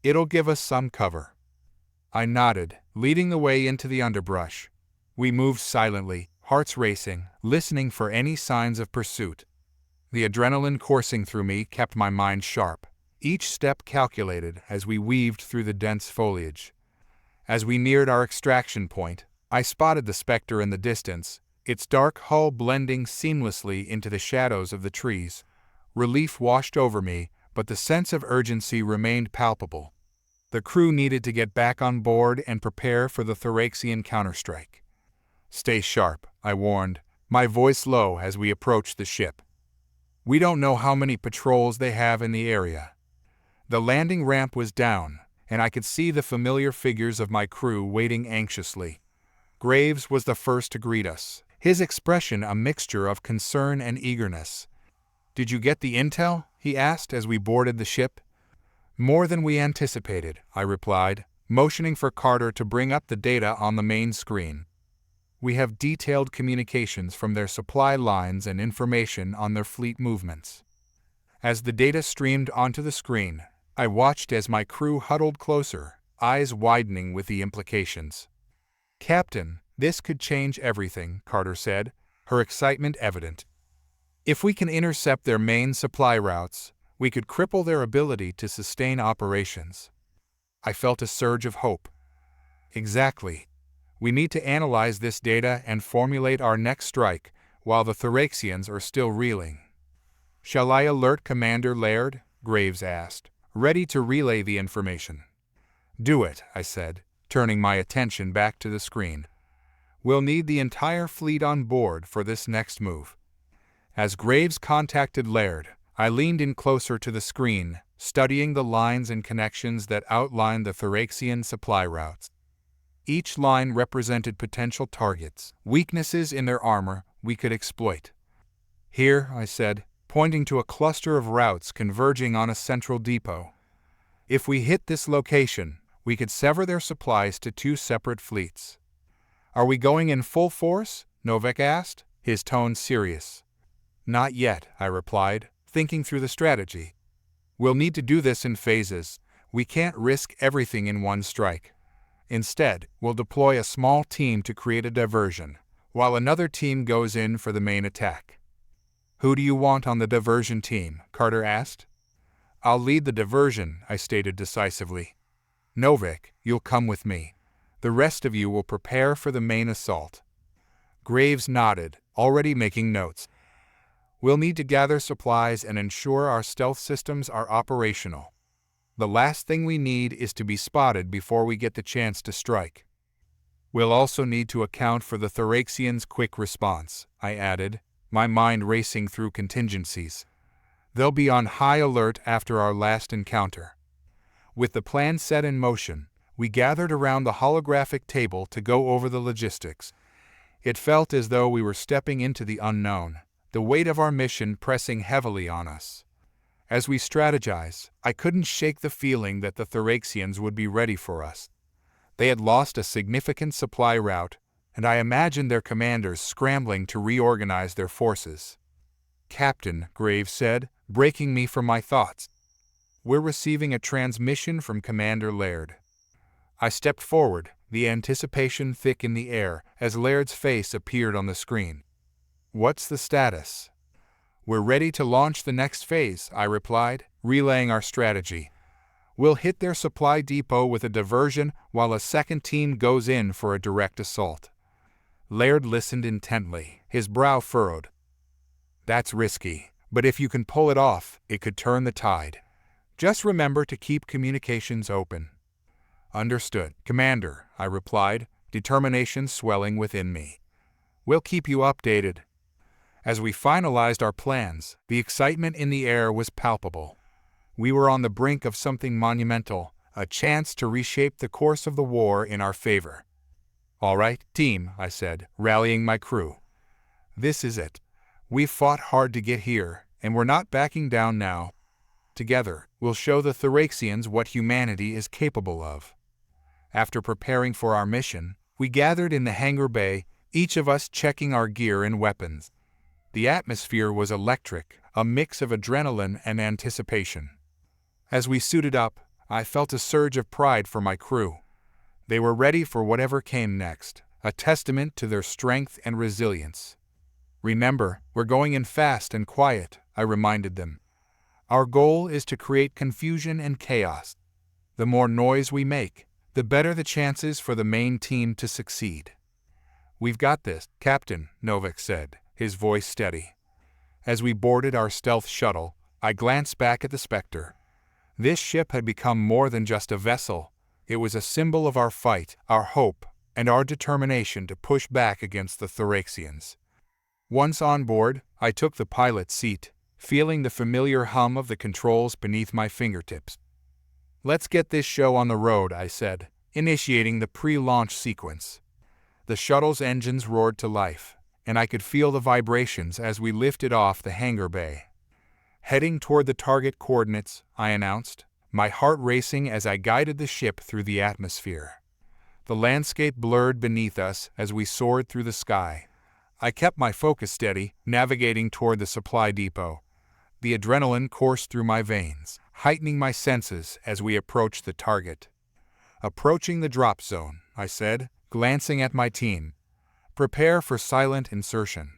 "It'll give us some cover." I nodded, leading the way into the underbrush. We moved silently, hearts racing, listening for any signs of pursuit. The adrenaline coursing through me kept my mind sharp, each step calculated as we weaved through the dense foliage. As we neared our extraction point, I spotted the Spectre in the distance, its dark hull blending seamlessly into the shadows of the trees. Relief washed over me, but the sense of urgency remained palpable. The crew needed to get back on board and prepare for the Thraxian counterstrike. "Stay sharp," I warned, my voice low as we approached the ship. "We don't know how many patrols they have in the area." The landing ramp was down, and I could see the familiar figures of my crew waiting anxiously. Graves was the first to greet us, his expression a mixture of concern and eagerness. "Did you get the intel?" he asked as we boarded the ship. "More than we anticipated," I replied, motioning for Carter to bring up the data on the main screen. "We have detailed communications from their supply lines and information on their fleet movements." As the data streamed onto the screen, I watched as my crew huddled closer, eyes widening with the implications. "Captain, this could change everything," Carter said, her excitement evident. "If we can intercept their main supply routes, we could cripple their ability to sustain operations." I felt a surge of hope. Exactly. We need to analyze this data and formulate our next strike while the Thoraxians are still reeling. "Shall I alert Commander Laird?" Graves asked, ready to relay the information. "Do it," I said, turning my attention back to the screen. "We'll need the entire fleet on board for this next move." As Graves contacted Laird, I leaned in closer to the screen, studying the lines and connections that outlined the Thoraxian supply routes. Each line represented potential targets, weaknesses in their armor we could exploit. "Here," I said, pointing to a cluster of routes converging on a central depot. "If we hit this location, we could sever their supplies to two separate fleets." "Are we going in full force?" Novak asked, his tone serious. "Not yet," I replied, thinking through the strategy. "We'll need to do this in phases. We can't risk everything in one strike. Instead, we'll deploy a small team to create a diversion, while another team goes in for the main attack." "Who do you want on the diversion team?" Carter asked. "I'll lead the diversion," I stated decisively. "Novak, you'll come with me. The rest of you will prepare for the main assault." Graves nodded, already making notes. "We'll need to gather supplies and ensure our stealth systems are operational. The last thing we need is to be spotted before we get the chance to strike." "We'll also need to account for the Thoraxians' quick response," I added, my mind racing through contingencies. "They'll be on high alert after our last encounter." With the plan set in motion, we gathered around the holographic table to go over the logistics. It felt as though we were stepping into the unknown, the weight of our mission pressing heavily on us. As we strategized, I couldn't shake the feeling that the Thoraxians would be ready for us. They had lost a significant supply route, and I imagined their commanders scrambling to reorganize their forces. "Captain," Graves said, breaking me from my thoughts, "we're receiving a transmission from Commander Laird." I stepped forward, the anticipation thick in the air, as Laird's face appeared on the screen. "What's the status?" "We're ready to launch the next phase," I replied, relaying our strategy. "We'll hit their supply depot with a diversion while a second team goes in for a direct assault." Laird listened intently, his brow furrowed. "That's risky, but if you can pull it off, it could turn the tide. Just remember to keep communications open." "Understood, Commander," I replied, determination swelling within me. "We'll keep you updated." As we finalized our plans, the excitement in the air was palpable. We were on the brink of something monumental, a chance to reshape the course of the war in our favor. "All right, team," I said, rallying my crew. "This is it. We've fought hard to get here, and we're not backing down now. Together, we'll show the Thoraxians what humanity is capable of." After preparing for our mission, we gathered in the hangar bay, each of us checking our gear and weapons. The atmosphere was electric, a mix of adrenaline and anticipation. As we suited up, I felt a surge of pride for my crew. They were ready for whatever came next, a testament to their strength and resilience. "Remember, we're going in fast and quiet," I reminded them. "Our goal is to create confusion and chaos. The more noise we make, the better the chances for the main team to succeed." "We've got this, Captain," Novak said, his voice steady. As we boarded our stealth shuttle, I glanced back at the Spectre. This ship had become more than just a vessel. It was a symbol of our fight, our hope, and our determination to push back against the Thoraxians. Once on board, I took the pilot's seat, feeling the familiar hum of the controls beneath my fingertips. "Let's get this show on the road," I said, initiating the pre-launch sequence. The shuttle's engines roared to life, and I could feel the vibrations as we lifted off the hangar bay. "Heading toward the target coordinates," I announced, my heart racing as I guided the ship through the atmosphere. The landscape blurred beneath us as we soared through the sky. I kept my focus steady, navigating toward the supply depot. The adrenaline coursed through my veins, heightening my senses as we approached the target. "Approaching the drop zone," I said, glancing at my team. "Prepare for silent insertion."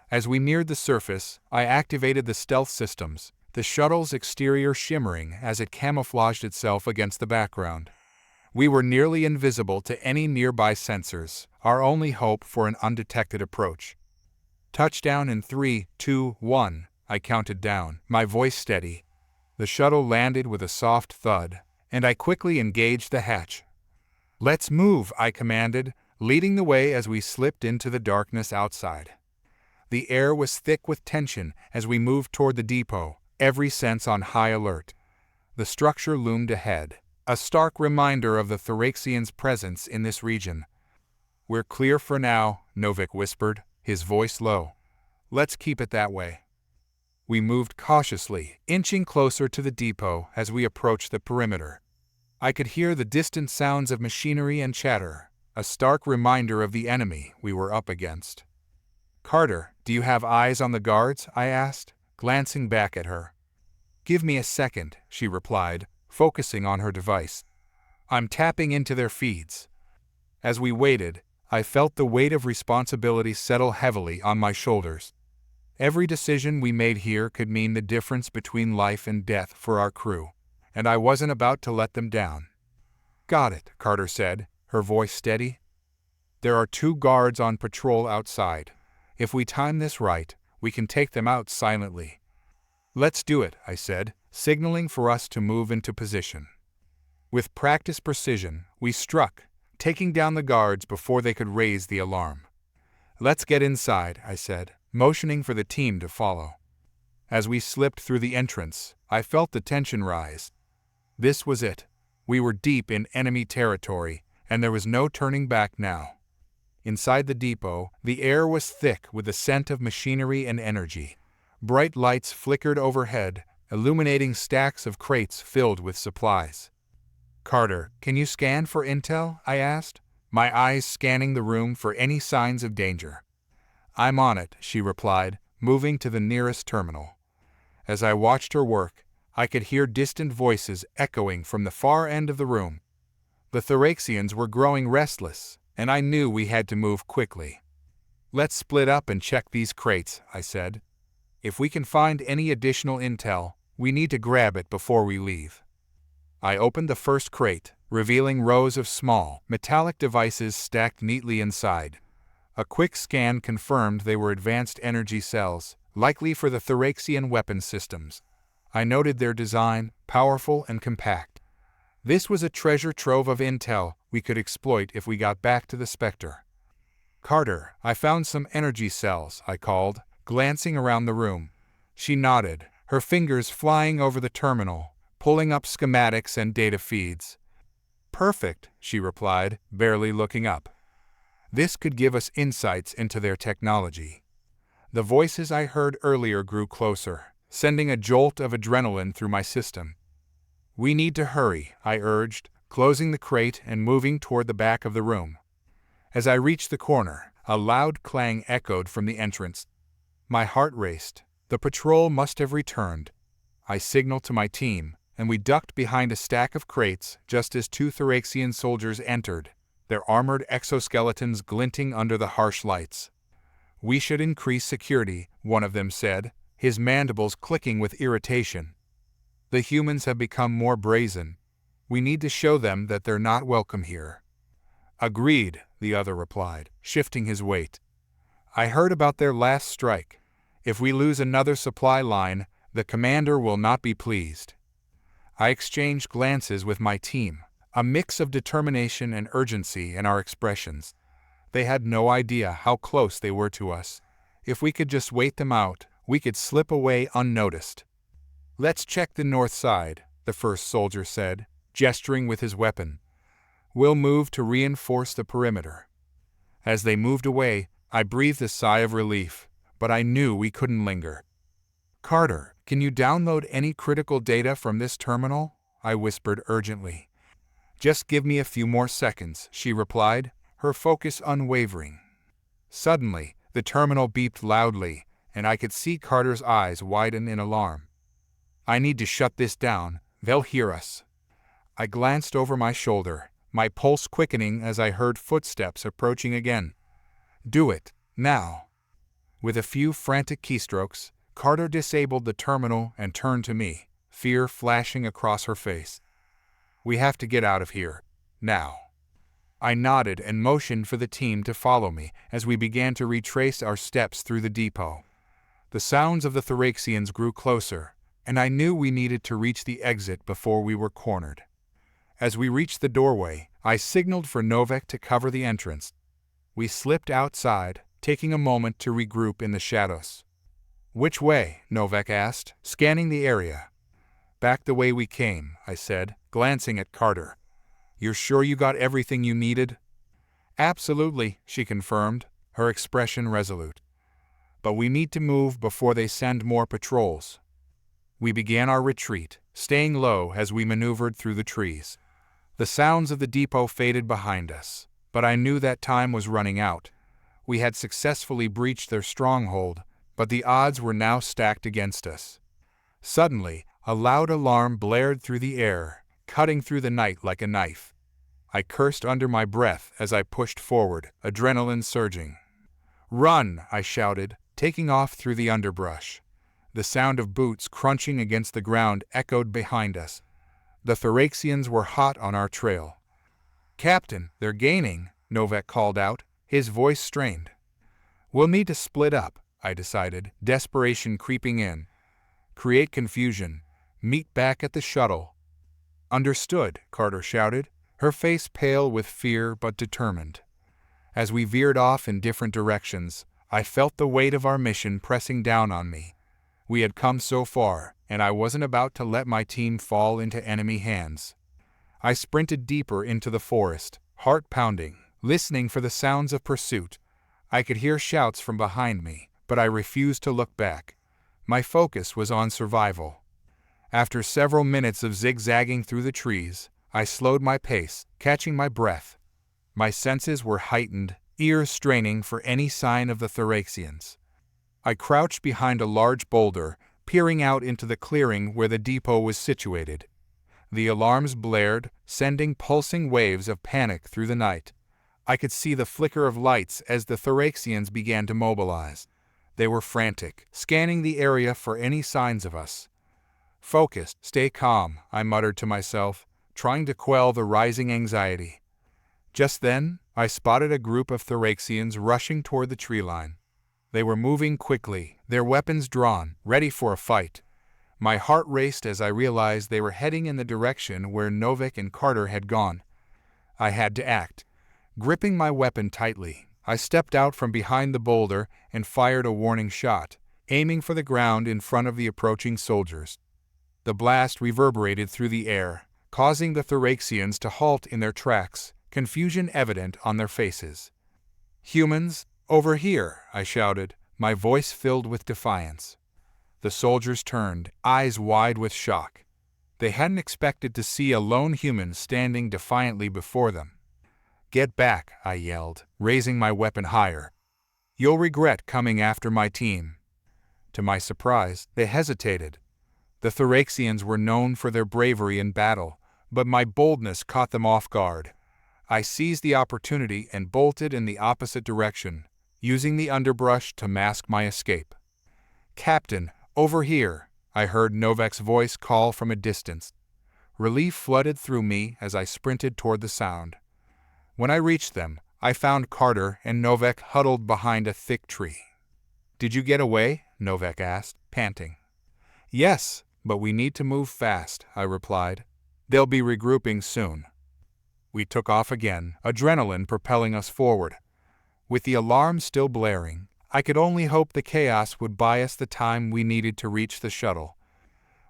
As we neared the surface, I activated the stealth systems, the shuttle's exterior shimmering as it camouflaged itself against the background. We were nearly invisible to any nearby sensors, our only hope for an undetected approach. "Touchdown in 3, 2, 1, I counted down, my voice steady. The shuttle landed with a soft thud, and I quickly engaged the hatch. "Let's move," I commanded, leading the way as we slipped into the darkness outside. The air was thick with tension as we moved toward the depot, every sense on high alert. The structure loomed ahead, a stark reminder of the Thraxians' presence in this region. "We're clear for now," Novik whispered, his voice low. "Let's keep it that way." We moved cautiously, inching closer to the depot as we approached the perimeter. I could hear the distant sounds of machinery and chatter, a stark reminder of the enemy we were up against. "Carter, do you have eyes on the guards?" I asked, glancing back at her. "Give me a second," she replied, focusing on her device. "I'm tapping into their feeds." As we waited, I felt the weight of responsibility settle heavily on my shoulders. Every decision we made here could mean the difference between life and death for our crew, and I wasn't about to let them down. "Got it," Carter said, her voice steady. "There are 2 guards on patrol outside. If we time this right, we can take them out silently." "Let's do it," I said, signaling for us to move into position. With practiced precision, we struck, taking down the guards before they could raise the alarm. "Let's get inside," I said, motioning for the team to follow. As we slipped through the entrance, I felt the tension rise. This was it. We were deep in enemy territory, and there was no turning back now. Inside the depot, the air was thick with the scent of machinery and energy. Bright lights flickered overhead, illuminating stacks of crates filled with supplies. "Carter, can you scan for intel?" I asked, my eyes scanning the room for any signs of danger. "I'm on it," she replied, moving to the nearest terminal. As I watched her work, I could hear distant voices echoing from the far end of the room. The Thraxians were growing restless, and I knew we had to move quickly. "Let's split up and check these crates," I said. "If we can find any additional intel, we need to grab it before we leave." I opened the first crate, revealing rows of small, metallic devices stacked neatly inside. A quick scan confirmed they were advanced energy cells, likely for the Thraxian weapon systems. I noted their design, powerful and compact. This was a treasure trove of intel we could exploit if we got back to the Spectre. "Carter, I found some energy cells," I called, glancing around the room. She nodded, her fingers flying over the terminal, pulling up schematics and data feeds. "Perfect," she replied, barely looking up. This could give us insights into their technology. The voices I heard earlier grew closer, sending a jolt of adrenaline through my system. "We need to hurry," I urged, closing the crate and moving toward the back of the room. As I reached the corner, a loud clang echoed from the entrance. My heart raced. The patrol must have returned. I signaled to my team, and we ducked behind a stack of crates just as 2 Thraxian soldiers entered, their armored exoskeletons glinting under the harsh lights. "We should increase security," one of them said, his mandibles clicking with irritation. "The humans have become more brazen. We need to show them that they're not welcome here." "Agreed," the other replied, shifting his weight. "I heard about their last strike. If we lose another supply line, the commander will not be pleased." I exchanged glances with my team, a mix of determination and urgency in our expressions. They had no idea how close they were to us. If we could just wait them out, we could slip away unnoticed. "Let's check the north side," the first soldier said, gesturing with his weapon. "We'll move to reinforce the perimeter." As they moved away, I breathed a sigh of relief, but I knew we couldn't linger. "Carter, can you download any critical data from this terminal?" I whispered urgently. "Just give me a few more seconds," she replied, her focus unwavering. Suddenly, the terminal beeped loudly, and I could see Carter's eyes widen in alarm. I need to shut this down. They'll hear us. I glanced over my shoulder, my pulse quickening as I heard footsteps approaching again. Do it, now. With a few frantic keystrokes, Carter disabled the terminal and turned to me, fear flashing across her face. We have to get out of here, now. I nodded and motioned for the team to follow me as we began to retrace our steps through the depot. The sounds of the Thoraxians grew closer, and I knew we needed to reach the exit before we were cornered. As we reached the doorway, I signaled for Novak to cover the entrance. We slipped outside, taking a moment to regroup in the shadows. Which way? Novak asked, scanning the area. Back the way we came, I said, glancing at Carter. You're sure you got everything you needed? Absolutely, she confirmed, her expression resolute. But we need to move before they send more patrols. We began our retreat, staying low as we maneuvered through the trees. The sounds of the depot faded behind us, but I knew that time was running out. We had successfully breached their stronghold, but the odds were now stacked against us. Suddenly, a loud alarm blared through the air, cutting through the night like a knife. I cursed under my breath as I pushed forward, adrenaline surging. Run, I shouted, taking off through the underbrush. The sound of boots crunching against the ground echoed behind us. The Thoraxians were hot on our trail. Captain, they're gaining, Novak called out, his voice strained. We'll need to split up, I decided, desperation creeping in. Create confusion. Meet back at the shuttle. Understood, Carter shouted, her face pale with fear but determined. As we veered off in different directions, I felt the weight of our mission pressing down on me. We had come so far, and I wasn't about to let my team fall into enemy hands. I sprinted deeper into the forest, heart pounding, listening for the sounds of pursuit. I could hear shouts from behind me, but I refused to look back. My focus was on survival. After several minutes of zigzagging through the trees, I slowed my pace, catching my breath. My senses were heightened, ears straining for any sign of the Thoraxians. I crouched behind a large boulder, peering out into the clearing where the depot was situated. The alarms blared, sending pulsing waves of panic through the night. I could see the flicker of lights as the Thoraxians began to mobilize. They were frantic, scanning the area for any signs of us. Focused, stay calm, I muttered to myself, trying to quell the rising anxiety. Just then, I spotted a group of Thoraxians rushing toward the tree line. They were moving quickly, their weapons drawn, ready for a fight. My heart raced as I realized they were heading in the direction where Novak and Carter had gone. I had to act. Gripping my weapon tightly, I stepped out from behind the boulder and fired a warning shot, aiming for the ground in front of the approaching soldiers. The blast reverberated through the air, causing the Thoraxians to halt in their tracks, confusion evident on their faces. "Humans, over here!" I shouted, my voice filled with defiance. The soldiers turned, eyes wide with shock. They hadn't expected to see a lone human standing defiantly before them. "Get back," I yelled, raising my weapon higher. "You'll regret coming after my team." To my surprise, they hesitated. The Thoraxians were known for their bravery in battle, but my boldness caught them off guard. I seized the opportunity and bolted in the opposite direction, using the underbrush to mask my escape. "Captain, over here," I heard Novak's voice call from a distance. Relief flooded through me as I sprinted toward the sound. When I reached them, I found Carter and Novak huddled behind a thick tree. "Did you get away?" Novak asked, panting. "Yes, but we need to move fast," I replied. "They'll be regrouping soon." We took off again, adrenaline propelling us forward. With the alarm still blaring, I could only hope the chaos would buy us the time we needed to reach the shuttle.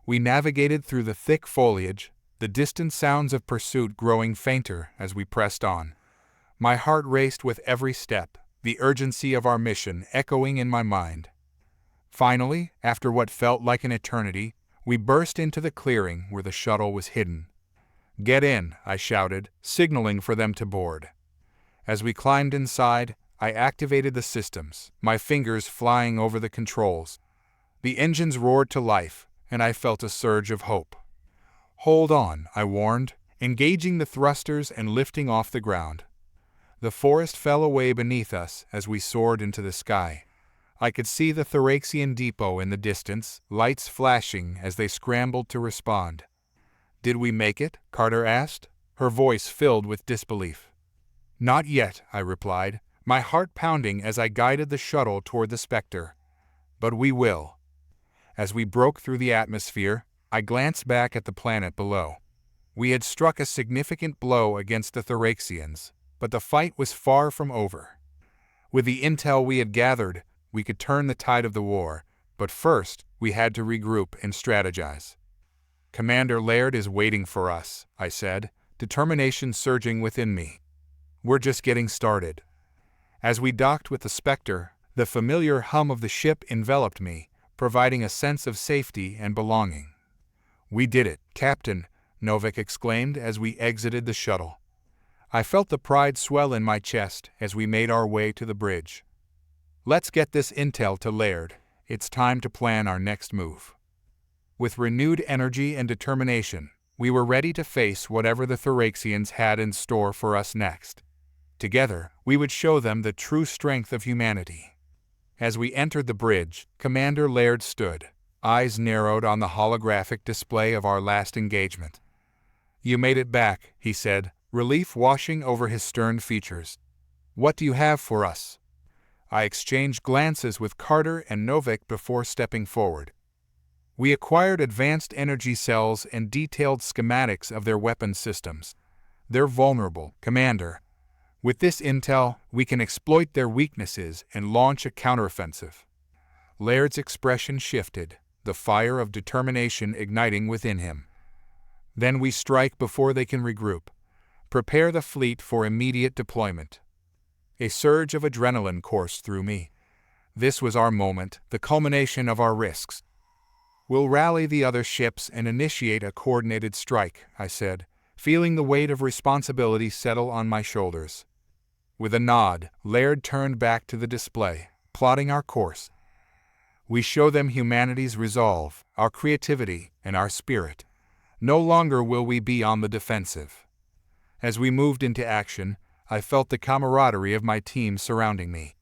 We navigated through the thick foliage, the distant sounds of pursuit growing fainter as we pressed on. My heart raced with every step, the urgency of our mission echoing in my mind. Finally, after what felt like an eternity, we burst into the clearing where the shuttle was hidden. "Get in," I shouted, signaling for them to board. As we climbed inside, I activated the systems, my fingers flying over the controls. The engines roared to life, and I felt a surge of hope. "Hold on," I warned, engaging the thrusters and lifting off the ground. The forest fell away beneath us as we soared into the sky. I could see the Thraxian depot in the distance, lights flashing as they scrambled to respond. "Did we make it?" Carter asked, her voice filled with disbelief. "Not yet," I replied, my heart pounding as I guided the shuttle toward the Spectre. "But we will." As we broke through the atmosphere, I glanced back at the planet below. We had struck a significant blow against the Thraxians, but the fight was far from over. With the intel we had gathered, we could turn the tide of the war, but first we had to regroup and strategize. "Commander Laird is waiting for us," I said, determination surging within me. "We're just getting started." As we docked with the Spectre, the familiar hum of the ship enveloped me, providing a sense of safety and belonging. "We did it, Captain," Novik exclaimed as we exited the shuttle. I felt the pride swell in my chest as we made our way to the bridge. "Let's get this intel to Laird. It's time to plan our next move." With renewed energy and determination, we were ready to face whatever the Thraxians had in store for us next. Together, we would show them the true strength of humanity. As we entered the bridge, Commander Laird stood, eyes narrowed on the holographic display of our last engagement. "You made it back," he said, relief washing over his stern features. "What do you have for us?" I exchanged glances with Carter and Novik before stepping forward. "We acquired advanced energy cells and detailed schematics of their weapon systems. They're vulnerable, Commander. With this intel, we can exploit their weaknesses and launch a counteroffensive." Laird's expression shifted, the fire of determination igniting within him. "Then we strike before they can regroup. Prepare the fleet for immediate deployment." A surge of adrenaline coursed through me. This was our moment, the culmination of our risks. "We'll rally the other ships and initiate a coordinated strike," I said, feeling the weight of responsibility settle on my shoulders. With a nod, Laird turned back to the display, plotting our course. "We show them humanity's resolve, our creativity, and our spirit. No longer will we be on the defensive." As we moved into action, I felt the camaraderie of my team surrounding me.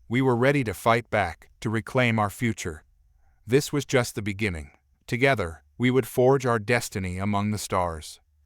We were ready to fight back, to reclaim our future. This was just the beginning. Together, we would forge our destiny among the stars.